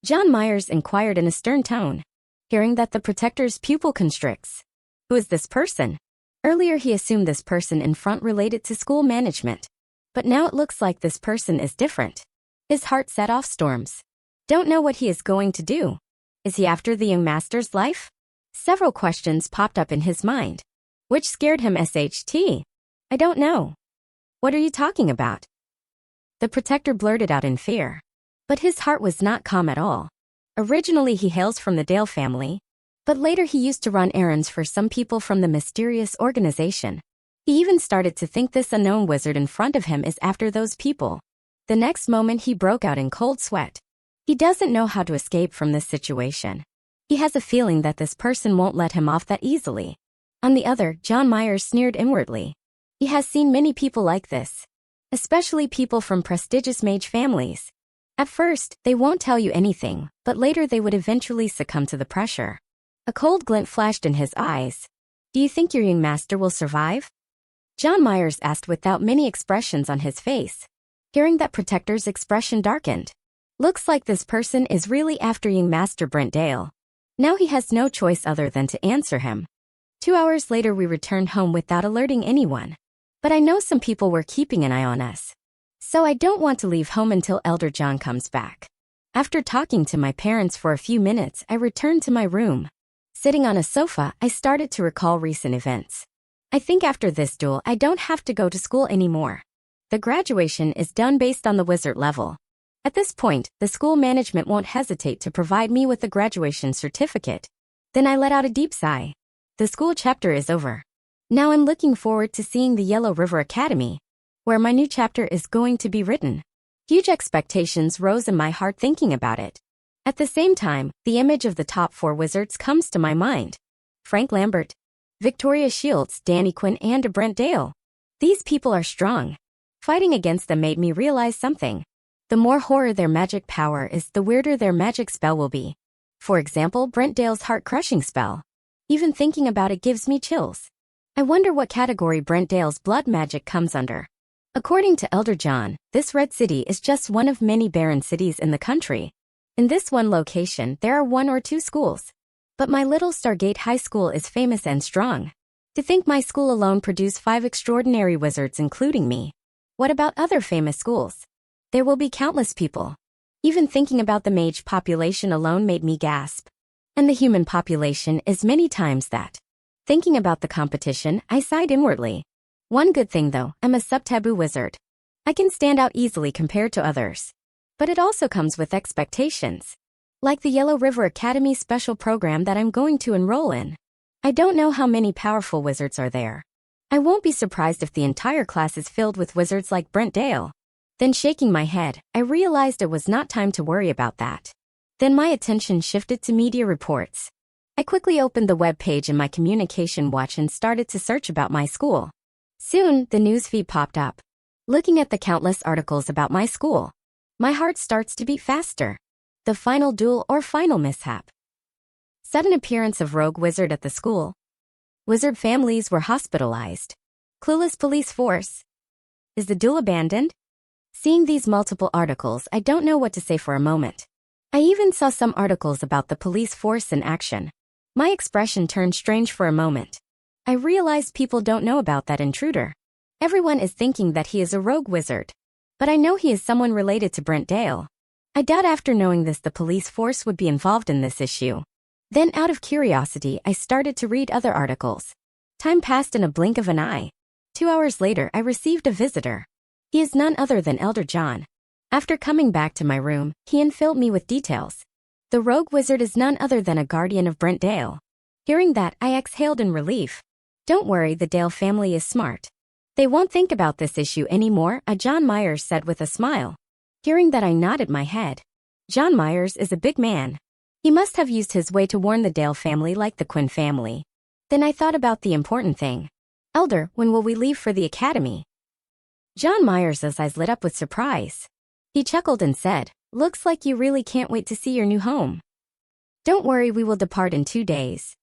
John Myers inquired in a stern tone. Hearing that, the protector's pupil constricts. Who is this person? Earlier he assumed this person in front related to school management. But now it looks like this person is different. His heart set off storms. Don't know what he is going to do. Is he after the young master's life? Several questions popped up in his mind, which scared him sht. I don't know. What are you talking about? The protector blurted out in fear. But his heart was not calm at all. Originally he hails from the Dale family, but later he used to run errands for some people from the mysterious organization. He even started to think this unknown wizard in front of him is after those people. The next moment he broke out in cold sweat. He doesn't know how to escape from this situation. He has a feeling that this person won't let him off that easily. On the other, John Myers sneered inwardly. He has seen many people like this, especially people from prestigious mage families. At first, they won't tell you anything, but later they would eventually succumb to the pressure. A cold glint flashed in his eyes. Do you think your young master will survive? John Myers asked without many expressions on his face. Hearing that protector's expression darkened. Looks like this person is really after young master Brent Dale. Now he has no choice other than to answer him. 2 hours later we returned home without alerting anyone. But I know some people were keeping an eye on us. So I don't want to leave home until Elder John comes back. After talking to my parents for a few minutes, I returned to my room. Sitting on a sofa, I started to recall recent events. I think after this duel, I don't have to go to school anymore. The graduation is done based on the wizard level. At this point, the school management won't hesitate to provide me with a graduation certificate. Then I let out a deep sigh. The school chapter is over. Now I'm looking forward to seeing the Yellow River Academy, where my new chapter is going to be written. Huge expectations rose in my heart thinking about it. At the same time, the image of the top 4 wizards comes to my mind. Frank Lambert, Victoria Shields, Danny Quinn, and Brent Dale. These people are strong. Fighting against them made me realize something. The more horror their magic power is, the weirder their magic spell will be. For example, Brent Dale's heart-crushing spell. Even thinking about it gives me chills. I wonder what category Brent Dale's blood magic comes under. According to Elder John, this red city is just one of many barren cities in the country. In this one location, there are 1 or 2 schools. But my little Stargate High School is famous and strong. To think my school alone produced 5 extraordinary wizards including me. What about other famous schools? There will be countless people. Even thinking about the mage population alone made me gasp. And the human population is many times that. Thinking about the competition, I sighed inwardly. One good thing though, I'm a sub-taboo wizard. I can stand out easily compared to others. But it also comes with expectations. Like the Yellow River Academy special program that I'm going to enroll in. I don't know how many powerful wizards are there. I won't be surprised if the entire class is filled with wizards like Brent Dale. Then shaking my head, I realized it was not time to worry about that. Then my attention shifted to media reports. I quickly opened the web page in my communication watch and started to search about my school. Soon, the newsfeed popped up. Looking at the countless articles about my school, my heart starts to beat faster. The final duel or final mishap. Sudden appearance of rogue wizard at the school. Wizard families were hospitalized. Clueless police force. Is the duel abandoned? Seeing these multiple articles, I don't know what to say for a moment. I even saw some articles about the police force in action. My expression turned strange for a moment. I realized people don't know about that intruder. Everyone is thinking that he is a rogue wizard. But I know he is someone related to Brent Dale. I doubt after knowing this the police force would be involved in this issue. Then out of curiosity, I started to read other articles. Time passed in a blink of an eye. 2 hours later, I received a visitor. He is none other than Elder John. After coming back to my room, he filled me with details. The rogue wizard is none other than a guardian of Brent Dale. Hearing that, I exhaled in relief. Don't worry, the Dale family is smart. They won't think about this issue anymore, John Myers said with a smile. Hearing that, I nodded my head. John Myers is a big man. He must have used his way to warn the Dale family like the Quinn family. Then I thought about the important thing. Elder, when will we leave for the academy? John Myers' eyes lit up with surprise. He chuckled and said, looks like you really can't wait to see your new home. Don't worry, we will depart in 2 days.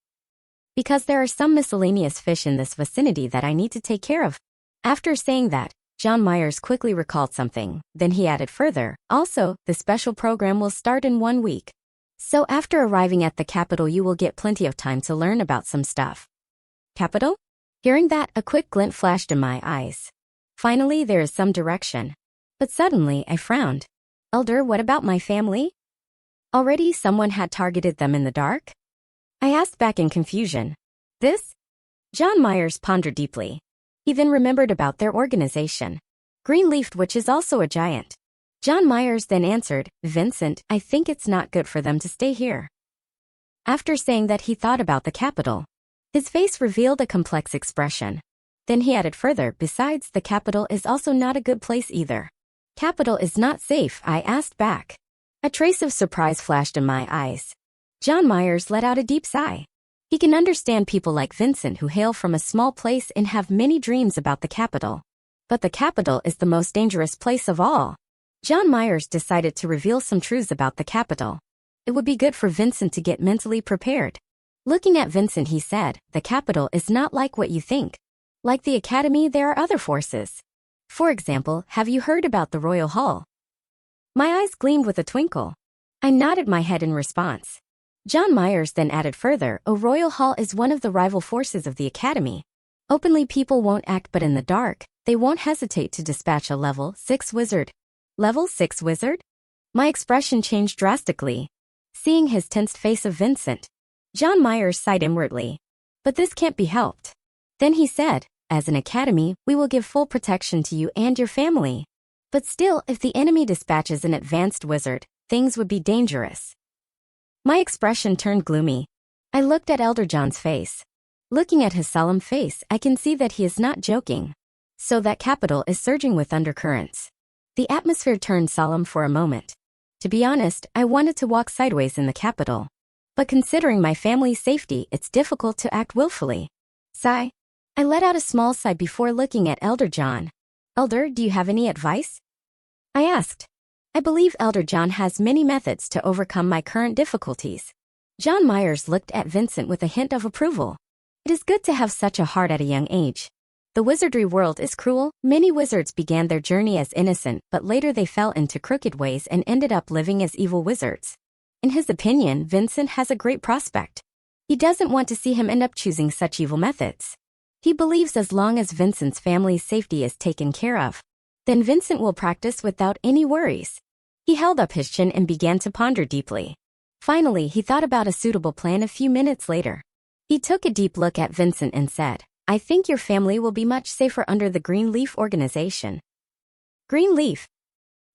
Because there are some miscellaneous fish in this vicinity that I need to take care of. After saying that, John Myers quickly recalled something. Then he added further, also, the special program will start in 1 week. So after arriving at the capital you will get plenty of time to learn about some stuff. Capital? Hearing that, a quick glint flashed in my eyes. Finally, there is some direction. But suddenly, I frowned. Elder, what about my family? Already someone had targeted them in the dark? I asked back in confusion. This? John Myers pondered deeply. He then remembered about their organization. Greenleaf, which is also a giant. John Myers then answered, Vincent, I think it's not good for them to stay here. After saying that, he thought about the capital. His face revealed a complex expression. Then he added further, besides, the capital is also not a good place either. Capital is not safe, I asked back. A trace of surprise flashed in my eyes. John Myers let out a deep sigh. He can understand people like Vincent who hail from a small place and have many dreams about the capital. But the capital is the most dangerous place of all. John Myers decided to reveal some truths about the capital. It would be good for Vincent to get mentally prepared. Looking at Vincent, he said, the capital is not like what you think. Like the academy, there are other forces. For example, have you heard about the Royal Hall? My eyes gleamed with a twinkle. I nodded my head in response. John Myers then added further, a Royal Hall is one of the rival forces of the academy. Openly, people won't act, but in the dark, they won't hesitate to dispatch a level 6 wizard. Level 6 wizard? My expression changed drastically. Seeing his tensed face of Vincent, John Myers sighed inwardly. But this can't be helped. Then he said, as an academy, we will give full protection to you and your family. But still, if the enemy dispatches an advanced wizard, things would be dangerous. My expression turned gloomy. I looked at Elder John's face. Looking at his solemn face, I can see that he is not joking. So that capital is surging with undercurrents. The atmosphere turned solemn for a moment. To be honest, I wanted to walk sideways in the capital. But considering my family's safety, it's difficult to act willfully. Sigh. I let out a small sigh before looking at Elder John. Elder, do you have any advice? I asked. I believe Elder John has many methods to overcome my current difficulties. John Myers looked at Vincent with a hint of approval. It is good to have such a heart at a young age. The wizardry world is cruel. Many wizards began their journey as innocent, but later they fell into crooked ways and ended up living as evil wizards. In his opinion, Vincent has a great prospect. He doesn't want to see him end up choosing such evil methods. He believes as long as Vincent's family's safety is taken care of, then Vincent will practice without any worries. He held up his chin and began to ponder deeply. Finally, he thought about a suitable plan a few minutes later. He took a deep look at Vincent and said, I think your family will be much safer under the Greenleaf organization. Greenleaf?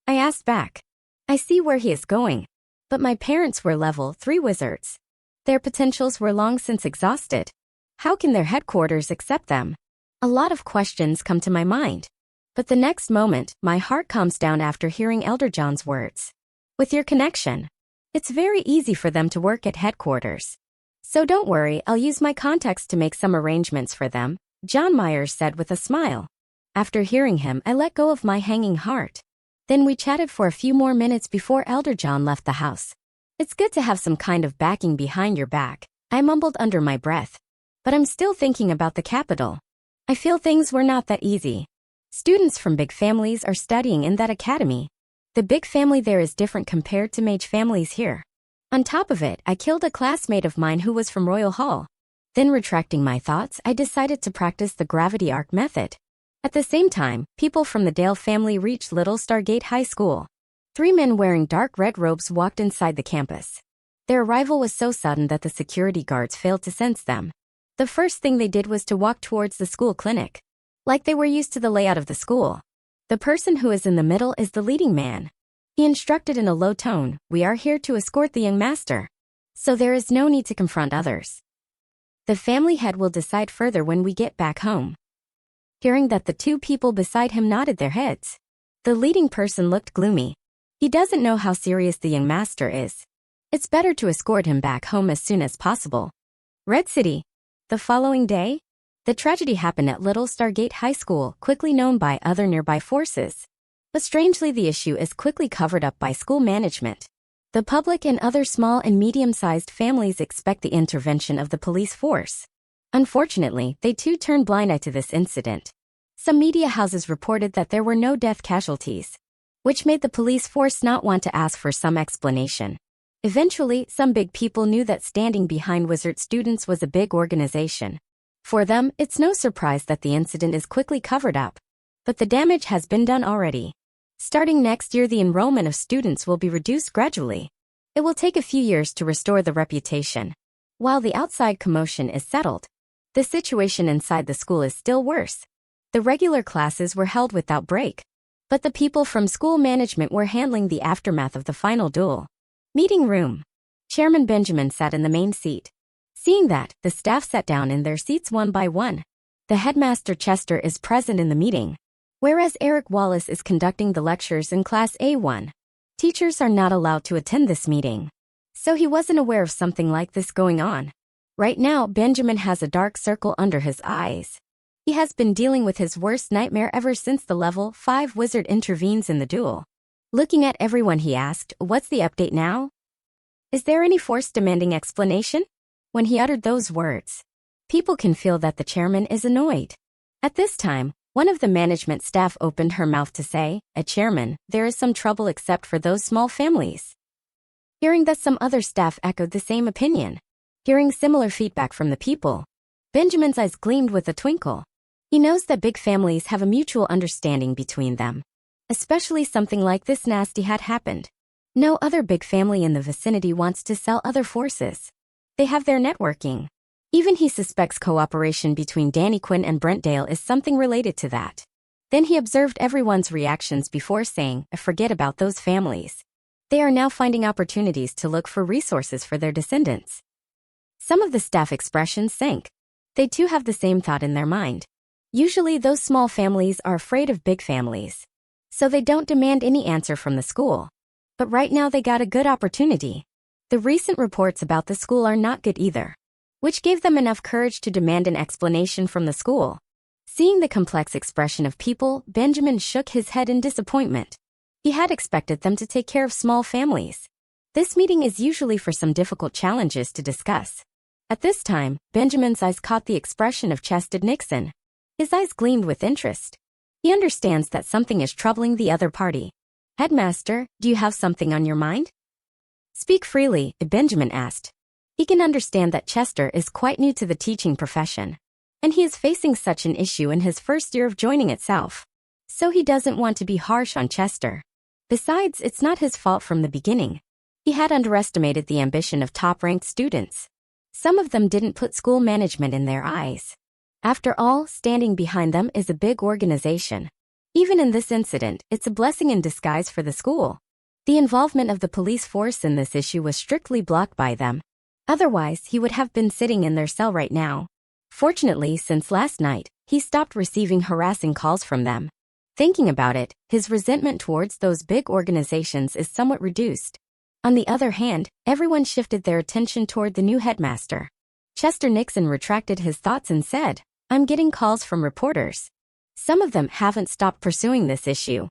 I asked back. I see where he is going. But my parents were level 3 wizards. Their potentials were long since exhausted. How can their headquarters accept them? A lot of questions come to my mind. But the next moment, my heart calms down after hearing Elder John's words. With your connection, it's very easy for them to work at headquarters. So don't worry, I'll use my contacts to make some arrangements for them, John Myers said with a smile. After hearing him, I let go of my hanging heart. Then we chatted for a few more minutes before Elder John left the house. It's good to have some kind of backing behind your back, I mumbled under my breath. But I'm still thinking about the capital. I feel things were not that easy. Students from big families are studying in that academy. The big family there is different compared to mage families here. On top of it, I killed a classmate of mine who was from Royal Hall. Then retracting my thoughts, I decided to practice the gravity arc method. At the same time, people from the Dale family reached Little Stargate High School. 3 men wearing dark red robes walked inside the campus. Their arrival was so sudden that the security guards failed to sense them. The first thing they did was to walk towards the school clinic, like they were used to the layout of the school. The person who is in the middle is the leading man. He instructed in a low tone, we are here to escort the young master. So there is no need to confront others. The family head will decide further when we get back home. Hearing that, the 2 people beside him nodded their heads. The leading person looked gloomy. He doesn't know how serious the young master is. It's better to escort him back home as soon as possible. Red City. The following day, the tragedy happened at Little Stargate High School, quickly known by other nearby forces. But strangely, the issue is quickly covered up by school management. The public and other small and medium-sized families expect the intervention of the police force. Unfortunately, they too turned blind eye to this incident. Some media houses reported that there were no death casualties, which made the police force not want to ask for some explanation. Eventually, some big people knew that standing behind wizard students was a big organization. For them, it's no surprise that the incident is quickly covered up. But the damage has been done already. Starting next year, the enrollment of students will be reduced gradually. It will take a few years to restore the reputation. While the outside commotion is settled, the situation inside the school is still worse. The regular classes were held without break, but the people from school management were handling the aftermath of the final duel. Meeting room. Chairman Benjamin sat in the main seat. Seeing that, the staff sat down in their seats one by one. The headmaster Chester is present in the meeting, whereas Eric Wallace is conducting the lectures in Class A1. Teachers are not allowed to attend this meeting, so he wasn't aware of something like this going on. Right now, Benjamin has a dark circle under his eyes. He has been dealing with his worst nightmare ever since the level 5 wizard intervenes in the duel. Looking at everyone, he asked, "What's the update now? Is there any force demanding explanation?" When he uttered those words, people can feel that the chairman is annoyed. At this time, one of the management staff opened her mouth to say, "Chairman, there is some trouble except for those small families." Hearing that, some other staff echoed the same opinion. Hearing similar feedback from the people, Benjamin's eyes gleamed with a twinkle. He knows that big families have a mutual understanding between them. Especially something like this nasty had happened. No other big family in the vicinity wants to sell other forces. They have their networking. Even he suspects cooperation between Danny Quinn and Brent Dale is something related to that. Then he observed everyone's reactions before saying, "Forget about those families. They are now finding opportunities to look for resources for their descendants." Some of the staff expressions sank. They too have the same thought in their mind. Usually those small families are afraid of big families, so they don't demand any answer from the school. But right now they got a good opportunity. The recent reports about the school are not good either, which gave them enough courage to demand an explanation from the school. Seeing the complex expression of people, Benjamin shook his head in disappointment. He had expected them to take care of small families. This meeting is usually for some difficult challenges to discuss. At this time, Benjamin's eyes caught the expression of Chester Nixon. His eyes gleamed with interest. He understands that something is troubling the other party. "Headmaster, do you have something on your mind?" "Speak freely," Benjamin asked. He can understand that Chester is quite new to the teaching profession, and he is facing such an issue in his first year of joining itself. So he doesn't want to be harsh on Chester. Besides, it's not his fault from the beginning. He had underestimated the ambition of top-ranked students. Some of them didn't put school management in their eyes. After all, standing behind them is a big organization. Even in this incident, it's a blessing in disguise for the school. The involvement of the police force in this issue was strictly blocked by them. Otherwise, he would have been sitting in their cell right now. Fortunately, since last night, he stopped receiving harassing calls from them. Thinking about it, his resentment towards those big organizations is somewhat reduced. On the other hand, everyone shifted their attention toward the new headmaster. Chester Nixon retracted his thoughts and said, "I'm getting calls from reporters. Some of them haven't stopped pursuing this issue."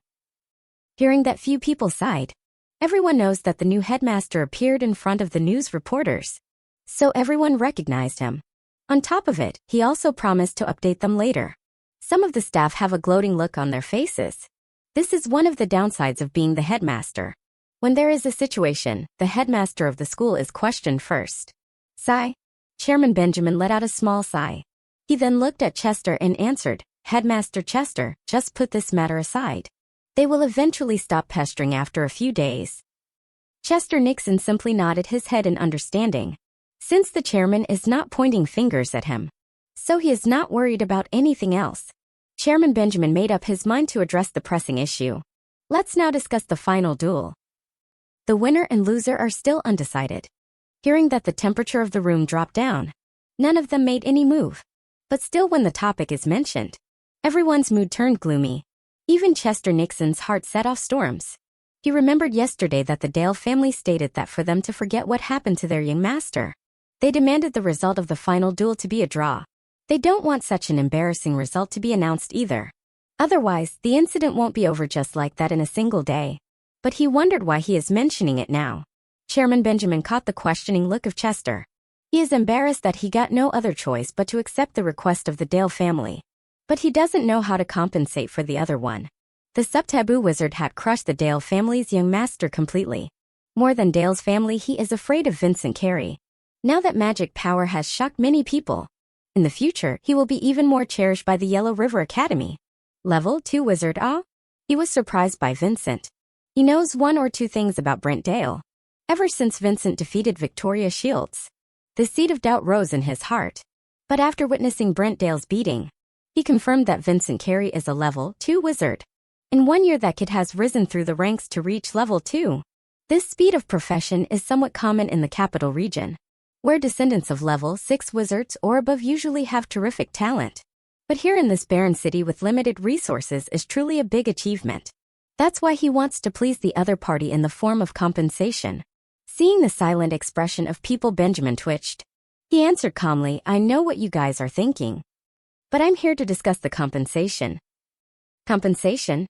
Hearing that, few people sighed. Everyone knows that the new headmaster appeared in front of the news reporters, so everyone recognized him. On top of it, he also promised to update them later. Some of the staff have a gloating look on their faces. This is one of the downsides of being the headmaster. When there is a situation, the headmaster of the school is questioned first. Sigh. Chairman Benjamin let out a small sigh. He then looked at Chester and answered, "Headmaster Chester, just put this matter aside. They will eventually stop pestering after a few days." Chester Nixon simply nodded his head in understanding. Since the chairman is not pointing fingers at him, so he is not worried about anything else. Chairman Benjamin made up his mind to address the pressing issue. Let's now discuss the final duel. The winner and loser are still undecided. Hearing that the temperature of the room dropped down, none of them made any move. But still, when the topic is mentioned, everyone's mood turned gloomy. Even Chester Nixon's heart set off storms. He remembered yesterday that the Dale family stated that for them to forget what happened to their young master, they demanded the result of the final duel to be a draw. They don't want such an embarrassing result to be announced either. Otherwise, the incident won't be over just like that in a single day. But he wondered why he is mentioning it now. Chairman Benjamin caught the questioning look of Chester. He is embarrassed that he got no other choice but to accept the request of the Dale family. But he doesn't know how to compensate for the other one. The sub-taboo wizard had crushed the Dale family's young master completely. More than Dale's family, he is afraid of Vincent Carey. Now that magic power has shocked many people, in the future, he will be even more cherished by the Yellow River Academy. Level 2 Wizard. He was surprised by Vincent. He knows one or two things about Brent Dale. Ever since Vincent defeated Victoria Shields, The seed of doubt rose in his heart. But after witnessing Brentdale's beating, he confirmed that Vincent Carey is a level 2 wizard. In 1 year that kid has risen through the ranks to reach level 2. This speed of profession is somewhat common in the capital region, where descendants of level 6 wizards or above usually have terrific talent. But here in this barren city with limited resources is truly a big achievement. That's why he wants to please the other party in the form of compensation. Seeing the silent expression of people, Benjamin twitched. He answered calmly, I know what you guys are thinking. But I'm here to discuss the compensation. Compensation?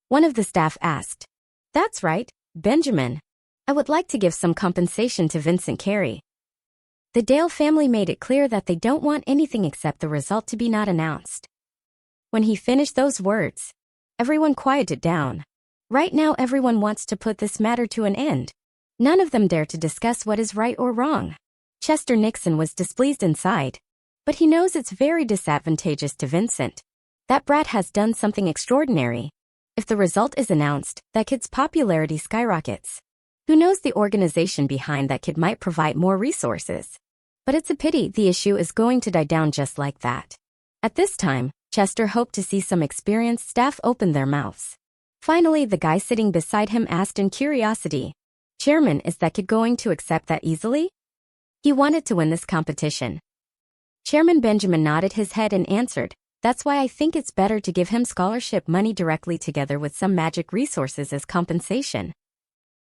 One of the staff asked. That's right, Benjamin. I would like to give some compensation to Vincent Carey. The Dale family made it clear that they don't want anything except the result to be not announced. When he finished those words, everyone quieted down. Right now everyone wants to put this matter to an end. None of them dare to discuss what is right or wrong. Chester Nixon was displeased inside. But he knows it's very disadvantageous to Vincent. That brat has done something extraordinary. If the result is announced, that kid's popularity skyrockets. Who knows, the organization behind that kid might provide more resources. But it's a pity the issue is going to die down just like that. At this time, Chester hoped to see some experienced staff open their mouths. Finally, the guy sitting beside him asked in curiosity, Chairman, is that kid going to accept that easily? He wanted to win this competition. Chairman Benjamin nodded his head and answered, that's why I think it's better to give him scholarship money directly together with some magic resources as compensation.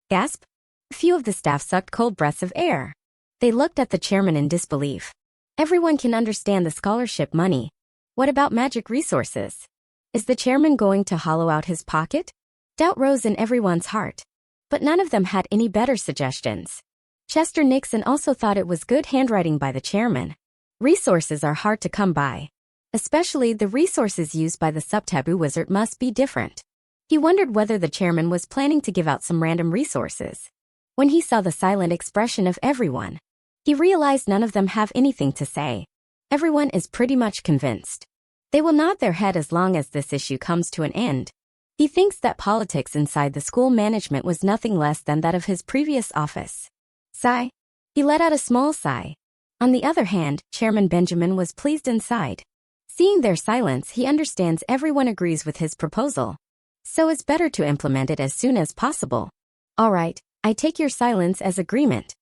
Gasp! A few of the staff sucked cold breaths of air. They looked at the chairman in disbelief. Everyone can understand the scholarship money. What about magic resources? Is the chairman going to hollow out his pocket? Doubt rose in everyone's heart. But none of them had any better suggestions. Chester Nixon also thought it was good handwriting by the chairman. Resources are hard to come by. Especially the resources used by the sub-taboo wizard must be different. He wondered whether the chairman was planning to give out some random resources. When he saw the silent expression of everyone, he realized none of them have anything to say. Everyone is pretty much convinced. They will nod their head as long as this issue comes to an end. He thinks that politics inside the school management was nothing less than that of his previous office. Sigh. He let out a small sigh. On the other hand, Chairman Benjamin was pleased inside. Seeing their silence, he understands everyone agrees with his proposal. So it's better to implement it as soon as possible. All right, I take your silence as agreement.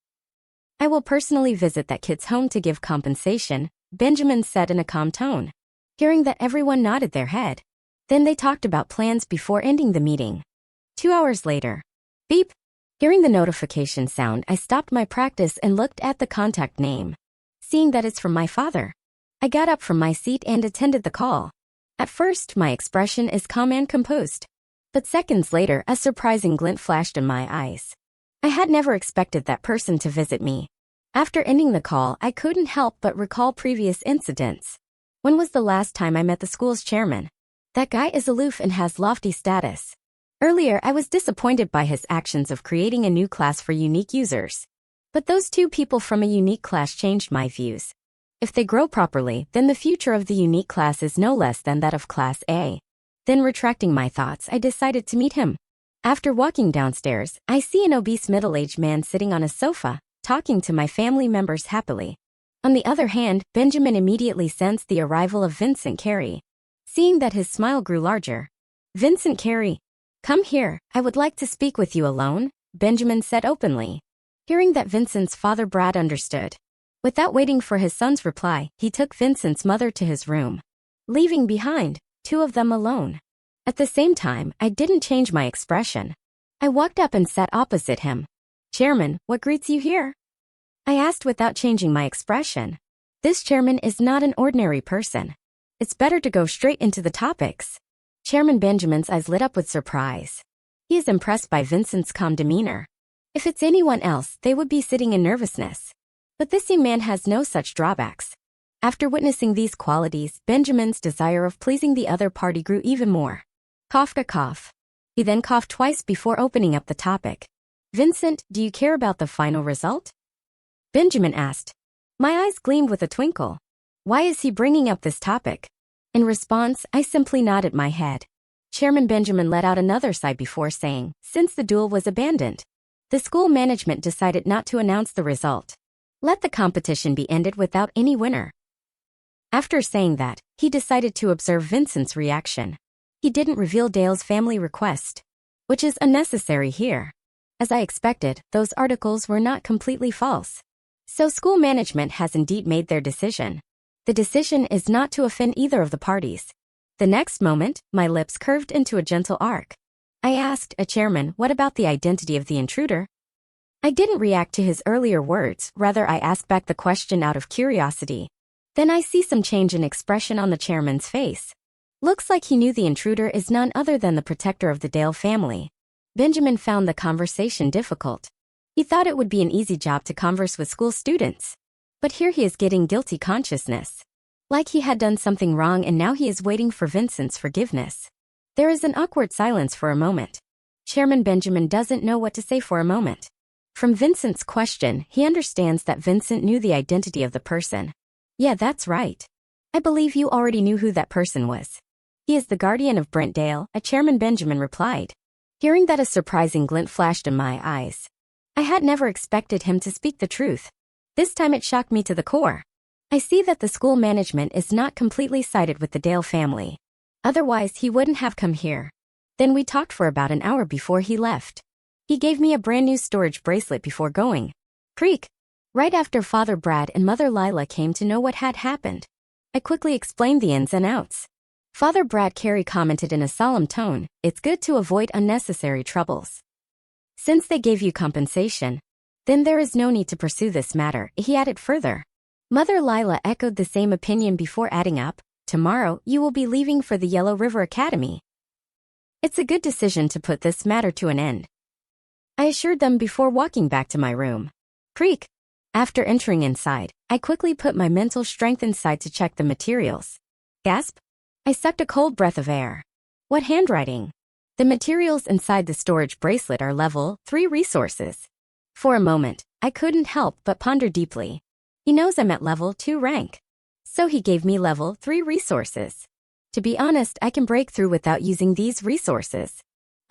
I will personally visit that kid's home to give compensation, Benjamin said in a calm tone. Hearing that, everyone nodded their head. Then they talked about plans before ending the meeting. 2 hours later. Beep. Hearing the notification sound, I stopped my practice and looked at the contact name. Seeing that it's from my father, I got up from my seat and attended the call. At first, my expression is calm and composed. But seconds later, a surprising glint flashed in my eyes. I had never expected that person to visit me. After ending the call, I couldn't help but recall previous incidents. When was the last time I met the school's chairman? That guy is aloof and has lofty status. Earlier, I was disappointed by his actions of creating a new class for unique users. But those two people from a unique class changed my views. If they grow properly, then the future of the unique class is no less than that of Class A. Then retracting my thoughts, I decided to meet him. After walking downstairs, I see an obese middle-aged man sitting on a sofa, talking to my family members happily. On the other hand, Benjamin immediately sensed the arrival of Vincent Carey. Seeing that, his smile grew larger. Vincent Carey, come here, I would like to speak with you alone, Benjamin said openly. Hearing that Vincent's father Brad understood. Without waiting for his son's reply, he took Vincent's mother to his room, leaving behind 2 of them alone. At the same time, I didn't change my expression. I walked up and sat opposite him. Chairman, what greets you here? I asked without changing my expression. This chairman is not an ordinary person. It's better to go straight into the topics. Chairman Benjamin's eyes lit up with surprise. He is impressed by Vincent's calm demeanor. If it's anyone else, they would be sitting in nervousness. But this young man has no such drawbacks. After witnessing these qualities, Benjamin's desire of pleasing the other party grew even more. Cough, cough. He then coughed twice before opening up the topic. Vincent, do you care about the final result? Benjamin asked. My eyes gleamed with a twinkle. Why is he bringing up this topic? In response, I simply nodded my head. Chairman Benjamin let out another sigh before saying, since the duel was abandoned, the school management decided not to announce the result. Let the competition be ended without any winner. After saying that, he decided to observe Vincent's reaction. He didn't reveal Dale's family request, which is unnecessary here. As I expected, those articles were not completely false. So school management has indeed made their decision. The decision is not to offend either of the parties. The next moment, my lips curved into a gentle arc. I asked a chairman, what about the identity of the intruder? I didn't react to his earlier words, rather I asked back the question out of curiosity. Then I see some change in expression on the chairman's face. Looks like he knew the intruder is none other than the protector of the Dale family. Benjamin found the conversation difficult. He thought it would be an easy job to converse with school students. But here he is getting guilty consciousness. Like he had done something wrong and now he is waiting for Vincent's forgiveness. There is an awkward silence for a moment. Chairman Benjamin doesn't know what to say for a moment. From Vincent's question, he understands that Vincent knew the identity of the person. Yeah, that's right. I believe you already knew who that person was. He is the guardian of Brent Dale, Chairman Benjamin replied. Hearing that, a surprising glint flashed in my eyes. I had never expected him to speak the truth. This time it shocked me to the core. I see that the school management is not completely sided with the Dale family. Otherwise, he wouldn't have come here. Then we talked for about an hour before he left. He gave me a brand new storage bracelet before going. Creak. Right after Father Brad and Mother Lila came to know what had happened, I quickly explained the ins and outs. Father Brad Carey commented in a solemn tone, it's good to avoid unnecessary troubles. Since they gave you compensation, then there is no need to pursue this matter, he added further. Mother Lila echoed the same opinion before adding up, tomorrow you will be leaving for the Yellow River Academy. It's a good decision to put this matter to an end, I assured them before walking back to my room. Creak. After entering inside, I quickly put my mental strength inside to check the materials. Gasp. I sucked a cold breath of air. What handwriting? The materials inside the storage bracelet are level 3 resources. For a moment, I couldn't help but ponder deeply. He knows I'm at level 2 rank. So he gave me level 3 resources. To be honest, I can break through without using these resources.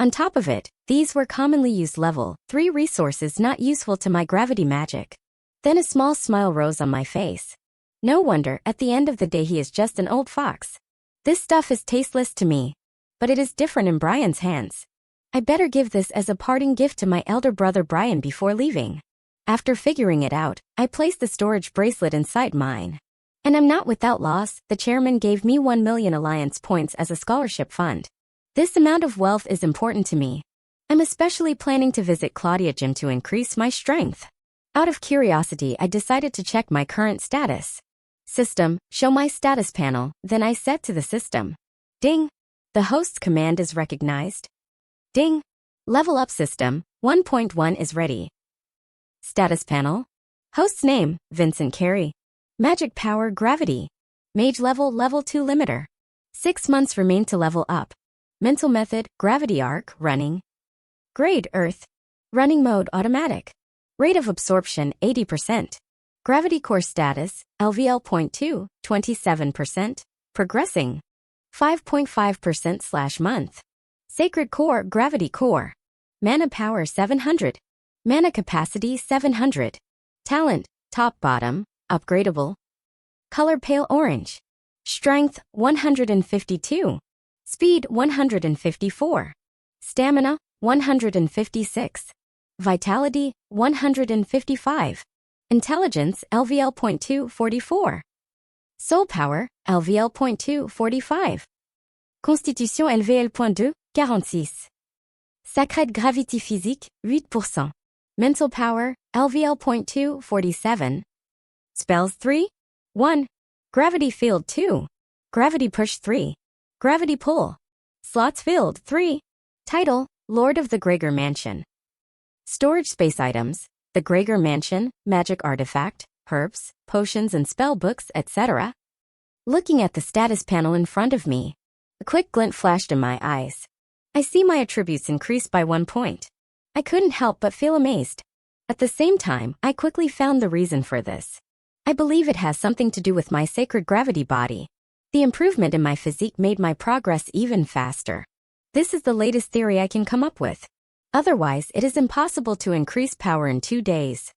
On top of it, these were commonly used level 3 resources not useful to my gravity magic. Then a small smile rose on my face. No wonder, at the end of the day he is just an old fox. This stuff is tasteless to me. But it is different in Brian's hands. I better give this as a parting gift to my elder brother Brian before leaving. After figuring it out, I placed the storage bracelet inside mine. And I'm not without loss, the chairman gave me 1 million alliance points as a scholarship fund. This amount of wealth is important to me. I'm especially planning to visit Claudia Gym to increase my strength. Out of curiosity, I decided to check my current status. System, show my status panel, then I said to the system. Ding! The host's command is recognized. Ding! Level up system, 1.1 is ready. Status panel. Host's name, Vincent Carey. Magic power, gravity. Mage level 2 limiter. 6 months remain to level up. Mental method, gravity arc, running. Grade, earth. Running mode, automatic. Rate of absorption, 80%. Gravity core status, LVL.2, 27%. Progressing. 5.5%/month. Sacred core, gravity core. Mana power, 700. Mana capacity, 700. Talent, top bottom, upgradable. Color pale orange. Strength, 152. Speed, 154. Stamina, 156. Vitality, 155. Intelligence, LVL.2, 44. Soul power, LVL.2, 45. Constitution LVL.2, 46. Sacred gravity physique, 8%. Mental power, LVL.2, 47. Spells 3. 1. Gravity field 2. Gravity push 3. Gravity pull. Slots filled 3. Title, Lord of the Gregor Mansion. Storage space items, the Gregor Mansion, magic artifact, herbs, potions and spell books, etc. Looking at the status panel in front of me, a quick glint flashed in my eyes. I see my attributes increase by 1 point. I couldn't help but feel amazed. At the same time, I quickly found the reason for this. I believe it has something to do with my sacred gravity body. The improvement in my physique made my progress even faster. This is the latest theory I can come up with. Otherwise, it is impossible to increase power in 2 days.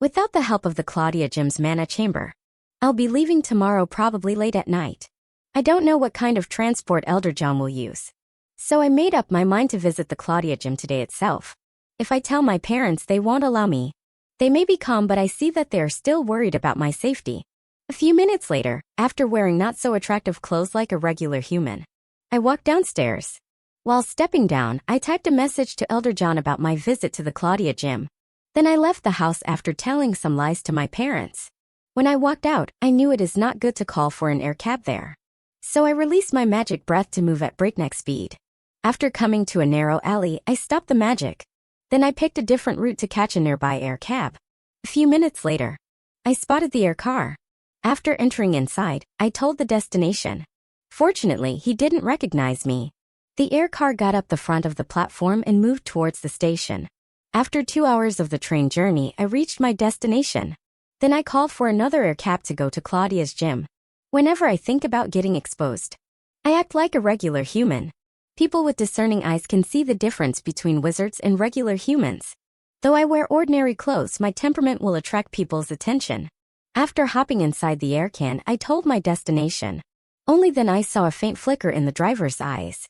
Without the help of the Claudia Gym's mana chamber, I'll be leaving tomorrow probably late at night. I don't know what kind of transport Elder John will use. So I made up my mind to visit the Claudia Gym today itself. If I tell my parents, they won't allow me. They may be calm, but I see that they are still worried about my safety. A few minutes later, after wearing not so attractive clothes like a regular human, I walked downstairs. While stepping down, I typed a message to Elder John about my visit to the Claudia Gym. Then I left the house after telling some lies to my parents. When I walked out, I knew it is not good to call for an air cab there. So I released my magic breath to move at breakneck speed. After coming to a narrow alley, I stopped the magic. Then I picked a different route to catch a nearby air cab. A few minutes later, I spotted the air car. After entering inside, I told the destination. Fortunately, he didn't recognize me. The air car got up the front of the platform and moved towards the station. After 2 hours of the train journey, I reached my destination. Then I called for another air cab to go to Claudia's gym. Whenever I think about getting exposed, I act like a regular human. People with discerning eyes can see the difference between wizards and regular humans. Though I wear ordinary clothes, my temperament will attract people's attention. After hopping inside the air can, I told my destination. Only then I saw a faint flicker in the driver's eyes.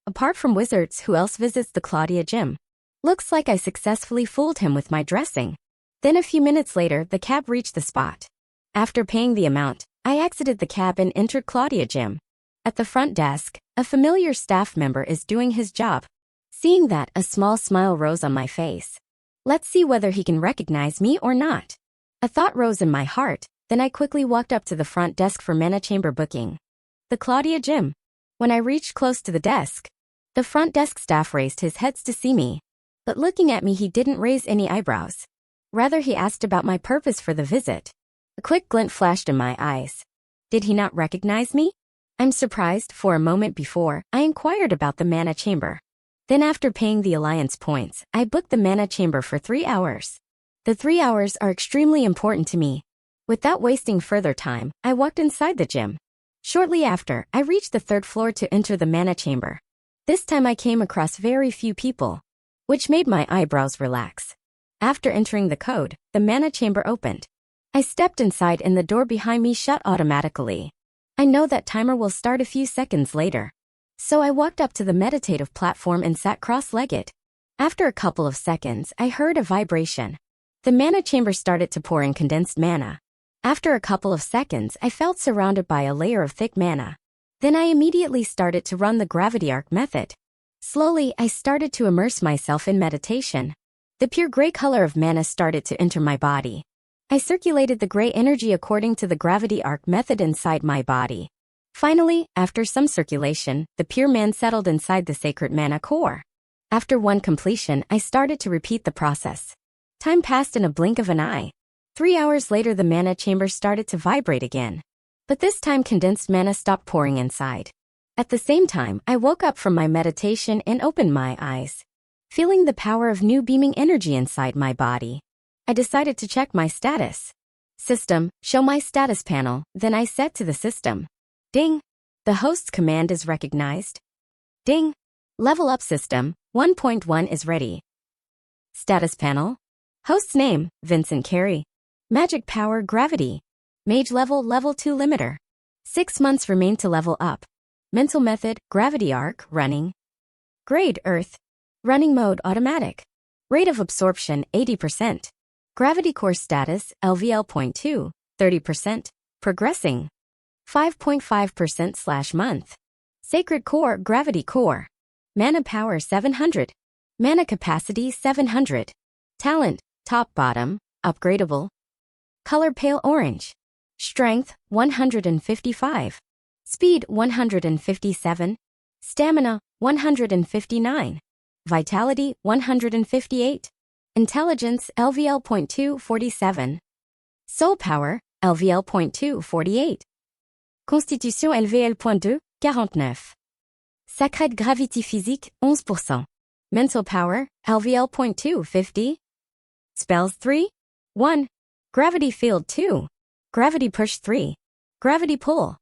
Apart from wizards, who else visits the Claudia Gym? Looks like I successfully fooled him with my dressing. Then a few minutes later, the cab reached the spot. After paying the amount, I exited the cab and entered Claudia Gym. At the front desk, a familiar staff member is doing his job. Seeing that, a small smile rose on my face. Let's see whether he can recognize me or not. A thought rose in my heart, then I quickly walked up to the front desk for mana chamber booking. The Claudia Gym. When I reached close to the desk, the front desk staff raised his heads to see me. But looking at me, he didn't raise any eyebrows. Rather, he asked about my purpose for the visit. A quick glint flashed in my eyes. Did he not recognize me? I'm surprised. For a moment before, I inquired about the mana chamber. Then after paying the alliance points, I booked the mana chamber for 3 hours. The 3 hours are extremely important to me. Without wasting further time, I walked inside the gym. Shortly after, I reached the 3rd floor to enter the mana chamber. This time I came across very few people, which made my eyebrows relax. After entering the code, the mana chamber opened. I stepped inside and the door behind me shut automatically. I know that timer will start a few seconds later. So I walked up to the meditative platform and sat cross-legged. After a couple of seconds, I heard a vibration. The mana chamber started to pour in condensed mana. After a couple of seconds, I felt surrounded by a layer of thick mana. Then I immediately started to run the gravity arc method. Slowly, I started to immerse myself in meditation. The pure gray color of mana started to enter my body. I circulated the gray energy according to the gravity arc method inside my body. Finally, after some circulation, the pure man settled inside the sacred mana core. After one completion, I started to repeat the process. Time passed in a blink of an eye. 3 hours later, the mana chamber started to vibrate again. But this time condensed mana stopped pouring inside. At the same time, I woke up from my meditation and opened my eyes, feeling the power of new beaming energy inside my body. I decided to check my status. System, show my status panel, then I said to the system. Ding! The host's command is recognized. Ding! Level up system, 1.1 is ready. Status panel. Host's name, Vincent Carey. Magic power, gravity. Mage level 2 limiter. 6 months remain to level up. Mental method, gravity arc, running. Grade, earth. Running mode, automatic. Rate of absorption, 80%. Gravity core status, LVL.2, 30%. Progressing. 5.5%/month. Sacred core, gravity core. Mana power, 700. Mana capacity, 700. Talent, top bottom, upgradable. Color pale orange. Strength, 155. Speed, 157. Stamina, 159. Vitality, 158. Intelligence, LVL.2, 47. Soul power, LVL.2, 48. Constitution LVL.2, 49. Sacred gravity physique, 11%. Mental power, LVL.2, 50. Spells 3. 1. Gravity field 2. Gravity push 3. Gravity pull.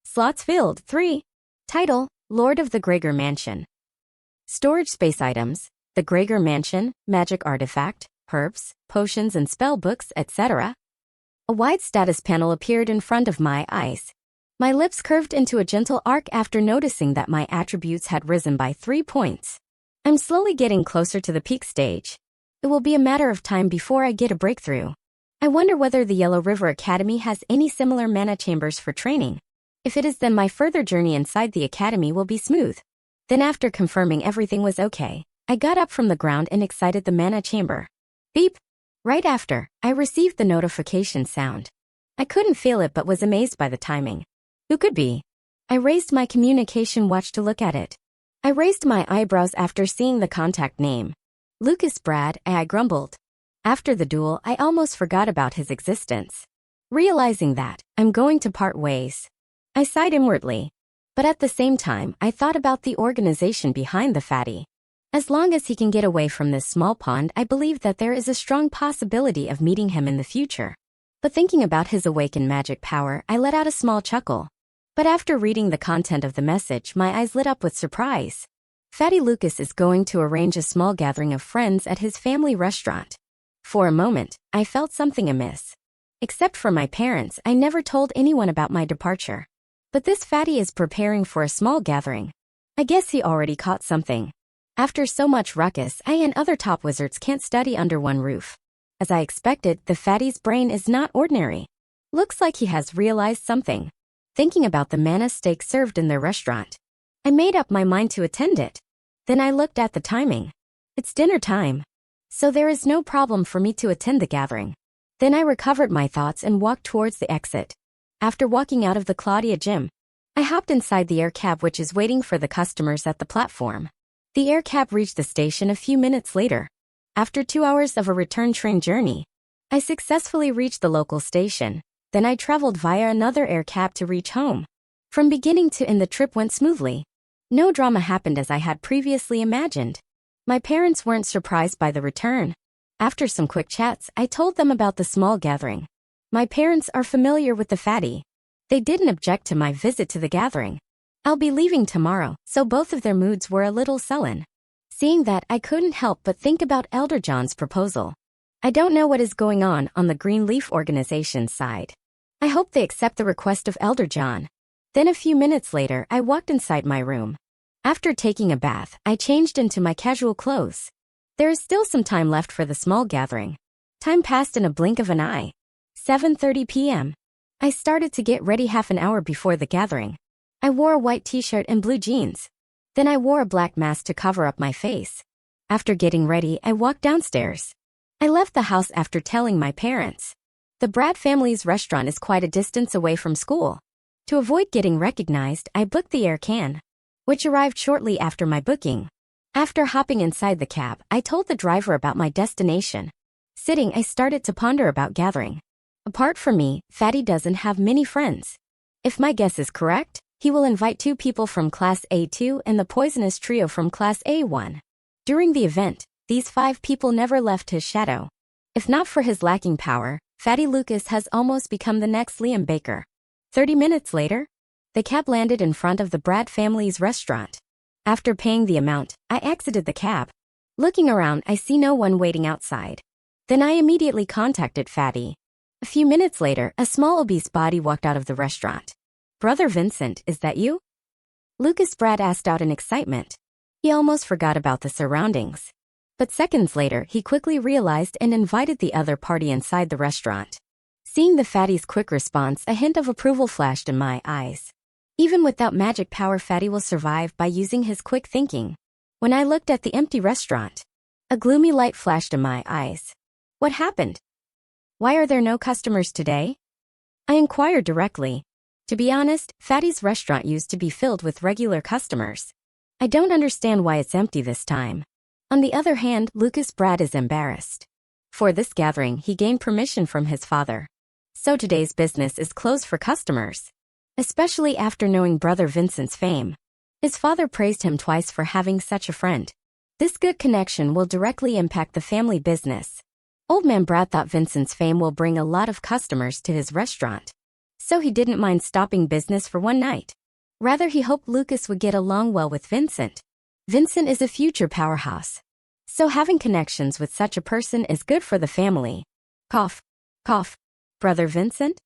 Slots filled 3. Title, Lord of the Gregor Mansion. Storage space items, the Gregor Mansion, magic artifact, herbs, potions and spell books, etc. A wide status panel appeared in front of my eyes. My lips curved into a gentle arc after noticing that my attributes had risen by 3 points. I'm slowly getting closer to the peak stage. It will be a matter of time before I get a breakthrough. I wonder whether the Yellow River Academy has any similar mana chambers for training. If it is, then my further journey inside the academy will be smooth. Then after confirming everything was okay, I got up from the ground and excited the mana chamber. Beep! Right after, I received the notification sound. I couldn't feel it but was amazed by the timing. Who could be? I raised my communication watch to look at it. I raised my eyebrows after seeing the contact name. Lucas Brad, I grumbled. After the duel, I almost forgot about his existence. Realizing that, I'm going to part ways. I sighed inwardly. But at the same time, I thought about the organization behind the fatty. As long as he can get away from this small pond, I believe that there is a strong possibility of meeting him in the future. But thinking about his awakened magic power, I let out a small chuckle. But after reading the content of the message, my eyes lit up with surprise. Fatty Lucas is going to arrange a small gathering of friends at his family restaurant. For a moment, I felt something amiss. Except for my parents, I never told anyone about my departure. But this fatty is preparing for a small gathering. I guess he already caught something. After so much ruckus, I and other top wizards can't study under one roof. As I expected, the fatty's brain is not ordinary. Looks like he has realized something. Thinking about the mana steak served in their restaurant, I made up my mind to attend it. Then I looked at the timing. It's dinner time. So there is no problem for me to attend the gathering. Then I recovered my thoughts and walked towards the exit. After walking out of the Claudia gym, I hopped inside the air cab which is waiting for the customers at the platform. The air cab reached the station a few minutes later. After 2 hours of a return train journey, I successfully reached the local station. Then I traveled via another air cab to reach home. From beginning to end, the trip went smoothly. No drama happened as I had previously imagined. My parents weren't surprised by the return. After some quick chats, I told them about the small gathering. My parents are familiar with the fatty. They didn't object to my visit to the gathering. I'll be leaving tomorrow, so both of their moods were a little sullen. Seeing that, I couldn't help but think about Elder John's proposal. I don't know what is going on the Greenleaf organization's side. I hope they accept the request of Elder John. Then a few minutes later, I walked inside my room. After taking a bath, I changed into my casual clothes. There is still some time left for the small gathering. Time passed in a blink of an eye. 7:30 p.m. I started to get ready half an hour before the gathering. I wore a white t-shirt and blue jeans. Then I wore a black mask to cover up my face. After getting ready, I walked downstairs. I left the house after telling my parents. The Brad family's restaurant is quite a distance away from school. To avoid getting recognized, I booked the air can, which arrived shortly after my booking. After hopping inside the cab, I told the driver about my destination. Sitting, I started to ponder about gathering. Apart from me, Fatty doesn't have many friends. If my guess is correct, he will invite 2 people from Class A2 and the poisonous trio from Class A1. During the event, these 5 people never left his shadow. If not for his lacking power, Fatty Lucas has almost become the next Liam Baker. 30 minutes later, the cab landed in front of the Brad family's restaurant. After paying the amount, I exited the cab. Looking around, I see no one waiting outside. Then I immediately contacted Fatty. A few minutes later, a small obese body walked out of the restaurant. "Brother Vincent, is that you?" Lucas Brad asked out in excitement. He almost forgot about the surroundings. But seconds later, he quickly realized and invited the other party inside the restaurant. Seeing the fatty's quick response, a hint of approval flashed in my eyes. Even without magic power, Fatty will survive by using his quick thinking. When I looked at the empty restaurant, a gloomy light flashed in my eyes. What happened? Why are there no customers today? I inquired directly. To be honest, Fatty's restaurant used to be filled with regular customers. I don't understand why it's empty this time. On the other hand, Lucas Brad is embarrassed. For this gathering, he gained permission from his father. So today's business is closed for customers. Especially after knowing Brother Vincent's fame. His father praised him twice for having such a friend. This good connection will directly impact the family business. Old Man Brad thought Vincent's fame will bring a lot of customers to his restaurant. So he didn't mind stopping business for one night. Rather, he hoped Lucas would get along well with Vincent. Vincent is a future powerhouse. So having connections with such a person is good for the family. Cough. Cough. Brother Vincent?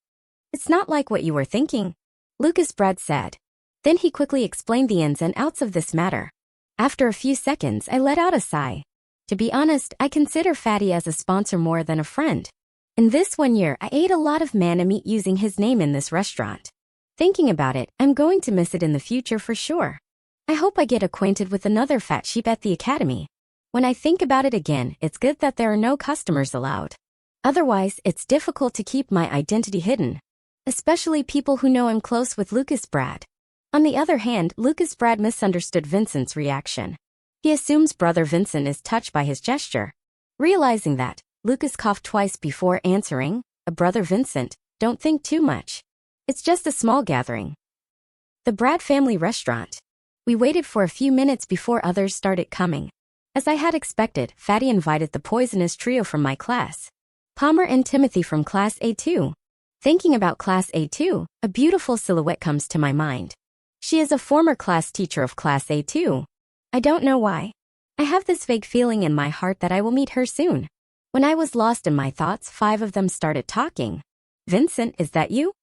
It's not like what you were thinking, Lucas Brad said. Then he quickly explained the ins and outs of this matter. After a few seconds, I let out a sigh. To be honest, I consider Fatty as a sponsor more than a friend. In this 1 year, I ate a lot of manna meat using his name in this restaurant. Thinking about it, I'm going to miss it in the future for sure. I hope I get acquainted with another fat sheep at the academy. When I think about it again, it's good that there are no customers allowed. Otherwise, it's difficult to keep my identity hidden. Especially people who know I'm close with Lucas Brad. On the other hand, Lucas Brad misunderstood Vincent's reaction. He assumes Brother Vincent is touched by his gesture. Realizing that, Lucas coughed twice before answering, Brother Vincent, don't think too much. It's just a small gathering. The Brad family restaurant. We waited for a few minutes before others started coming. As I had expected, Fatty invited the poisonous trio from my class. Palmer and Timothy from Class A2. Thinking about Class A2, a beautiful silhouette comes to my mind. She is a former class teacher of Class A2. I don't know why. I have this vague feeling in my heart that I will meet her soon. When I was lost in my thoughts, 5 of them started talking. Vincent, is that you?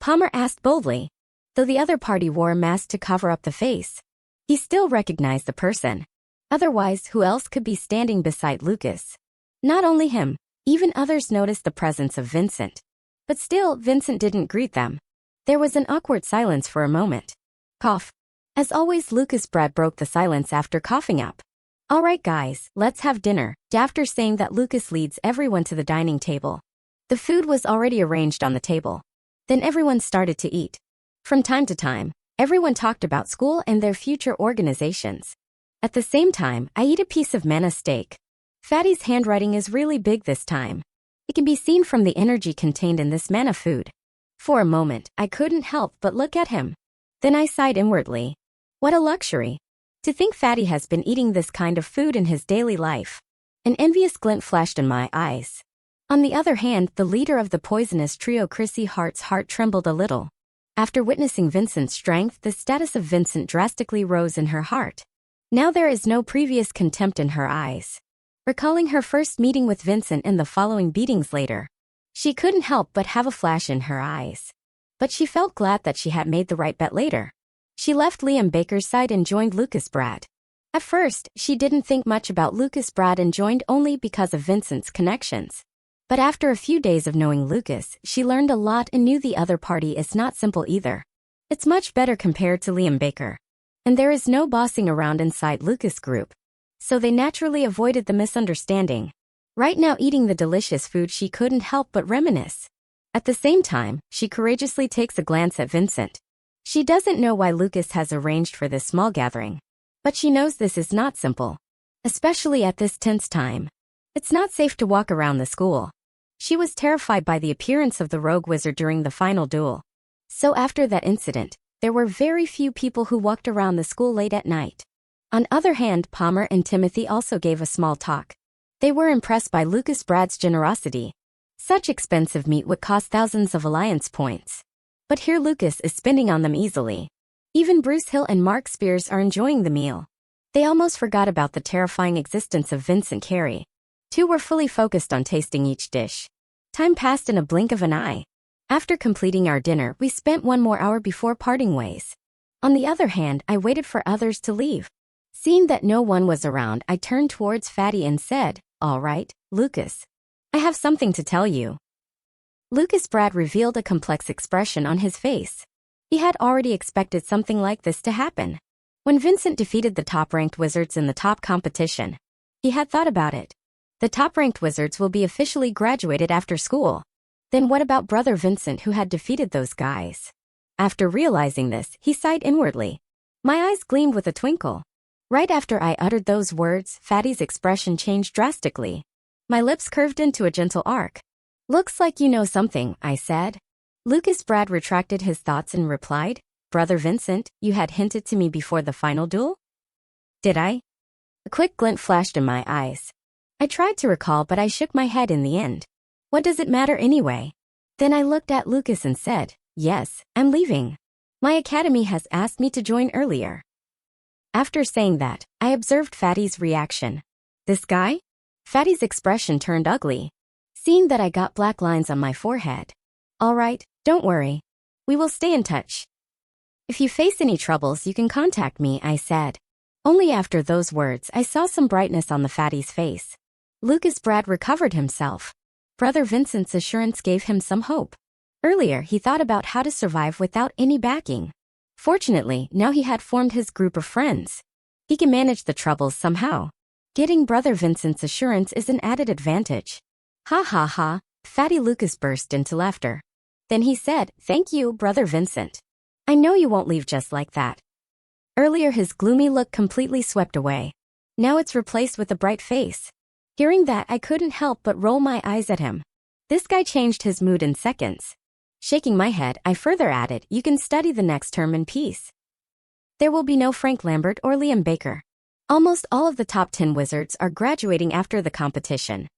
Palmer asked boldly. Though the other party wore a mask to cover up the face, he still recognized the person. Otherwise, who else could be standing beside Lucas? Not only him, even others noticed the presence of Vincent. But still, Vincent didn't greet them. There was an awkward silence for a moment. Cough. As always, Lucas Brad broke the silence after coughing up. All right guys, let's have dinner. After saying that, Lucas leads everyone to the dining table. The food was already arranged on the table. Then everyone started to eat. From time to time, everyone talked about school and their future organizations. At the same time, I eat a piece of manna steak. Fatty's handwriting is really big this time. It can be seen from the energy contained in this manna food. For a moment, I couldn't help but look at him. Then I sighed inwardly. What a luxury. To think Fatty has been eating this kind of food in his daily life. An envious glint flashed in my eyes. On the other hand, the leader of the poisonous trio, Chrissy Hart's heart trembled a little. After witnessing Vincent's strength, the status of Vincent drastically rose in her heart. Now there is no previous contempt in her eyes. Recalling her first meeting with Vincent and the following beatings later, she couldn't help but have a flash in her eyes. But she felt glad that she had made the right bet later. She left Liam Baker's side and joined Lucas Brad. At first, she didn't think much about Lucas Brad and joined only because of Vincent's connections. But after a few days of knowing Lucas, she learned a lot and knew the other party is not simple either. It's much better compared to Liam Baker. And there is no bossing around inside Lucas' group. So they naturally avoided the misunderstanding. Right now, eating the delicious food, she couldn't help but reminisce. At the same time, she courageously takes a glance at Vincent. She doesn't know why Lucas has arranged for this small gathering. But she knows this is not simple. Especially at this tense time. It's not safe to walk around the school. She was terrified by the appearance of the rogue wizard during the final duel. So after that incident, there were very few people who walked around the school late at night. On the other hand, Palmer and Timothy also gave a small talk. They were impressed by Lucas Brad's generosity. Such expensive meat would cost thousands of alliance points. But here Lucas is spending on them easily. Even Bruce Hill and Mark Spears are enjoying the meal. They almost forgot about the terrifying existence of Vincent Carey. 2 were fully focused on tasting each dish. Time passed in a blink of an eye. After completing our dinner, we spent 1 more hour before parting ways. On the other hand, I waited for others to leave. Seeing that no one was around, I turned towards Fatty and said, "All right, Lucas. I have something to tell you." Lucas Brad revealed a complex expression on his face. He had already expected something like this to happen. When Vincent defeated the top-ranked wizards in the top competition, he had thought about it. The top-ranked wizards will be officially graduated after school. Then what about Brother Vincent, who had defeated those guys? After realizing this, he sighed inwardly. My eyes gleamed with a twinkle. Right after I uttered those words, Fatty's expression changed drastically. My lips curved into a gentle arc. "Looks like you know something," I said. Lucas Brad retracted his thoughts and replied, "Brother Vincent, you had hinted to me before the final duel?" "Did I?" A quick glint flashed in my eyes. I tried to recall, but I shook my head in the end. What does it matter anyway? Then I looked at Lucas and said, "Yes, I'm leaving. My academy has asked me to join earlier." After saying that, I observed Fatty's reaction. This guy? Fatty's expression turned ugly, seeing that I got black lines on my forehead. All right, don't worry. We will stay in touch. If you face any troubles, you can contact me, I said. Only after those words, I saw some brightness on the fatty's face. Lucas Brad recovered himself. Brother Vincent's assurance gave him some hope. Earlier, he thought about how to survive without any backing. Fortunately, now he had formed his group of friends. He can manage the troubles somehow. Getting Brother Vincent's assurance is an added advantage. Ha ha ha, Fatty Lucas burst into laughter. Then he said, "Thank you, Brother Vincent. I know you won't leave just like that." Earlier his gloomy look completely swept away. Now it's replaced with a bright face. Hearing that, I couldn't help but roll my eyes at him. This guy changed his mood in seconds. Shaking my head, I further added, "You can study the next term in peace. There will be no Frank Lambert or Liam Baker. Almost all of the top 10 wizards are graduating after the competition."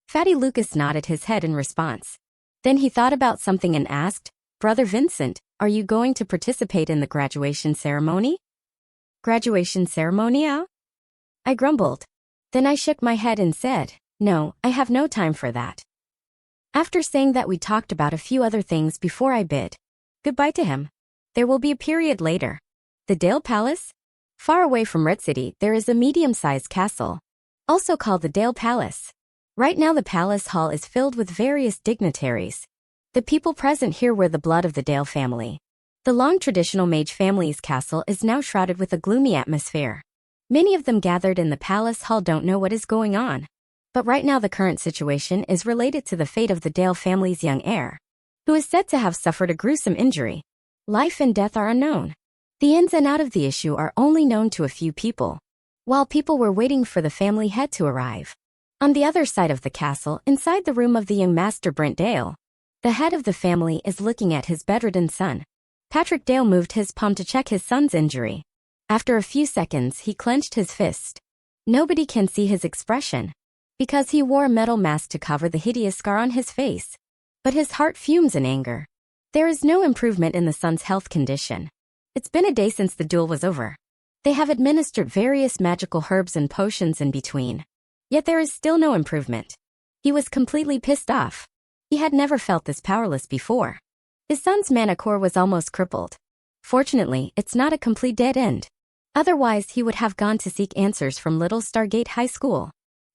Fatty Lucas nodded his head in response. Then he thought about something and asked, "Brother Vincent, are you going to participate in the graduation ceremony?" "Graduation ceremony, ah?" I grumbled. Then I shook my head and said, "No, I have no time for that." After saying that, we talked about a few other things before I bid goodbye to him. There will be a period later. The Dale Palace? Far away from Red City, there is a medium-sized castle, also called the Dale Palace. Right now the palace hall is filled with various dignitaries. The people present here were the blood of the Dale family. The long traditional Mage family's castle is now shrouded with a gloomy atmosphere. Many of them gathered in the palace hall don't know what is going on. But right now the current situation is related to the fate of the Dale family's young heir, who is said to have suffered a gruesome injury. Life and death are unknown. The ins and outs of the issue are only known to a few people, while people were waiting for the family head to arrive. On the other side of the castle, inside the room of the young Master Brent Dale, the head of the family is looking at his bedridden son. Patrick Dale moved his palm to check his son's injury. After a few seconds, he clenched his fist. Nobody can see his expression, because he wore a metal mask to cover the hideous scar on his face. But his heart fumes in anger. There is no improvement in the son's health condition. It's been a day since the duel was over. They have administered various magical herbs and potions in between. Yet there is still no improvement. He was completely pissed off. He had never felt this powerless before. His son's mana core was almost crippled. Fortunately, it's not a complete dead end. Otherwise, he would have gone to seek answers from Little Stargate High School.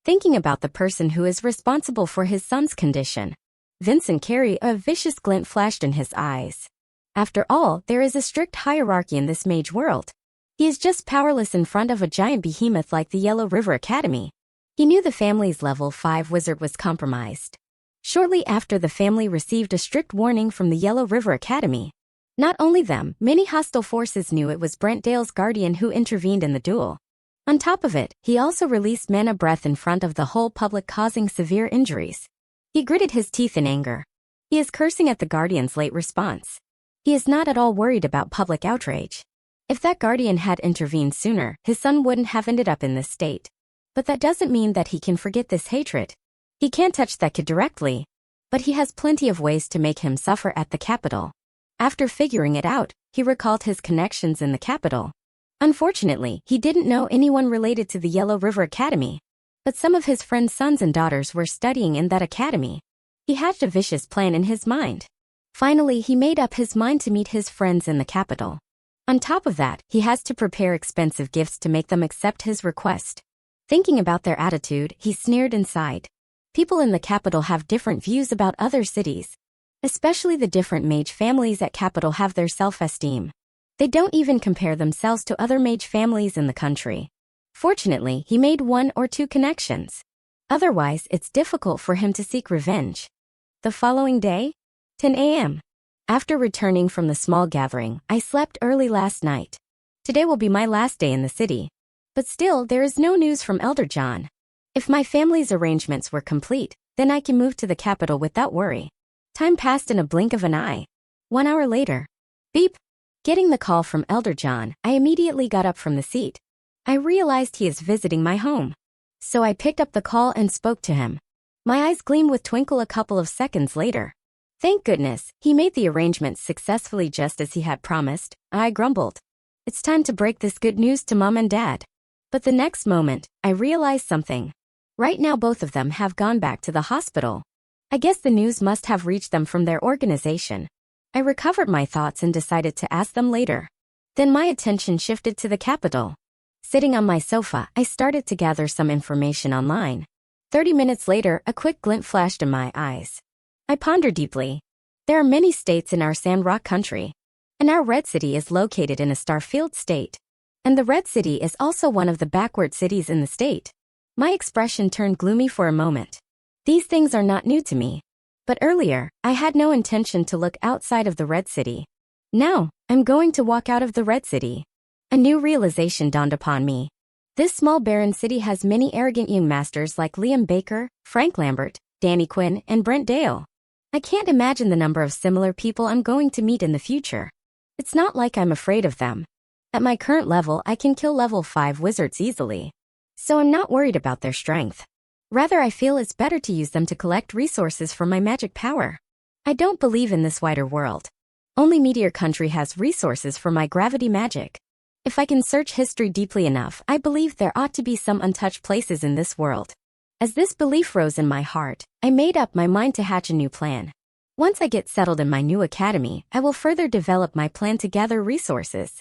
Thinking about the person who is responsible for his son's condition, Vincent Carey, a vicious glint flashed in his eyes. After all, there is a strict hierarchy in this mage world. He is just powerless in front of a giant behemoth like the Yellow River Academy. He knew the family's level 5 wizard was compromised. Shortly after, the family received a strict warning from the Yellow River Academy. Not only them, many hostile forces knew it was Brent Dale's guardian who intervened in the duel. On top of it, he also released mana breath in front of the whole public, causing severe injuries. He gritted his teeth in anger. He is cursing at the guardian's late response. He is not at all worried about public outrage. If that guardian had intervened sooner, his son wouldn't have ended up in this state. But that doesn't mean that he can forget this hatred. He can't touch that kid directly, but he has plenty of ways to make him suffer at the capital. After figuring it out, he recalled his connections in the capital. Unfortunately, he didn't know anyone related to the Yellow River Academy, but some of his friends' sons and daughters were studying in that academy. He hatched a vicious plan in his mind. Finally, he made up his mind to meet his friends in the capital. On top of that, he has to prepare expensive gifts to make them accept his request. Thinking about their attitude, he sneered and sighed. People in the capital have different views about other cities. Especially the different mage families at capital have their self-esteem. They don't even compare themselves to other mage families in the country. Fortunately, he made 1 or 2 connections. Otherwise, it's difficult for him to seek revenge. The following day, 10 a.m. After returning from the small gathering, I slept early last night. Today will be my last day in the city. But still, there is no news from Elder John. If my family's arrangements were complete, then I can move to the capital without worry. Time passed in a blink of an eye. 1 hour later. Beep. Getting the call from Elder John, I immediately got up from the seat. I realized he is visiting my home. So I picked up the call and spoke to him. My eyes gleamed with twinkle a couple of seconds later. Thank goodness, he made the arrangements successfully just as he had promised. I grumbled. It's time to break this good news to Mom and Dad. But the next moment, I realized something. Right now both of them have gone back to the hospital. I guess the news must have reached them from their organization. I recovered my thoughts and decided to ask them later. Then my attention shifted to the capital. Sitting on my sofa, I started to gather some information online. 30 minutes later, a quick glint flashed in my eyes. I pondered deeply. There are many states in our Sandrock country, and our Red City is located in a star-filled state. And the Red City is also one of the backward cities in the state. My expression turned gloomy for a moment. These things are not new to me. But earlier, I had no intention to look outside of the Red City. Now, I'm going to walk out of the Red City. A new realization dawned upon me. This small barren city has many arrogant young masters like Liam Baker, Frank Lambert, Danny Quinn, and Brent Dale. I can't imagine the number of similar people I'm going to meet in the future. It's not like I'm afraid of them. At my current level, I can kill level 5 wizards easily. So I'm not worried about their strength. Rather, I feel it's better to use them to collect resources for my magic power. I don't believe in this wider world. Only Meteor Country has resources for my gravity magic. If I can search history deeply enough, I believe there ought to be some untouched places in this world. As this belief rose in my heart, I made up my mind to hatch a new plan. Once I get settled in my new academy, I will further develop my plan to gather resources.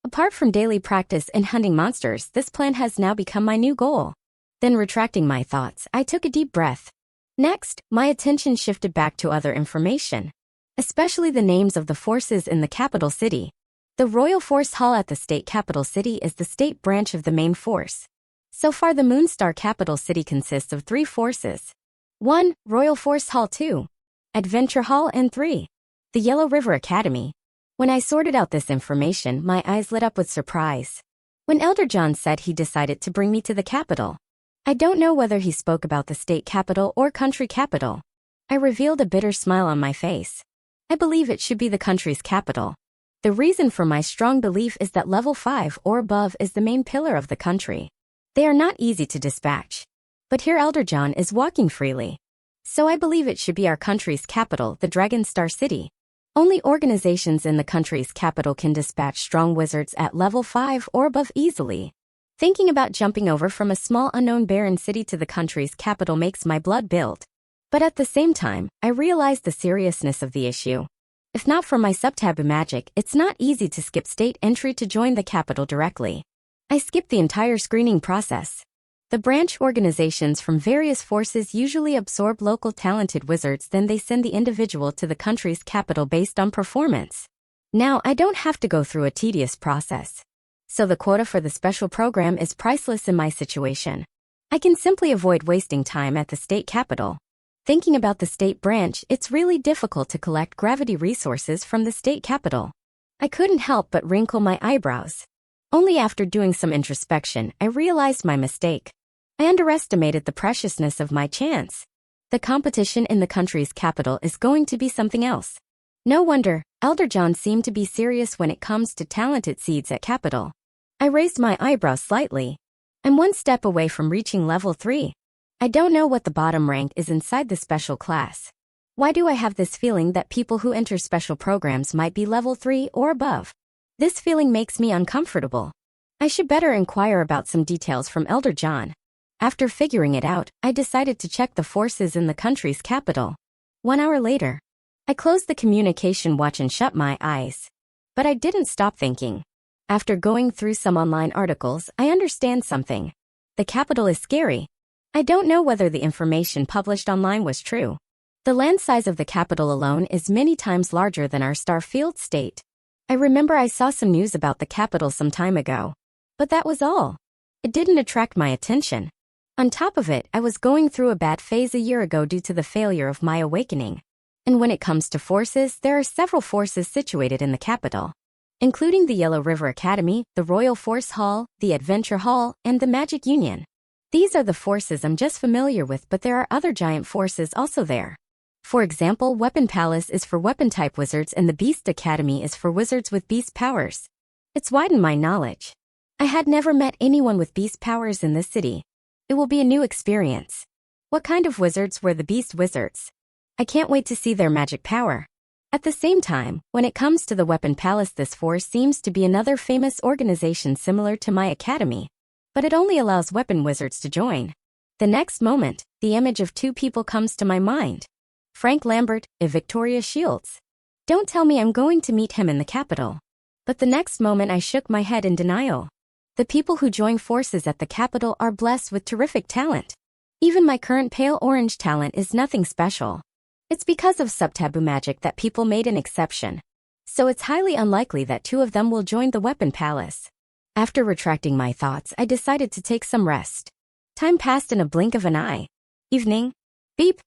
Apart from daily practice in hunting monsters, this plan has now become my new goal. Then retracting my thoughts, I took a deep breath. Next, my attention shifted back to other information, especially the names of the forces in the capital city. The Royal Force Hall at the state capital city is the state branch of the main force. So far the Moonstar capital city consists of 3 forces. 1. Royal Force Hall. 2. Adventure Hall. And 3. The Yellow River Academy. When I sorted out this information, my eyes lit up with surprise. When Elder John said he decided to bring me to the capital, I don't know whether he spoke about the state capital or country capital. I revealed a bitter smile on my face. I believe it should be the country's capital. The reason for my strong belief is that level 5 or above is the main pillar of the country. They are not easy to dispatch. But here Elder John is walking freely. So I believe it should be our country's capital, the Dragon Star City. Only organizations in the country's capital can dispatch strong wizards at level 5 or above easily. Thinking about jumping over from a small unknown barren city to the country's capital makes my blood build. But at the same time, I realize the seriousness of the issue. If not for my sub-taboo magic, it's not easy to skip state entry to join the capital directly. I skipped the entire screening process. The branch organizations from various forces usually absorb local talented wizards, then they send the individual to the country's capital based on performance. Now I don't have to go through a tedious process. So the quota for the special program is priceless in my situation. I can simply avoid wasting time at the state capital. Thinking about the state branch, it's really difficult to collect gravity resources from the state capital. I couldn't help but wrinkle my eyebrows. Only after doing some introspection, I realized my mistake. I underestimated the preciousness of my chance. The competition in the country's capital is going to be something else. No wonder, Elder John seemed to be serious when it comes to talented seeds at capital. I raised my eyebrows slightly. I'm one step away from reaching level 3. I don't know what the bottom rank is inside the special class. Why do I have this feeling that people who enter special programs might be level 3 or above? This feeling makes me uncomfortable. I should better inquire about some details from Elder John. After figuring it out, I decided to check the forces in the country's capital. 1 hour later, I closed the communication watch and shut my eyes. But I didn't stop thinking. After going through some online articles, I understand something. The capital is scary. I don't know whether the information published online was true. The land size of the capital alone is many times larger than our Starfield state. I remember I saw some news about the capital some time ago. But that was all. It didn't attract my attention. On top of it, I was going through a bad phase a year ago due to the failure of my awakening. And when it comes to forces, there are several forces situated in the capital, including the Yellow River Academy, the Royal Force Hall, the Adventure Hall, and the Magic Union. These are the forces I'm just familiar with, but there are other giant forces also there. For example, Weapon Palace is for weapon-type wizards and the Beast Academy is for wizards with beast powers. It's widened my knowledge. I had never met anyone with beast powers in this city. It will be a new experience. What kind of wizards were the beast wizards? I can't wait to see their magic power. At the same time, when it comes to the Weapon Palace, this force seems to be another famous organization similar to my academy. but it only allows weapon wizards to join. The next moment, the image of two people comes to my mind. Frank Lambert and Victoria Shields. Don't tell me I'm going to meet him in the capital. But the next moment I shook my head in denial. The people who join forces at the capital are blessed with terrific talent. Even my current pale orange talent is nothing special. It's because of sub-taboo magic that people made an exception. So it's highly unlikely that two of them will join the weapon palace. After retracting my thoughts, I decided to take some rest. Time passed in a blink of an eye. Evening. Beep.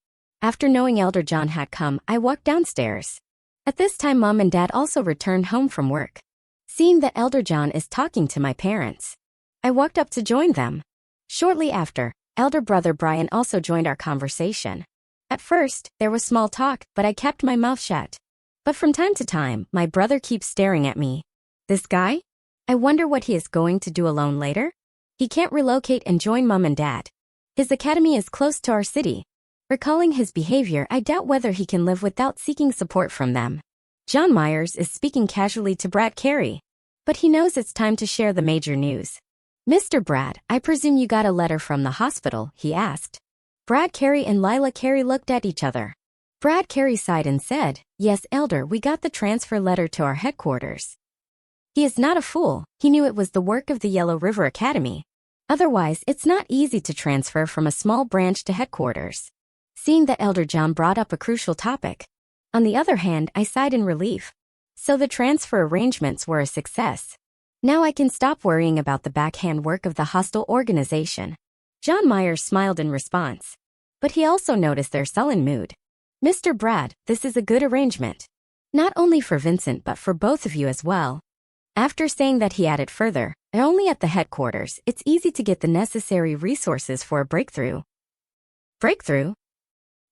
After knowing Elder John had come, I walked downstairs. At this time, Mom and Dad also returned home from work. Seeing that Elder John is talking to my parents, I walked up to join them. Shortly after, elder brother Brian also joined our conversation. At first, there was small talk, but I kept my mouth shut. But from time to time, my brother keeps staring at me. This guy? I wonder what he is going to do alone later? He can't relocate and join Mom and Dad. His academy is close to our city. Recalling his behavior, I doubt whether he can live without seeking support from them. John Myers is speaking casually to Brad Carey, but he knows it's time to share the major news. Mr. Brad, I presume you got a letter from the hospital, he asked. Brad Carey and Lila Carey looked at each other. Brad Carey sighed and said, Yes, Elder, we got the transfer letter to our headquarters. He is not a fool. He knew it was the work of the Yellow River Academy. Otherwise, it's not easy to transfer from a small branch to headquarters. Seeing that Elder John brought up a crucial topic. On the other hand, I sighed in relief. So the transfer arrangements were a success. Now I can stop worrying about the backhand work of the hostile organization. John Myers smiled in response. But he also noticed their sullen mood. Mr. Brad, this is a good arrangement. Not only for Vincent but for both of you as well. After saying that, he added further, only at the headquarters, it's easy to get the necessary resources for a breakthrough. Breakthrough?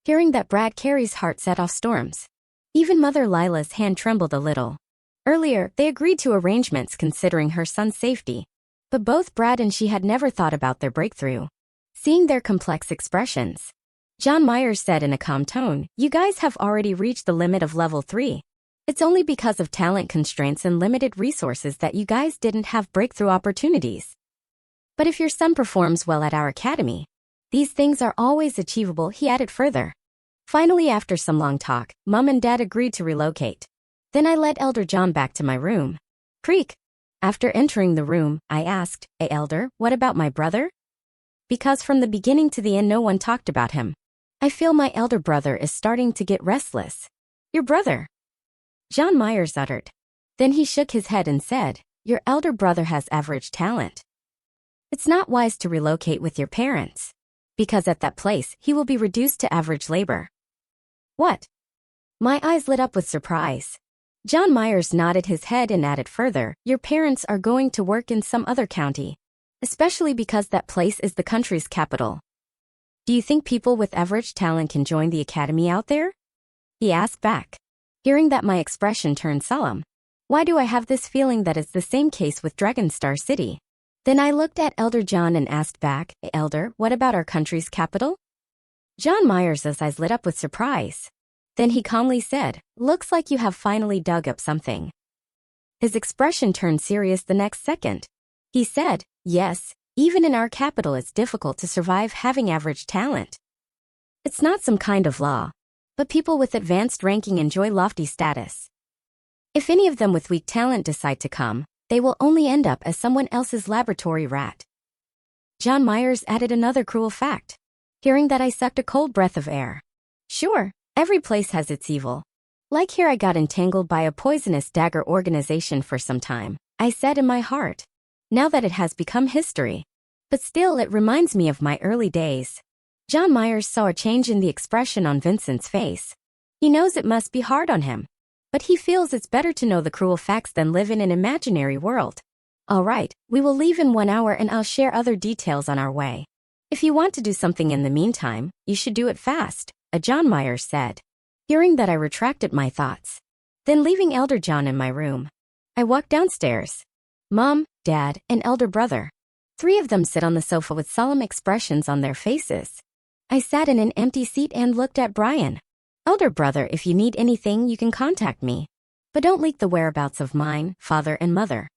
Hearing that, Brad Carey's heart set off storms. Even Mother Lila's hand trembled a little. Earlier, they agreed to arrangements considering her son's safety. But both Brad and she had never thought about their breakthrough. Seeing their complex expressions, John Myers said in a calm tone, You guys have already reached the limit of level 3. It's only because of talent constraints and limited resources that you guys didn't have breakthrough opportunities. But if your son performs well at our academy, these things are always achievable, he added further. Finally, after some long talk, Mom and Dad agreed to relocate. Then I led Elder John back to my room. Creak. After entering the room, I asked, Hey Elder, what about my brother? Because from the beginning to the end no one talked about him. I feel my elder brother is starting to get restless. Your brother? John Myers uttered. Then he shook his head and said, Your elder brother has average talent. It's not wise to relocate with your parents. Because at that place, he will be reduced to average labor. What? My eyes lit up with surprise. John Myers nodded his head and added further, Your parents are going to work in some other county. Especially because that place is the country's capital. Do you think people with average talent can join the academy out there? He asked back. Hearing that, my expression turned solemn. Why do I have this feeling that it's the same case with Dragonstar City? Then I looked at Elder John and asked back, Elder, what about our country's capital? John Myers' eyes lit up with surprise. Then he calmly said, Looks like you have finally dug up something. His expression turned serious the next second. He said, Yes, even in our capital it's difficult to survive having average talent. It's not some kind of law. But people with advanced ranking enjoy lofty status. If any of them with weak talent decide to come, they will only end up as someone else's laboratory rat. John Myers added another cruel fact. Hearing that, I sucked a cold breath of air. Sure, every place has its evil. Like here, I got entangled by a poisonous dagger organization for some time, I said in my heart. Now that it has become history. But still, it reminds me of my early days. John Myers saw a change in the expression on Vincent's face. He knows it must be hard on him. But he feels it's better to know the cruel facts than live in an imaginary world. All right, we will leave in 1 hour and I'll share other details on our way. If you want to do something in the meantime, you should do it fast, John Myers said. Hearing that, I retracted my thoughts. Then leaving Elder John in my room, I walked downstairs. Mom, Dad, and elder brother. 3 of them sit on the sofa with solemn expressions on their faces. I sat in an empty seat and looked at Brian. Elder brother, if you need anything, you can contact me. But don't leak the whereabouts of mine, father, and mother.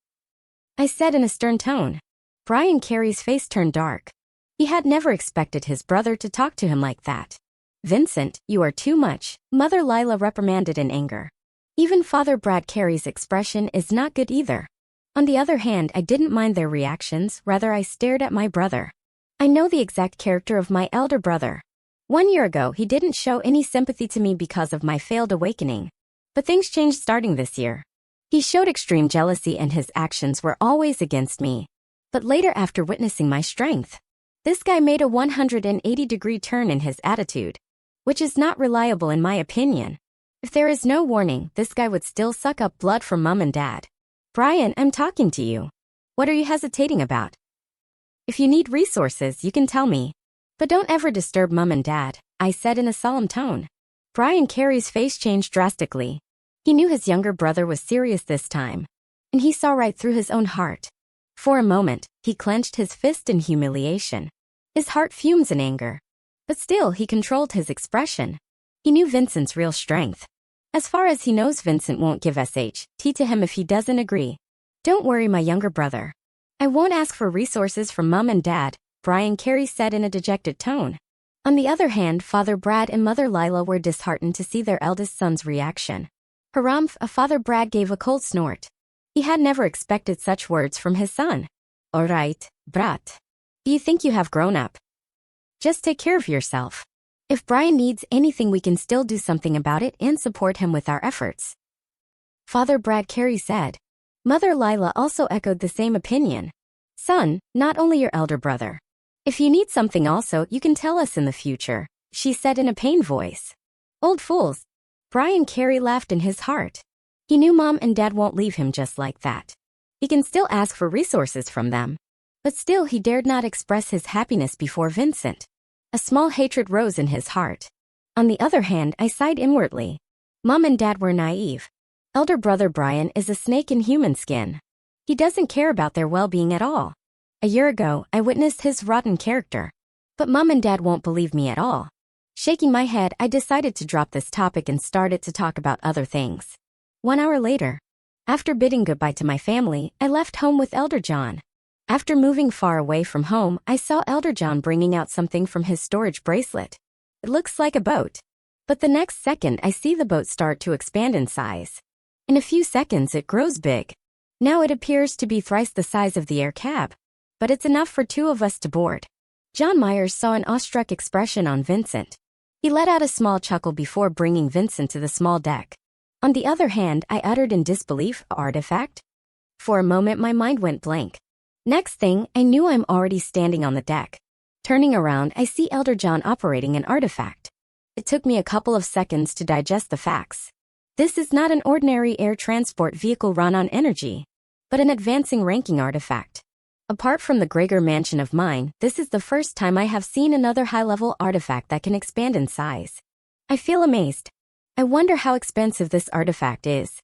I said in a stern tone. Brian Carey's face turned dark. He had never expected his brother to talk to him like that. Vincent, you are too much, Mother Lila reprimanded in anger. Even Father Brad Carey's expression is not good either. On the other hand, I didn't mind their reactions, rather I stared at my brother. I know the exact character of my elder brother. 1 year ago, he didn't show any sympathy to me because of my failed awakening. But things changed starting this year. He showed extreme jealousy and his actions were always against me. But later, after witnessing my strength, this guy made a 180-degree turn in his attitude, which is not reliable in my opinion. If there is no warning, this guy would still suck up blood from mom and dad. Brian, I'm talking to you. What are you hesitating about? If you need resources, you can tell me. But don't ever disturb mom and dad, I said in a solemn tone. Brian Carey's face changed drastically. He knew his younger brother was serious this time, and he saw right through his own heart. For a moment, he clenched his fist in humiliation. His heart fumes in anger. But still, he controlled his expression. He knew Vincent's real strength. As far as he knows, Vincent won't give SHT to him if he doesn't agree. Don't worry, my younger brother. I won't ask for resources from mom and dad, Brian Carey said in a dejected tone. On the other hand, Father Brad and Mother Lila were disheartened to see their eldest son's reaction. Harumph, Father Brad gave a cold snort. He had never expected such words from his son. All right, brat. Do you think you have grown up? Just take care of yourself. If Brian needs anything, we can still do something about it and support him with our efforts. Father Brad Carey said. Mother Lila also echoed the same opinion. Son, not only your elder brother. If you need something also, you can tell us in the future, she said in a pained voice. Old fools. Brian Carey laughed in his heart. He knew mom and dad won't leave him just like that. He can still ask for resources from them. But still, he dared not express his happiness before Vincent. A small hatred rose in his heart. On the other hand, I sighed inwardly. Mom and dad were naive. Elder brother Brian is a snake in human skin. He doesn't care about their well-being at all. A year ago, I witnessed his rotten character. But mom and dad won't believe me at all. Shaking my head, I decided to drop this topic and started to talk about other things. 1 hour later, after bidding goodbye to my family, I left home with Elder John. After moving far away from home, I saw Elder John bringing out something from his storage bracelet. It looks like a boat. But the next second, I see the boat start to expand in size. In a few seconds, it grows big. Now it appears to be thrice the size of the air cab. But it's enough for 2 of us to board. John Myers saw an awestruck expression on Vincent. He let out a small chuckle before bringing Vincent to the small deck. On the other hand, I uttered in disbelief, artifact? For a moment, my mind went blank. Next thing, I knew I'm already standing on the deck. Turning around, I see Elder John operating an artifact. It took me a couple of seconds to digest the facts. This is not an ordinary air transport vehicle run on energy, but an advancing ranking artifact. Apart from the Gregor mansion of mine, this is the first time I have seen another high-level artifact that can expand in size. I feel amazed. I wonder how expensive this artifact is.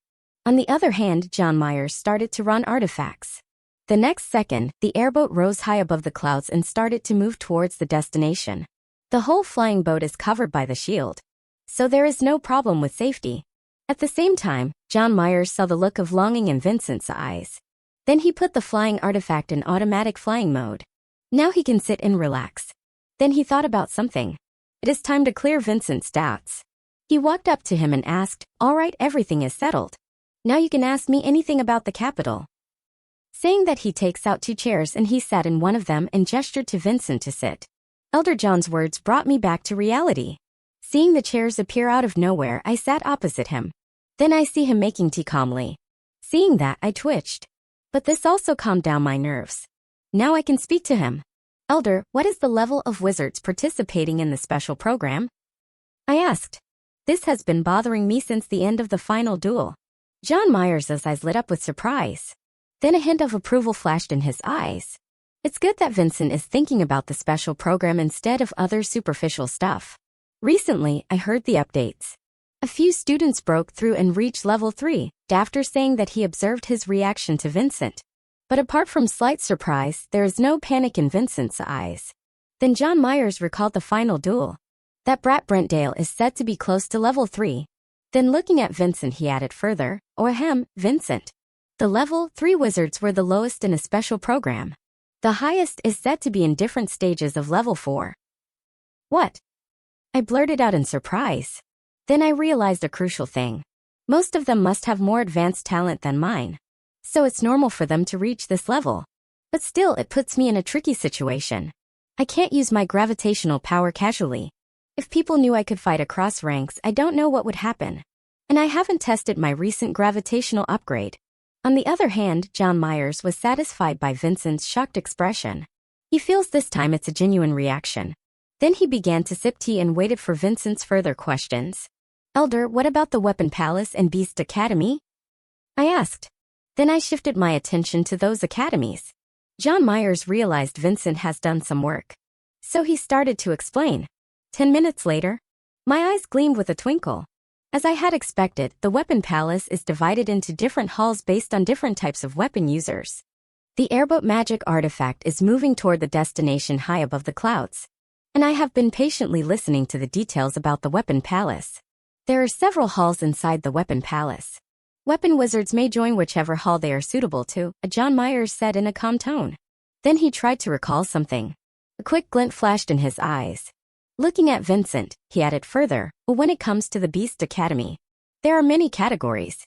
On the other hand, John Myers started to run artifacts. The next second, the airboat rose high above the clouds and started to move towards the destination. The whole flying boat is covered by the shield, so there is no problem with safety. At the same time, John Myers saw the look of longing in Vincent's eyes. Then he put the flying artifact in automatic flying mode. Now he can sit and relax. Then he thought about something. It is time to clear Vincent's doubts. He walked up to him and asked, "All right, everything is settled. Now you can ask me anything about the capital." Saying that, he takes out 2 chairs and he sat in one of them and gestured to Vincent to sit. Elder John's words brought me back to reality. Seeing the chairs appear out of nowhere, I sat opposite him. Then I see him making tea calmly. Seeing that, I twitched. But this also calmed down my nerves. Now I can speak to him. Elder, what is the level of wizards participating in the special program? I asked. This has been bothering me since the end of the final duel. John Myers' eyes lit up with surprise. Then a hint of approval flashed in his eyes. It's good that Vincent is thinking about the special program instead of other superficial stuff. Recently, I heard the updates. A few students broke through and reached level 3, after saying that he observed his reaction to Vincent. But apart from slight surprise, there is no panic in Vincent's eyes. Then John Myers recalled the final duel. That brat Brentdale is said to be close to level 3. Then looking at Vincent, he added further, Vincent. The level 3 wizards were the lowest in a special program. The highest is said to be in different stages of level 4. What? I blurted out in surprise. Then I realized a crucial thing. Most of them must have more advanced talent than mine. So it's normal for them to reach this level. But still, it puts me in a tricky situation. I can't use my gravitational power casually. If people knew I could fight across ranks, I don't know what would happen. And I haven't tested my recent gravitational upgrade. On the other hand, John Myers was satisfied by Vincent's shocked expression. He feels this time it's a genuine reaction. Then he began to sip tea and waited for Vincent's further questions. Elder, what about the Weapon Palace and Beast Academy? I asked. Then I shifted my attention to those academies. John Myers realized Vincent has done some work. So he started to explain. 10 minutes later, my eyes gleamed with a twinkle. As I had expected, the Weapon Palace is divided into different halls based on different types of weapon users. The airboat magic artifact is moving toward the destination high above the clouds. And I have been patiently listening to the details about the Weapon Palace. There are several halls inside the Weapon Palace. Weapon wizards may join whichever hall they are suitable to, John Myers said in a calm tone. Then he tried to recall something. A quick glint flashed in his eyes. Looking at Vincent, he added further, when it comes to the Beast Academy, there are many categories,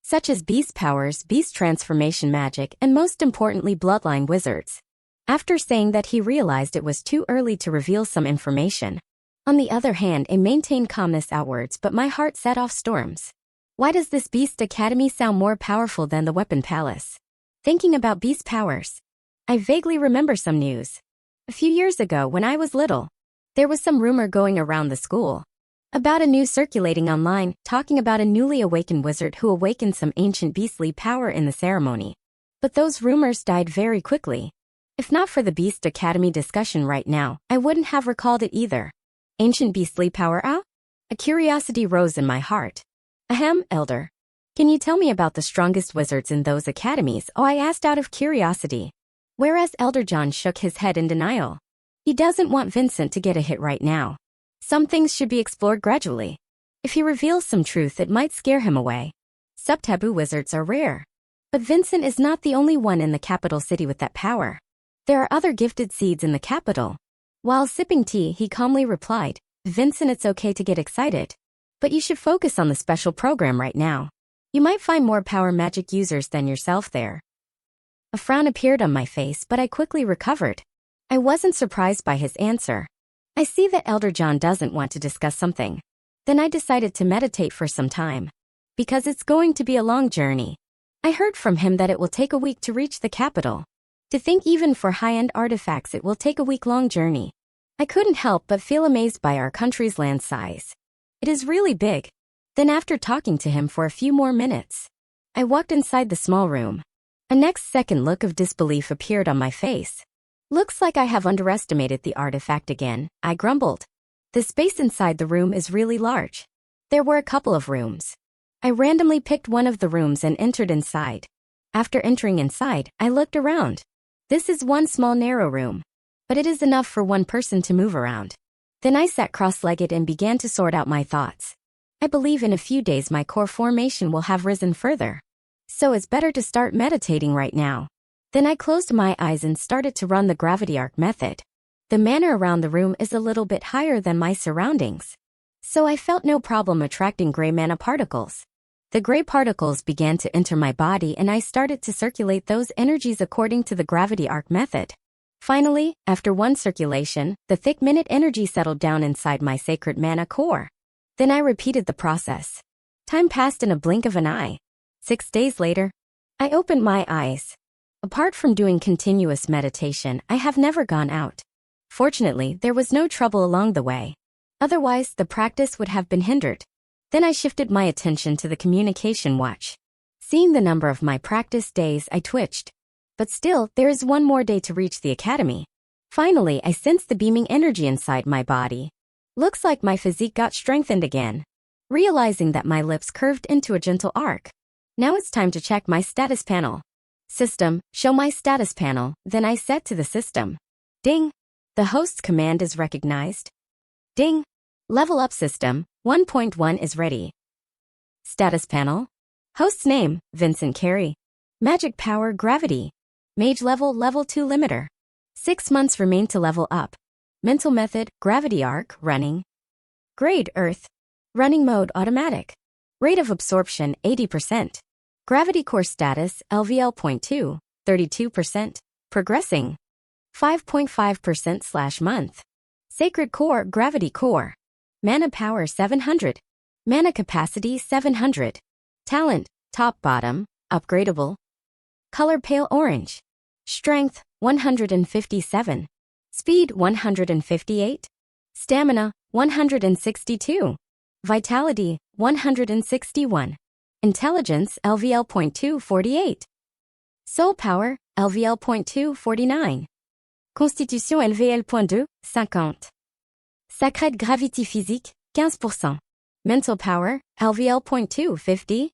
such as beast powers, beast transformation magic, and most importantly bloodline wizards. After saying that, he realized it was too early to reveal some information. On the other hand, I maintained calmness outwards, but my heart set off storms. Why does this Beast Academy sound more powerful than the Weapon Palace? Thinking about beast powers, I vaguely remember some news. A few years ago, when I was little, there was some rumor going around the school about a news circulating online, talking about a newly awakened wizard who awakened some ancient beastly power in the ceremony. But those rumors died very quickly. If not for the Beast Academy discussion right now, I wouldn't have recalled it either. Ancient beastly power, ah? A curiosity rose in my heart. Ahem, Elder. Can you tell me about the strongest wizards in those academies? Oh, I asked out of curiosity. Whereas Elder John shook his head in denial. He doesn't want Vincent to get a hit right now. Some things should be explored gradually. If he reveals some truth, it might scare him away. Sub-taboo wizards are rare. But Vincent is not the only one in the capital city with that power. There are other gifted seeds in the capital. While sipping tea, he calmly replied, Vincent, it's okay to get excited. But you should focus on the special program right now. You might find more power magic users than yourself there. A frown appeared on my face, but I quickly recovered. I wasn't surprised by his answer. I see that Elder John doesn't want to discuss something. Then I decided to meditate for some time. Because it's going to be a long journey. I heard from him that it will take a week to reach the capital. To think even for high-end artifacts it will take a week-long journey. I couldn't help but feel amazed by our country's land size. It is really big. Then after talking to him for a few more minutes, I walked inside the small room. A next second look of disbelief appeared on my face. Looks like I have underestimated the artifact again, I grumbled. The space inside the room is really large. There were a couple of rooms. I randomly picked one of the rooms and entered inside. After entering inside, I looked around. This is one small narrow room, but it is enough for one person to move around. Then I sat cross-legged and began to sort out my thoughts. I believe in a few days my core formation will have risen further. So it's better to start meditating right now. Then I closed my eyes and started to run the gravity arc method. The mana around the room is a little bit higher than my surroundings. So I felt no problem attracting gray mana particles. The gray particles began to enter my body and I started to circulate those energies according to the gravity arc method. Finally, after one circulation, the thick minute energy settled down inside my sacred mana core. Then I repeated the process. Time passed in a blink of an eye. 6 days later, I opened my eyes. Apart from doing continuous meditation, I have never gone out. Fortunately, there was no trouble along the way. Otherwise, the practice would have been hindered. Then I shifted my attention to the communication watch. Seeing the number of my practice days, I twitched. But still, there is one more day to reach the academy. Finally, I sensed the beaming energy inside my body. Looks like my physique got strengthened again. Realizing that my lips curved into a gentle arc. Now it's time to check my status panel. System, show my status panel. Then I said to the system. Ding. The host's command is recognized. Ding. Level up system, 1.1 is ready. Status panel. Host's name, Vincent Carey. Magic power, gravity. Mage level, level 2 limiter. 6 months remain to level up. Mental method, gravity arc, running. Grade, Earth. Running mode, automatic. Rate of absorption, 80%. Gravity core status, LVL.2, 32%. Progressing. 5.5%/month. Sacred core, gravity core. Mana power, 700. Mana capacity, 700. Talent, top bottom, upgradable. Color pale orange. Strength, 157. Speed, 158. Stamina, 162. Vitality, 161. Intelligence, LVL.2, 48. Soul power, LVL.2, 49. Constitution LVL.2, 50. Sacred gravity physique, 15%. Mental power, LVL.2, 50.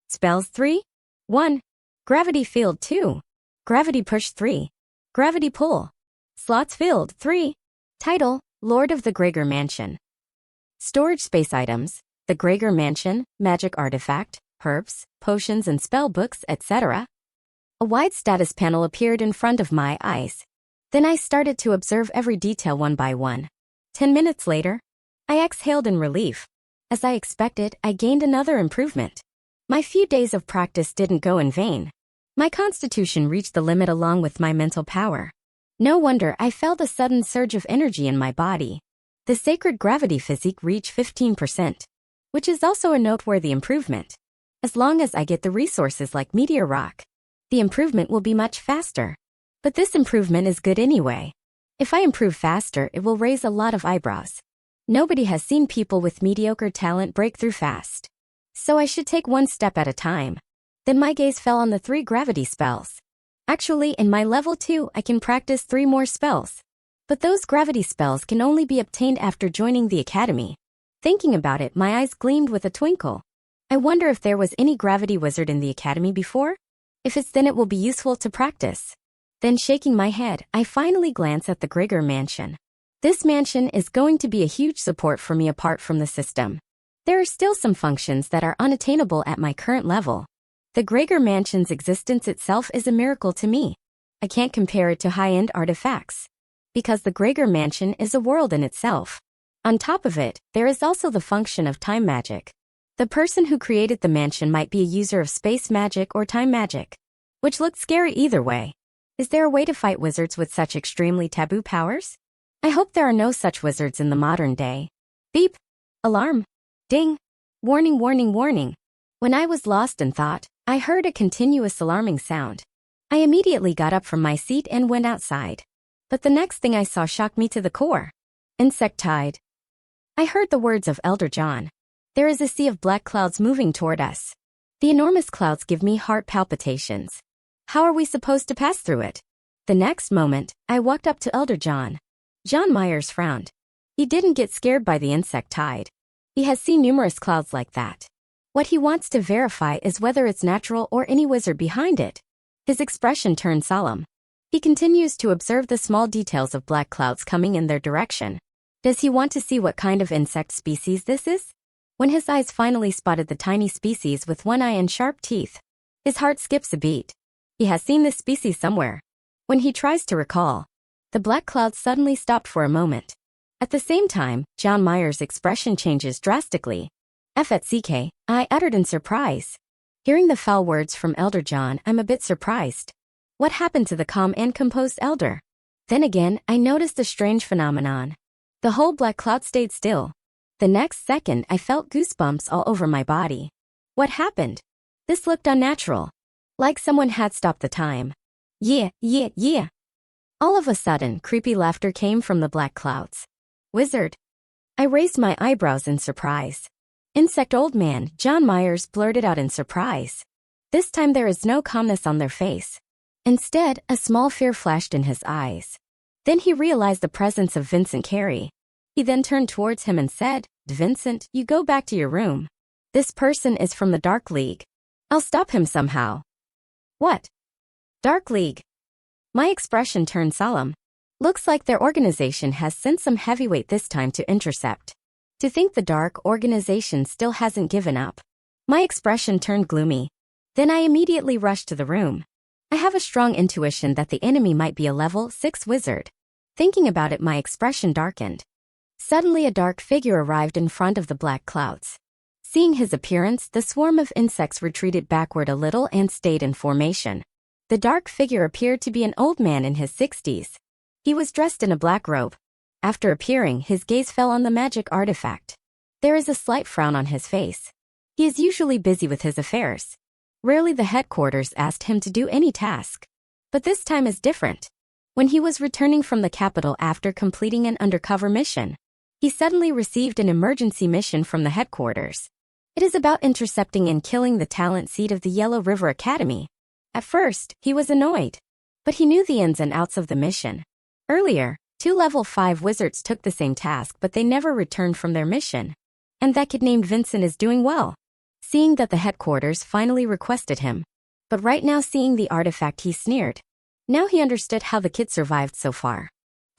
Spells 3. 1. Gravity field 2. Gravity push 3. Gravity pull. Slots filled 3. Title, Lord of the Gregor Mansion. Storage space items, the Gregor Mansion, magic artifact, herbs, potions and spell books, etc. A wide status panel appeared in front of my eyes. Then I started to observe every detail one by one. 10 minutes later, I exhaled in relief. As I expected, I gained another improvement. My few days of practice didn't go in vain. My constitution reached the limit along with my mental power. No wonder I felt a sudden surge of energy in my body. The sacred gravity physique reached 15%, which is also a noteworthy improvement. As long as I get the resources like meteor rock, the improvement will be much faster. But this improvement is good anyway. If I improve faster, it will raise a lot of eyebrows. Nobody has seen people with mediocre talent break through fast. So I should take one step at a time. Then my gaze fell on the 3 gravity spells. Actually, in my level 2, I can practice 3 more spells. But those gravity spells can only be obtained after joining the academy. Thinking about it, my eyes gleamed with a twinkle. I wonder if there was any gravity wizard in the academy before? If it's, then it will be useful to practice. Then shaking my head, I finally glance at the Gregor Mansion. This mansion is going to be a huge support for me apart from the system. There are still some functions that are unattainable at my current level. The Gregor Mansion's existence itself is a miracle to me. I can't compare it to high-end artifacts, because the Gregor Mansion is a world in itself. On top of it, there is also the function of time magic. The person who created the mansion might be a user of space magic or time magic, which looked scary either way. Is there a way to fight wizards with such extremely taboo powers? I hope there are no such wizards in the modern day. Beep. Alarm. Ding. Warning, warning, warning. When I was lost in thought, I heard a continuous alarming sound. I immediately got up from my seat and went outside. But the next thing I saw shocked me to the core. Insectide. I heard the words of Elder John. There is a sea of black clouds moving toward us. The enormous clouds give me heart palpitations. How are we supposed to pass through it? The next moment, I walked up to Elder John. John Myers frowned. He didn't get scared by the insect tide. He has seen numerous clouds like that. What he wants to verify is whether it's natural or any wizard behind it. His expression turned solemn. He continues to observe the small details of black clouds coming in their direction. Does he want to see what kind of insect species this is? When his eyes finally spotted the tiny species with one eye and sharp teeth, his heart skips a beat. He has seen this species somewhere. When he tries to recall, the black clouds suddenly stopped for a moment. At the same time, John Myers' expression changes drastically. FSCK, I uttered in surprise. Hearing the foul words from Elder John, I'm a bit surprised. What happened to the calm and composed elder? Then again, I noticed a strange phenomenon. The whole black cloud stayed still. The next second, I felt goosebumps all over my body. What happened? This looked unnatural. Like someone had stopped the time. Yeah. All of a sudden, creepy laughter came from the black clouds. Wizard. I raised my eyebrows in surprise. Insect old man, John Myers blurted out in surprise. This time there is no calmness on their face. Instead, a small fear flashed in his eyes. Then he realized the presence of Vincent Carey. He then turned towards him and said, Vincent, you go back to your room. This person is from the Dark League. I'll stop him somehow. What? Dark League. My expression turned solemn. Looks like their organization has sent some heavyweight this time to intercept. To think the Dark organization still hasn't given up. My expression turned gloomy. Then I immediately rushed to the room. I have a strong intuition that the enemy might be a level 6 wizard. Thinking about it, my expression darkened. Suddenly a dark figure arrived in front of the black clouds. Seeing his appearance, the swarm of insects retreated backward a little and stayed in formation. The dark figure appeared to be an old man in his 60s. He was dressed in a black robe. After appearing, his gaze fell on the magic artifact. There is a slight frown on his face. He is usually busy with his affairs. Rarely the headquarters asked him to do any task. But this time is different. When he was returning from the capital after completing an undercover mission, he suddenly received an emergency mission from the headquarters. It is about intercepting and killing the talent seed of the Yellow River Academy. At first, he was annoyed. But he knew the ins and outs of the mission. Earlier, 2 level 5 wizards took the same task, but they never returned from their mission. And that kid named Vincent is doing well. Seeing that the headquarters finally requested him. But right now, seeing the artifact, he sneered. Now he understood how the kid survived so far.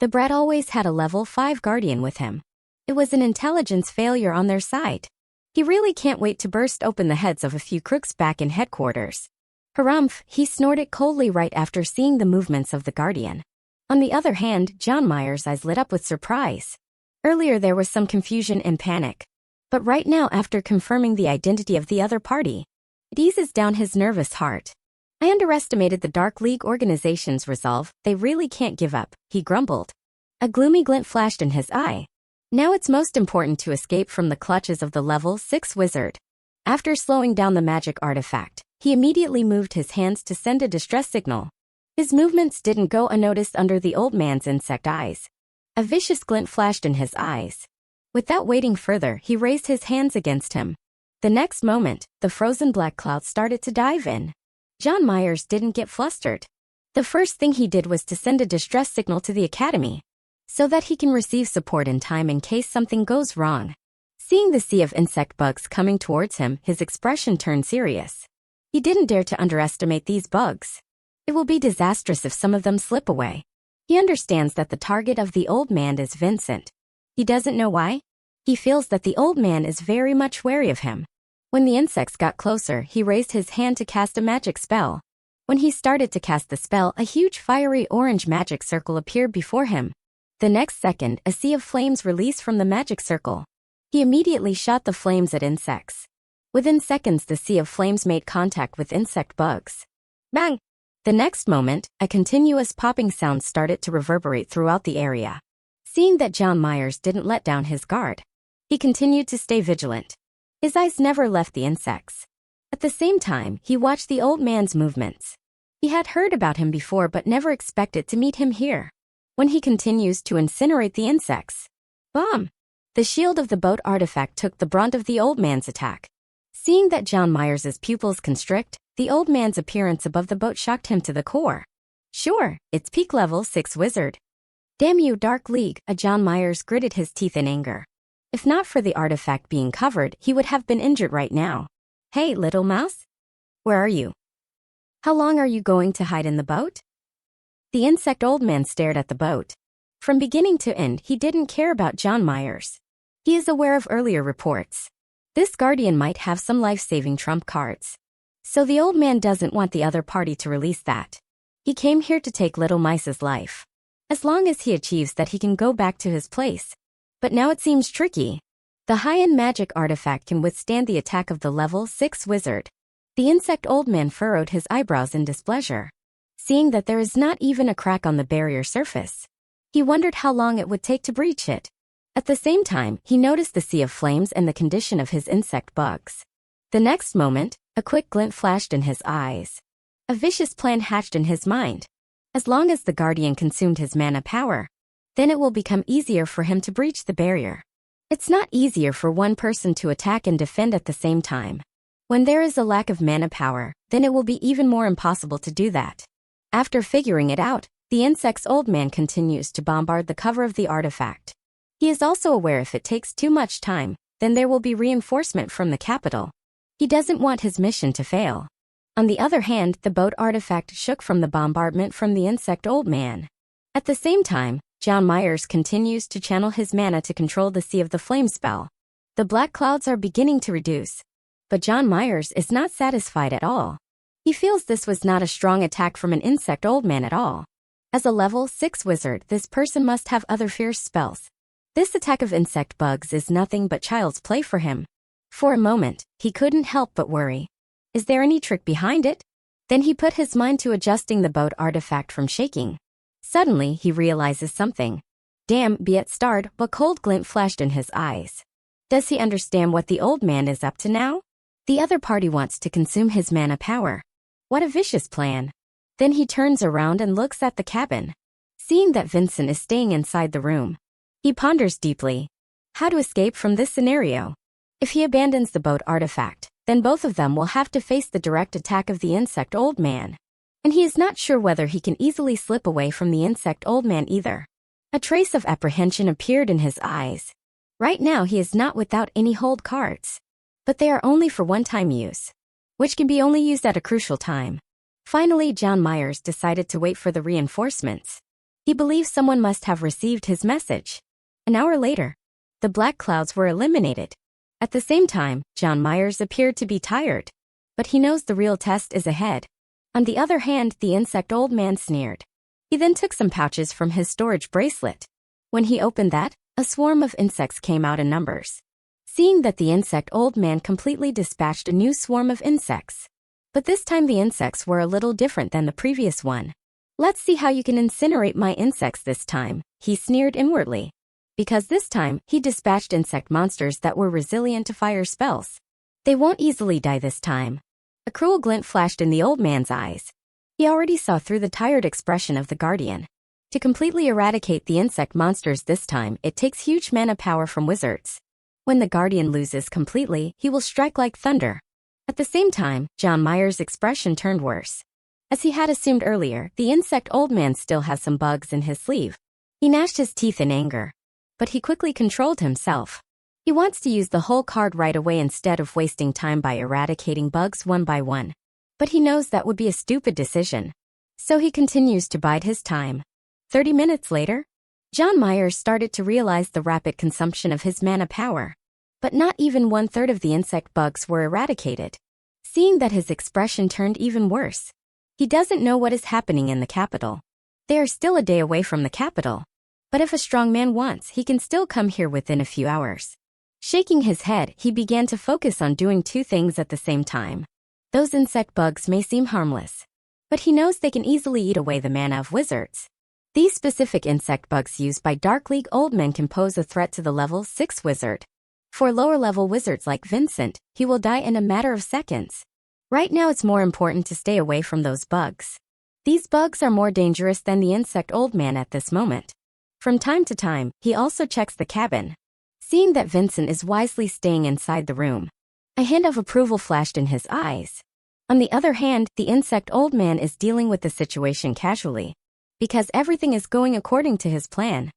The brat always had a level 5 guardian with him. It was an intelligence failure on their side. He really can't wait to burst open the heads of a few crooks back in headquarters. Harumph, he snorted coldly right after seeing the movements of the guardian. On the other hand, John Myers' eyes lit up with surprise. Earlier there was some confusion and panic. But right now, after confirming the identity of the other party, it eases down his nervous heart. I underestimated the Dark League organization's resolve. They really can't give up, he grumbled. A gloomy glint flashed in his eye. Now it's most important to escape from the clutches of the level 6 wizard. After slowing down the magic artifact, he immediately moved his hands to send a distress signal. His movements didn't go unnoticed under the old man's insect eyes. A vicious glint flashed in his eyes. Without waiting further, he raised his hands against him. The next moment, the frozen black clouds started to dive in. John Myers didn't get flustered. The first thing he did was to send a distress signal to the academy, so that he can receive support in time in case something goes wrong. Seeing the sea of insect bugs coming towards him, his expression turned serious. He didn't dare to underestimate these bugs. It will be disastrous if some of them slip away. He understands that the target of the old man is Vincent. He doesn't know why. He feels that the old man is very much wary of him. When the insects got closer, he raised his hand to cast a magic spell. When he started to cast the spell, a huge fiery orange magic circle appeared before him. The next second, a sea of flames released from the magic circle. He immediately shot the flames at insects. Within seconds, the sea of flames made contact with insect bugs. Bang! The next moment, a continuous popping sound started to reverberate throughout the area. Seeing that John Myers didn't let down his guard, he continued to stay vigilant. His eyes never left the insects. At the same time, he watched the old man's movements. He had heard about him before but never expected to meet him here. When he continues to incinerate the insects. Bomb! The shield of the boat artifact took the brunt of the old man's attack. Seeing that John Myers' pupils constrict, the old man's appearance above the boat shocked him to the core. Sure, it's peak level 6 wizard. Damn you, Dark League, John Myers gritted his teeth in anger. If not for the artifact being covered, he would have been injured right now. Hey, little mouse? Where are you? How long are you going to hide in the boat? The insect old man stared at the boat. From beginning to end, he didn't care about John Myers. He is aware of earlier reports. This guardian might have some life-saving trump cards. So the old man doesn't want the other party to release that. He came here to take little mice's life. As long as he achieves that, he can go back to his place. But now it seems tricky. The high-end magic artifact can withstand the attack of the level 6 wizard. The insect old man furrowed his eyebrows in displeasure. Seeing that there is not even a crack on the barrier surface, he wondered how long it would take to breach it. At the same time, he noticed the sea of flames and the condition of his insect bugs. The next moment, a quick glint flashed in his eyes. A vicious plan hatched in his mind. As long as the guardian consumed his mana power, then it will become easier for him to breach the barrier. It's not easier for one person to attack and defend at the same time. When there is a lack of mana power, then it will be even more impossible to do that. After figuring it out, the insect's old man continues to bombard the cover of the artifact. He is also aware if it takes too much time, then there will be reinforcement from the capital. He doesn't want his mission to fail. On the other hand, the boat artifact shook from the bombardment from the insect old man. At the same time, John Myers continues to channel his mana to control the Sea of the Flame spell. The black clouds are beginning to reduce. But John Myers is not satisfied at all. He feels this was not a strong attack from an insect old man at all. As a level 6 wizard, this person must have other fierce spells. This attack of insect bugs is nothing but child's play for him. For a moment, he couldn't help but worry. Is there any trick behind it? Then he put his mind to adjusting the boat artifact from shaking. Suddenly, he realizes something. Damn, be it starred, but cold glint flashed in his eyes. Does he understand what the old man is up to now? The other party wants to consume his mana power. What a vicious plan. Then he turns around and looks at the cabin. Seeing that Vincent is staying inside the room, he ponders deeply. How to escape from this scenario? If he abandons the boat artifact, then both of them will have to face the direct attack of the insect old man. And he is not sure whether he can easily slip away from the insect old man either. A trace of apprehension appeared in his eyes. Right now he is not without any hold cards. But they are only for one-time use, which can be only used at a crucial time. Finally, John Myers decided to wait for the reinforcements. He believes someone must have received his message. An hour later, the black clouds were eliminated. At the same time, John Myers appeared to be tired. But he knows the real test is ahead. On the other hand, the insect old man sneered. He then took some pouches from his storage bracelet. When he opened that, a swarm of insects came out in numbers. Seeing that the insect old man completely dispatched a new swarm of insects. But this time the insects were a little different than the previous one. Let's see how you can incinerate my insects this time, he sneered inwardly. Because this time, he dispatched insect monsters that were resilient to fire spells. They won't easily die this time. A cruel glint flashed in the old man's eyes. He already saw through the tired expression of the guardian. To completely eradicate the insect monsters this time, it takes huge mana power from wizards. When the guardian loses completely, he will strike like thunder. At the same time, John Myers' expression turned worse. As he had assumed earlier, the insect old man still has some bugs in his sleeve. He gnashed his teeth in anger. But he quickly controlled himself. He wants to use the whole card right away instead of wasting time by eradicating bugs one by one. But he knows that would be a stupid decision. So he continues to bide his time. 30 minutes later, John Myers started to realize the rapid consumption of his mana power. But not even 1/3 of the insect bugs were eradicated. Seeing that his expression turned even worse. He doesn't know what is happening in the capital. They are still a day away from the capital. But if a strong man wants, he can still come here within a few hours. Shaking his head, he began to focus on doing two things at the same time. Those insect bugs may seem harmless, but he knows they can easily eat away the mana of wizards. These specific insect bugs used by Dark League old men can pose a threat to the level 6 wizard. For lower-level wizards like Vincent, he will die in a matter of seconds. Right now it's more important to stay away from those bugs. These bugs are more dangerous than the insect old man at this moment. From time to time, he also checks the cabin. Seeing that Vincent is wisely staying inside the room, a hint of approval flashed in his eyes. On the other hand, the insect old man is dealing with the situation casually. Because everything is going according to his plan.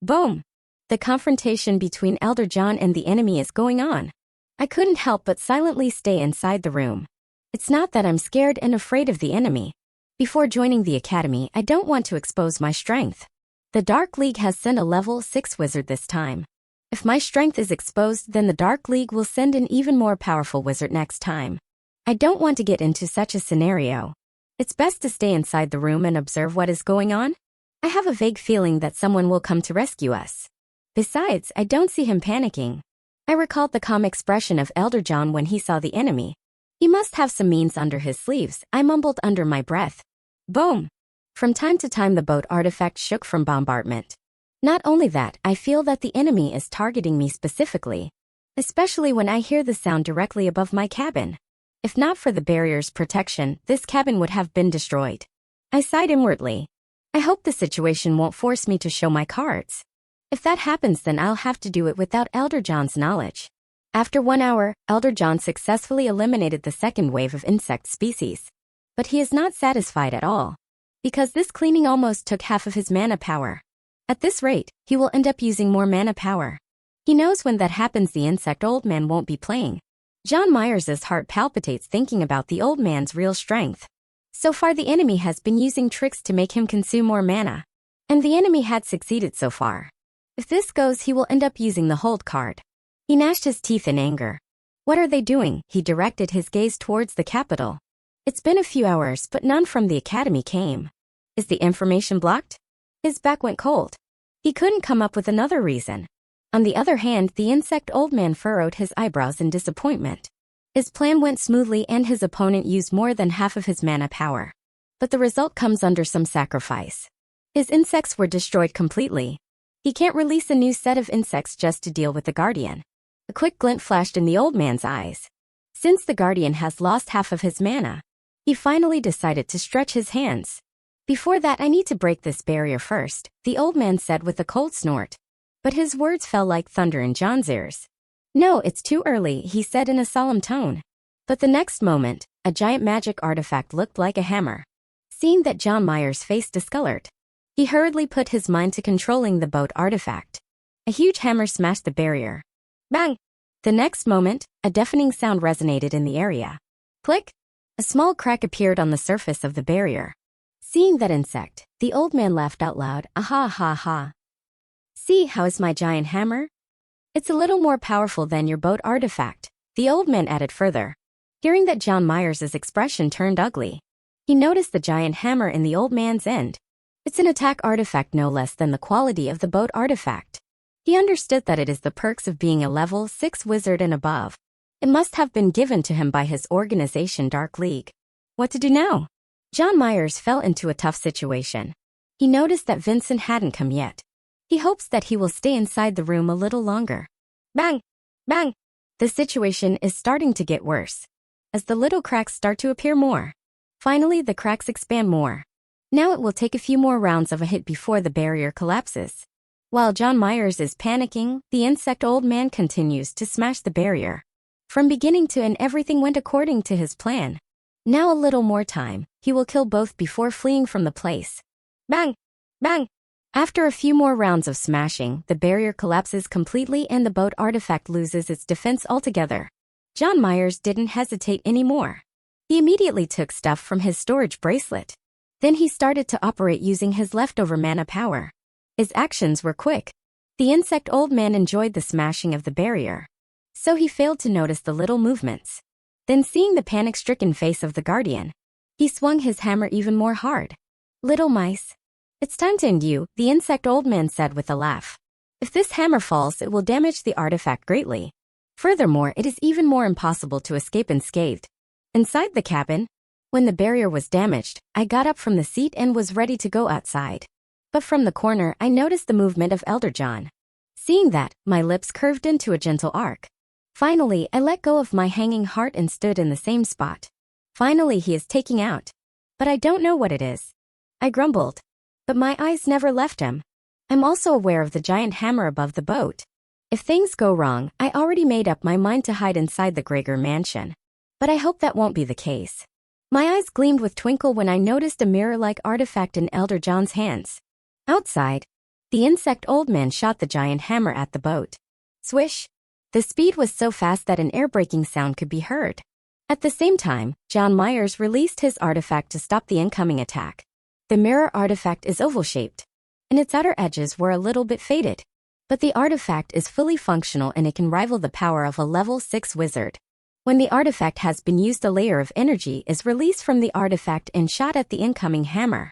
Boom! The confrontation between Elder John and the enemy is going on. I couldn't help but silently stay inside the room. It's not that I'm scared and afraid of the enemy. Before joining the academy, I don't want to expose my strength. The Dark League has sent a level 6 wizard this time. If my strength is exposed, then the Dark League will send an even more powerful wizard next time. I don't want to get into such a scenario. It's best to stay inside the room and observe what is going on. I have a vague feeling that someone will come to rescue us. Besides, I don't see him panicking. I recalled the calm expression of Elder John when he saw the enemy. He must have some means under his sleeves, I mumbled under my breath. Boom! From time to time the boat artifact shook from bombardment. Not only that, I feel that the enemy is targeting me specifically. Especially when I hear the sound directly above my cabin. If not for the barrier's protection, this cabin would have been destroyed. I sighed inwardly. I hope the situation won't force me to show my cards. If that happens, then I'll have to do it without Elder John's knowledge. After 1 hour, Elder John successfully eliminated the second wave of insect species. But he is not satisfied at all. Because this cleaning almost took half of his mana power. At this rate, he will end up using more mana power. He knows when that happens the insect old man won't be playing. John Myers' heart palpitates thinking about the old man's real strength. So far the enemy has been using tricks to make him consume more mana. And the enemy had succeeded so far. If this goes, he will end up using the hold card. He gnashed his teeth in anger. What are they doing? He directed his gaze towards the capital. It's been a few hours, but none from the academy came. Is the information blocked? His back went cold. He couldn't come up with another reason. On the other hand, the insect old man furrowed his eyebrows in disappointment. His plan went smoothly and his opponent used more than half of his mana power. But the result comes under some sacrifice. His insects were destroyed completely. He can't release a new set of insects just to deal with the guardian. A quick glint flashed in the old man's eyes. Since the guardian has lost half of his mana, he finally decided to stretch his hands. Before that, I need to break this barrier first, the old man said with a cold snort. But his words fell like thunder in John's ears. No, it's too early, he said in a solemn tone. But the next moment, a giant magic artifact looked like a hammer. Seeing that, John Myers' face discolored. He hurriedly put his mind to controlling the boat artifact. A huge hammer smashed the barrier. Bang! The next moment, a deafening sound resonated in the area. Click! A small crack appeared on the surface of the barrier. Seeing that insect, the old man laughed out loud. Aha ha ha. See, how is my giant hammer? It's a little more powerful than your boat artifact, the old man added further. Hearing that, John Myers' expression turned ugly. He noticed the giant hammer in the old man's end. It's an attack artifact no less than the quality of the boat artifact. He understood that it is the perks of being a level 6 wizard and above. It must have been given to him by his organization Dark League. What to do now? John Myers fell into a tough situation. He noticed that Vincent hadn't come yet. He hopes that he will stay inside the room a little longer. Bang! Bang! The situation is starting to get worse. As the little cracks start to appear more. Finally, the cracks expand more. Now it will take a few more rounds of a hit before the barrier collapses. While John Myers is panicking, the insect old man continues to smash the barrier. From beginning to end, everything went according to his plan. Now a little more time, he will kill both before fleeing from the place. Bang! Bang! After a few more rounds of smashing, the barrier collapses completely and the boat artifact loses its defense altogether. John Myers didn't hesitate anymore. He immediately took stuff from his storage bracelet. Then he started to operate using his leftover mana power. His actions were quick. The insect old man enjoyed the smashing of the barrier. So he failed to notice the little movements. Then, seeing the panic-stricken face of the guardian, he swung his hammer even more hard. Little mice. It's time to end you, the insect old man said with a laugh. If this hammer falls, it will damage the artifact greatly. Furthermore, it is even more impossible to escape unscathed. Inside the cabin, when the barrier was damaged, I got up from the seat and was ready to go outside. But from the corner, I noticed the movement of Elder John. Seeing that, my lips curved into a gentle arc. Finally, I let go of my hanging heart and stood in the same spot. Finally, he is taking out. But I don't know what it is. I grumbled. But my eyes never left him. I'm also aware of the giant hammer above the boat. If things go wrong, I already made up my mind to hide inside the Gregor mansion. But I hope that won't be the case. My eyes gleamed with twinkle when I noticed a mirror-like artifact in Elder John's hands. Outside, the insect old man shot the giant hammer at the boat. Swish! The speed was so fast that an air-breaking sound could be heard. At the same time, John Myers released his artifact to stop the incoming attack. The mirror artifact is oval-shaped, and its outer edges were a little bit faded. But the artifact is fully functional and it can rival the power of a level 6 wizard. When the artifact has been used, a layer of energy is released from the artifact and shot at the incoming hammer.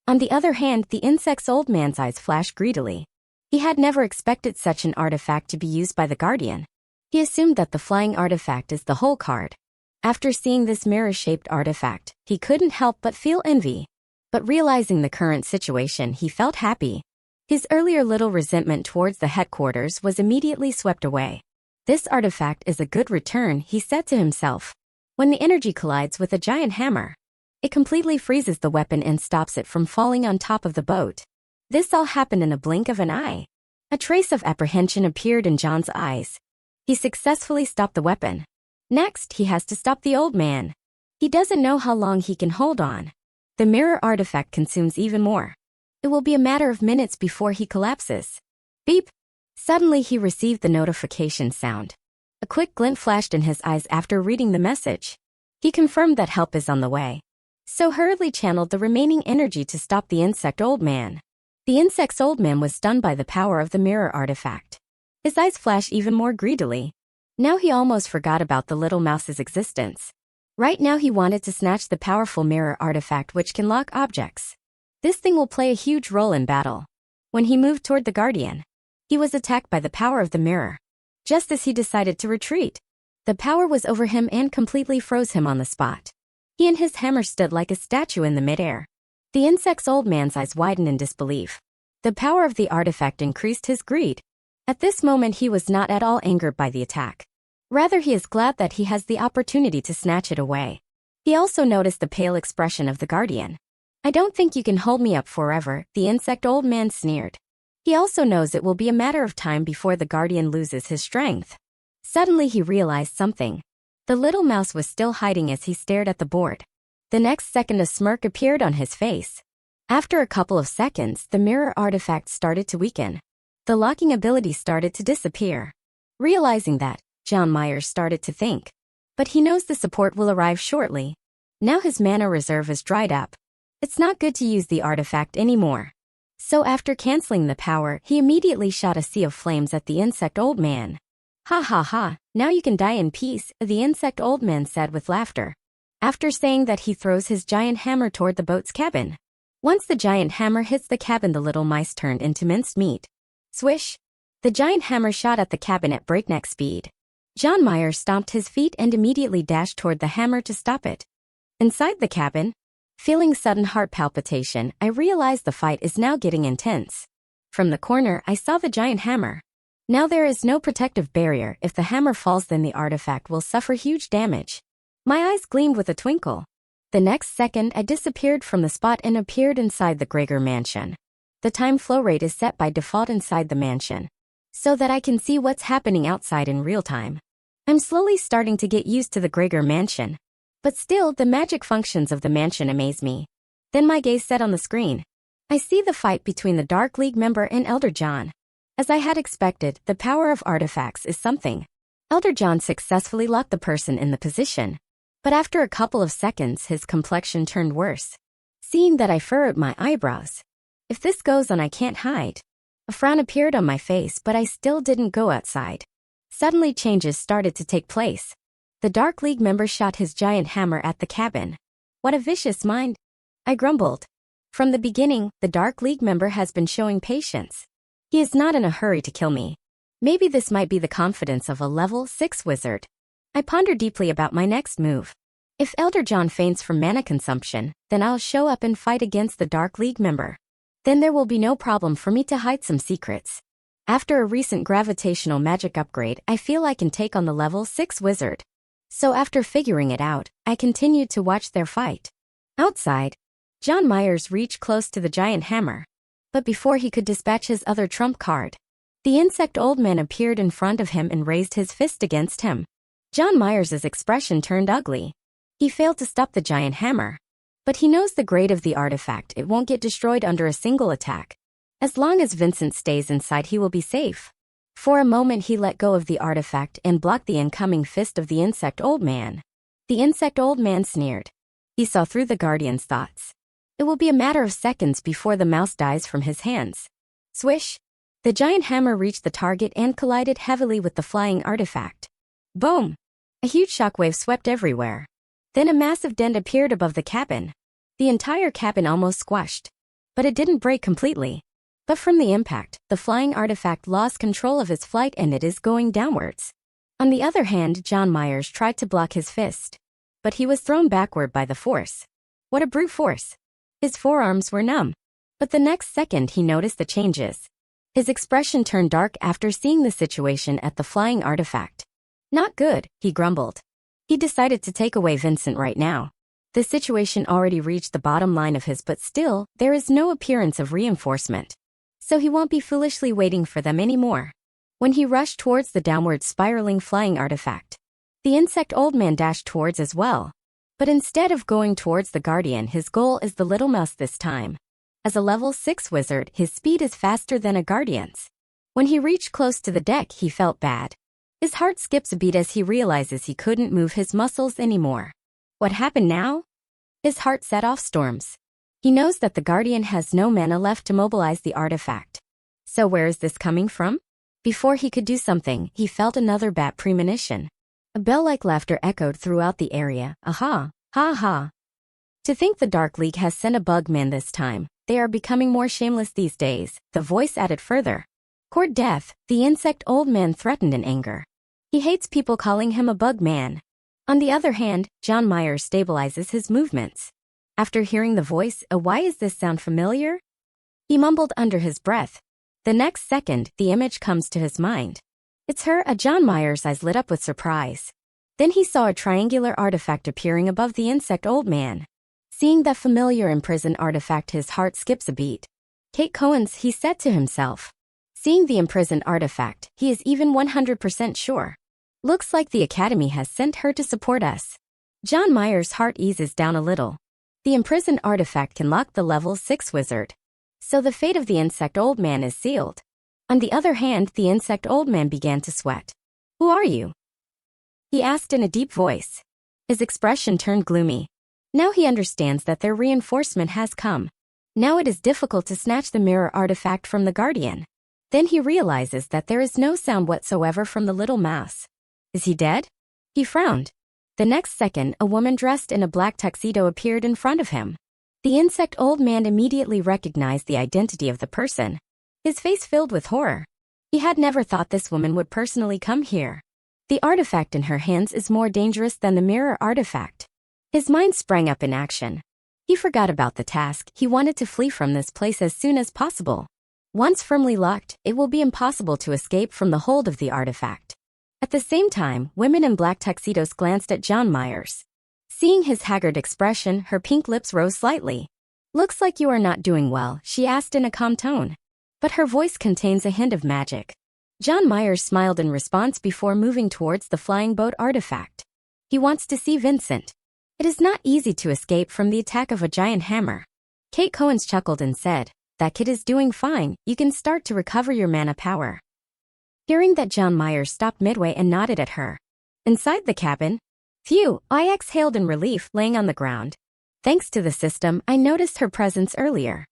On the other hand, the insect's old man's eyes flashed greedily. He had never expected such an artifact to be used by the guardian. He assumed that the flying artifact is the whole card. After seeing this mirror-shaped artifact, he couldn't help but feel envy. But realizing the current situation, he felt happy. His earlier little resentment towards the headquarters was immediately swept away. This artifact is a good return, he said to himself. When the energy collides with a giant hammer, it completely freezes the weapon and stops it from falling on top of the boat. This all happened in a blink of an eye. A trace of apprehension appeared in John's eyes. He successfully stopped the weapon. Next, he has to stop the old man. He doesn't know how long he can hold on. The mirror artifact consumes even more. It will be a matter of minutes before he collapses. Beep! Suddenly he received the notification sound. A quick glint flashed in his eyes after reading the message. He confirmed that help is on the way. So hurriedly channeled the remaining energy to stop the insect old man. The insect's old man was stunned by the power of the mirror artifact. His eyes flashed even more greedily. Now he almost forgot about the little mouse's existence. Right now he wanted to snatch the powerful mirror artifact which can lock objects. This thing will play a huge role in battle. When he moved toward the guardian, he was attacked by the power of the mirror. Just as he decided to retreat, the power was over him and completely froze him on the spot. He and his hammer stood like a statue in the midair. The insect's old man's eyes widened in disbelief. The power of the artifact increased his greed. At this moment he was not at all angered by the attack. Rather he is glad that he has the opportunity to snatch it away. He also noticed the pale expression of the guardian. "I don't think you can hold me up forever," the insect old man sneered. He also knows it will be a matter of time before the guardian loses his strength. Suddenly he realized something. The little mouse was still hiding as he stared at the board. The next second a smirk appeared on his face. After a couple of seconds, the mirror artifact started to weaken. The locking ability started to disappear. Realizing that, John Myers started to think. But he knows the support will arrive shortly. Now his mana reserve is dried up. It's not good to use the artifact anymore. So after canceling the power, he immediately shot a sea of flames at the insect old man. "Ha ha ha, now you can die in peace," the insect old man said with laughter. After saying that, he throws his giant hammer toward the boat's cabin. Once the giant hammer hits the cabin, the little mice turned into minced meat. Swish! The giant hammer shot at the cabin at breakneck speed. John Myers stomped his feet and immediately dashed toward the hammer to stop it. Inside the cabin, feeling sudden heart palpitation, I realized the fight is now getting intense. From the corner, I saw the giant hammer. Now there is no protective barrier. If the hammer falls, then the artifact will suffer huge damage. My eyes gleamed with a twinkle. The next second, I disappeared from the spot and appeared inside the Gregor mansion. The time flow rate is set by default inside the mansion, so that I can see what's happening outside in real time. I'm slowly starting to get used to the Gregor mansion. But still, the magic functions of the mansion amaze me. Then my gaze set on the screen. I see the fight between the Dark League member and Elder John. As I had expected, the power of artifacts is something. Elder John successfully locked the person in the position. But after a couple of seconds, his complexion turned worse. Seeing that, I furrowed my eyebrows. If this goes on, I can't hide. A frown appeared on my face, but I still didn't go outside. Suddenly changes started to take place. The Dark League member shot his giant hammer at the cabin. "What a vicious mind," I grumbled. From the beginning, the Dark League member has been showing patience. He is not in a hurry to kill me. Maybe this might be the confidence of a level 6 wizard. I ponder deeply about my next move. If Elder John faints from mana consumption, then I'll show up and fight against the Dark League member. Then there will be no problem for me to hide some secrets. After a recent gravitational magic upgrade, I feel I can take on the level 6 wizard. So after figuring it out, I continued to watch their fight. Outside, John Myers reached close to the giant hammer. But before he could dispatch his other trump card, the insect old man appeared in front of him and raised his fist against him. John Myers's expression turned ugly. He failed to stop the giant hammer. But he knows the grade of the artifact. It won't get destroyed under a single attack. As long as Vincent stays inside, he will be safe. For a moment he let go of the artifact and blocked the incoming fist of the insect old man. The insect old man sneered. He saw through the guardian's thoughts. It will be a matter of seconds before the mouse dies from his hands. Swish! The giant hammer reached the target and collided heavily with the flying artifact. Boom! A huge shockwave swept everywhere. Then a massive dent appeared above the cabin. The entire cabin almost squashed. But it didn't break completely. But from the impact, the flying artifact lost control of its flight and it is going downwards. On the other hand, John Myers tried to block his fist. But he was thrown backward by the force. What a brute force! His forearms were numb. But the next second he noticed the changes. His expression turned dark after seeing the situation at the flying artifact. Not good, he grumbled. He decided to take away Vincent right now. The situation already reached the bottom line of his, but still, there is no appearance of reinforcement. So he won't be foolishly waiting for them anymore. When he rushed towards the downward spiraling flying artifact, the insect old man dashed towards as well. But instead of going towards the guardian, his goal is the little mouse this time. As a level 6 wizard, his speed is faster than a guardian's. When he reached close to the deck, he felt bad. His heart skips a beat as he realizes he couldn't move his muscles anymore. What happened now? His heart set off storms. He knows that the guardian has no mana left to mobilize the artifact. So where is this coming from? Before he could do something, he felt another bad premonition. A bell-like laughter echoed throughout the area. Aha, ha ha. To think the Dark League has sent a bug man this time. They are becoming more shameless these days, the voice added further. Court death, the insect old man threatened in anger. He hates people calling him a bug man. On the other hand, John Myers stabilizes his movements. After hearing the voice, why is this sound familiar? He mumbled under his breath. The next second, the image comes to his mind. It's her. John Myers' eyes lit up with surprise. Then he saw a triangular artifact appearing above the insect old man. Seeing that familiar imprisoned artifact, his heart skips a beat. Kate Cohen's, he said to himself. Seeing the imprisoned artifact, he is even 100% sure. Looks like the Academy has sent her to support us. John Myers' heart eases down a little. The imprisoned artifact can lock the level 6 wizard. So the fate of the insect old man is sealed. On the other hand, the insect old man began to sweat. Who are you? He asked in a deep voice. His expression turned gloomy. Now he understands that their reinforcement has come. Now it is difficult to snatch the mirror artifact from the Guardian. Then he realizes that there is no sound whatsoever from the little mouse. Is he dead? He frowned. The next second, a woman dressed in a black tuxedo appeared in front of him. The insect old man immediately recognized the identity of the person. His face filled with horror. He had never thought this woman would personally come here. The artifact in her hands is more dangerous than the mirror artifact. His mind sprang up in action. He forgot about the task. He wanted to flee from this place as soon as possible. Once firmly locked, it will be impossible to escape from the hold of the artifact. At the same time, women in black tuxedos glanced at John Myers. Seeing his haggard expression, her pink lips rose slightly. Looks like you are not doing well, she asked in a calm tone. But her voice contains a hint of magic. John Myers smiled in response before moving towards the flying boat artifact. He wants to see Vincent. It is not easy to escape from the attack of a giant hammer. Kate Cohen's chuckled and said, that kid is doing fine, you can start to recover your mana power. Hearing that, John Myers stopped midway and nodded at her. Inside the cabin? Phew, I exhaled in relief, laying on the ground. Thanks to the system, I noticed her presence earlier.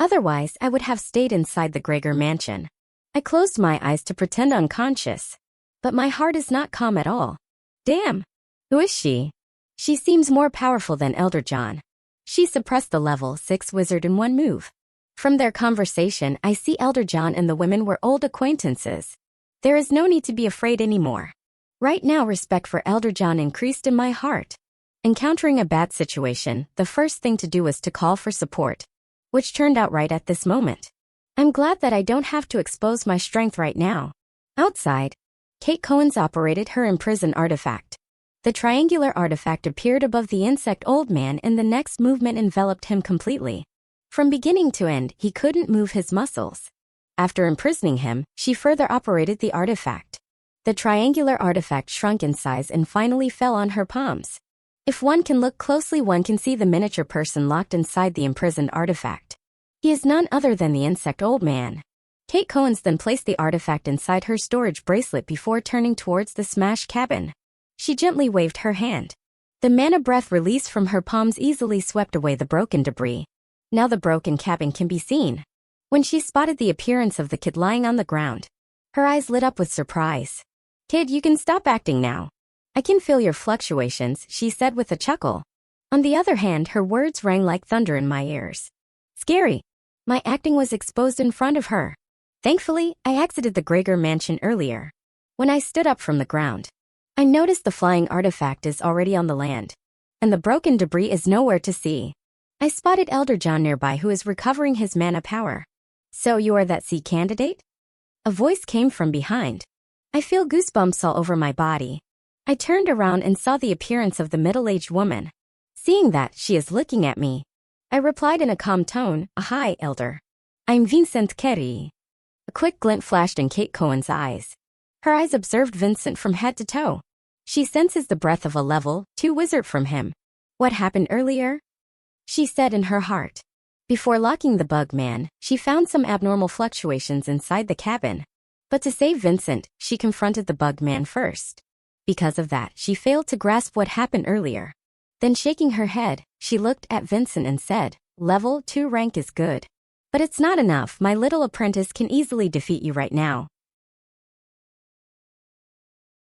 Otherwise, I would have stayed inside the Gregor mansion. I closed my eyes to pretend unconscious. But my heart is not calm at all. Damn. Who is she? She seems more powerful than Elder John. She suppressed the level 6 wizard in one move. From their conversation, I see Elder John and the women were old acquaintances. There is no need to be afraid anymore. Right now, respect for Elder John increased in my heart. Encountering a bad situation, the first thing to do was to call for support, which turned out right at this moment. I'm glad that I don't have to expose my strength right now. Outside, Kate Cohen's operated her imprisoned artifact. The triangular artifact appeared above the insect old man and the next movement enveloped him completely. From beginning to end, he couldn't move his muscles. After imprisoning him, she further operated the artifact. The triangular artifact shrunk in size and finally fell on her palms. If one can look closely, one can see the miniature person locked inside the imprisoned artifact. He is none other than the insect old man. Kate Cohen's then placed the artifact inside her storage bracelet before turning towards the smashed cabin. She gently waved her hand. The mana breath released from her palms easily swept away the broken debris. Now the broken cabin can be seen. When she spotted the appearance of the kid lying on the ground, her eyes lit up with surprise. Kid, you can stop acting now. I can feel your fluctuations, she said with a chuckle. On the other hand, her words rang like thunder in my ears. Scary. My acting was exposed in front of her. Thankfully, I exited the Gregor mansion earlier. When I stood up from the ground, I noticed the flying artifact is already on the land, and the broken debris is nowhere to see. I spotted Elder John nearby who is recovering his mana power. So you are that sea candidate? A voice came from behind. I feel goosebumps all over my body. I turned around and saw the appearance of the middle-aged woman. Seeing that, she is looking at me. I replied in a calm tone, Hi, Elder. I'm Vincent Carey. A quick glint flashed in Kate Cohen's eyes. Her eyes observed Vincent from head to toe. She senses the breath of a level 2 wizard from him. What happened earlier? She said in her heart. Before locking the bug man, she found some abnormal fluctuations inside the cabin. But to save Vincent, she confronted the bug man first. Because of that, she failed to grasp what happened earlier. Then shaking her head, she looked at Vincent and said, Level 2 rank is good. But it's not enough. My little apprentice can easily defeat you right now.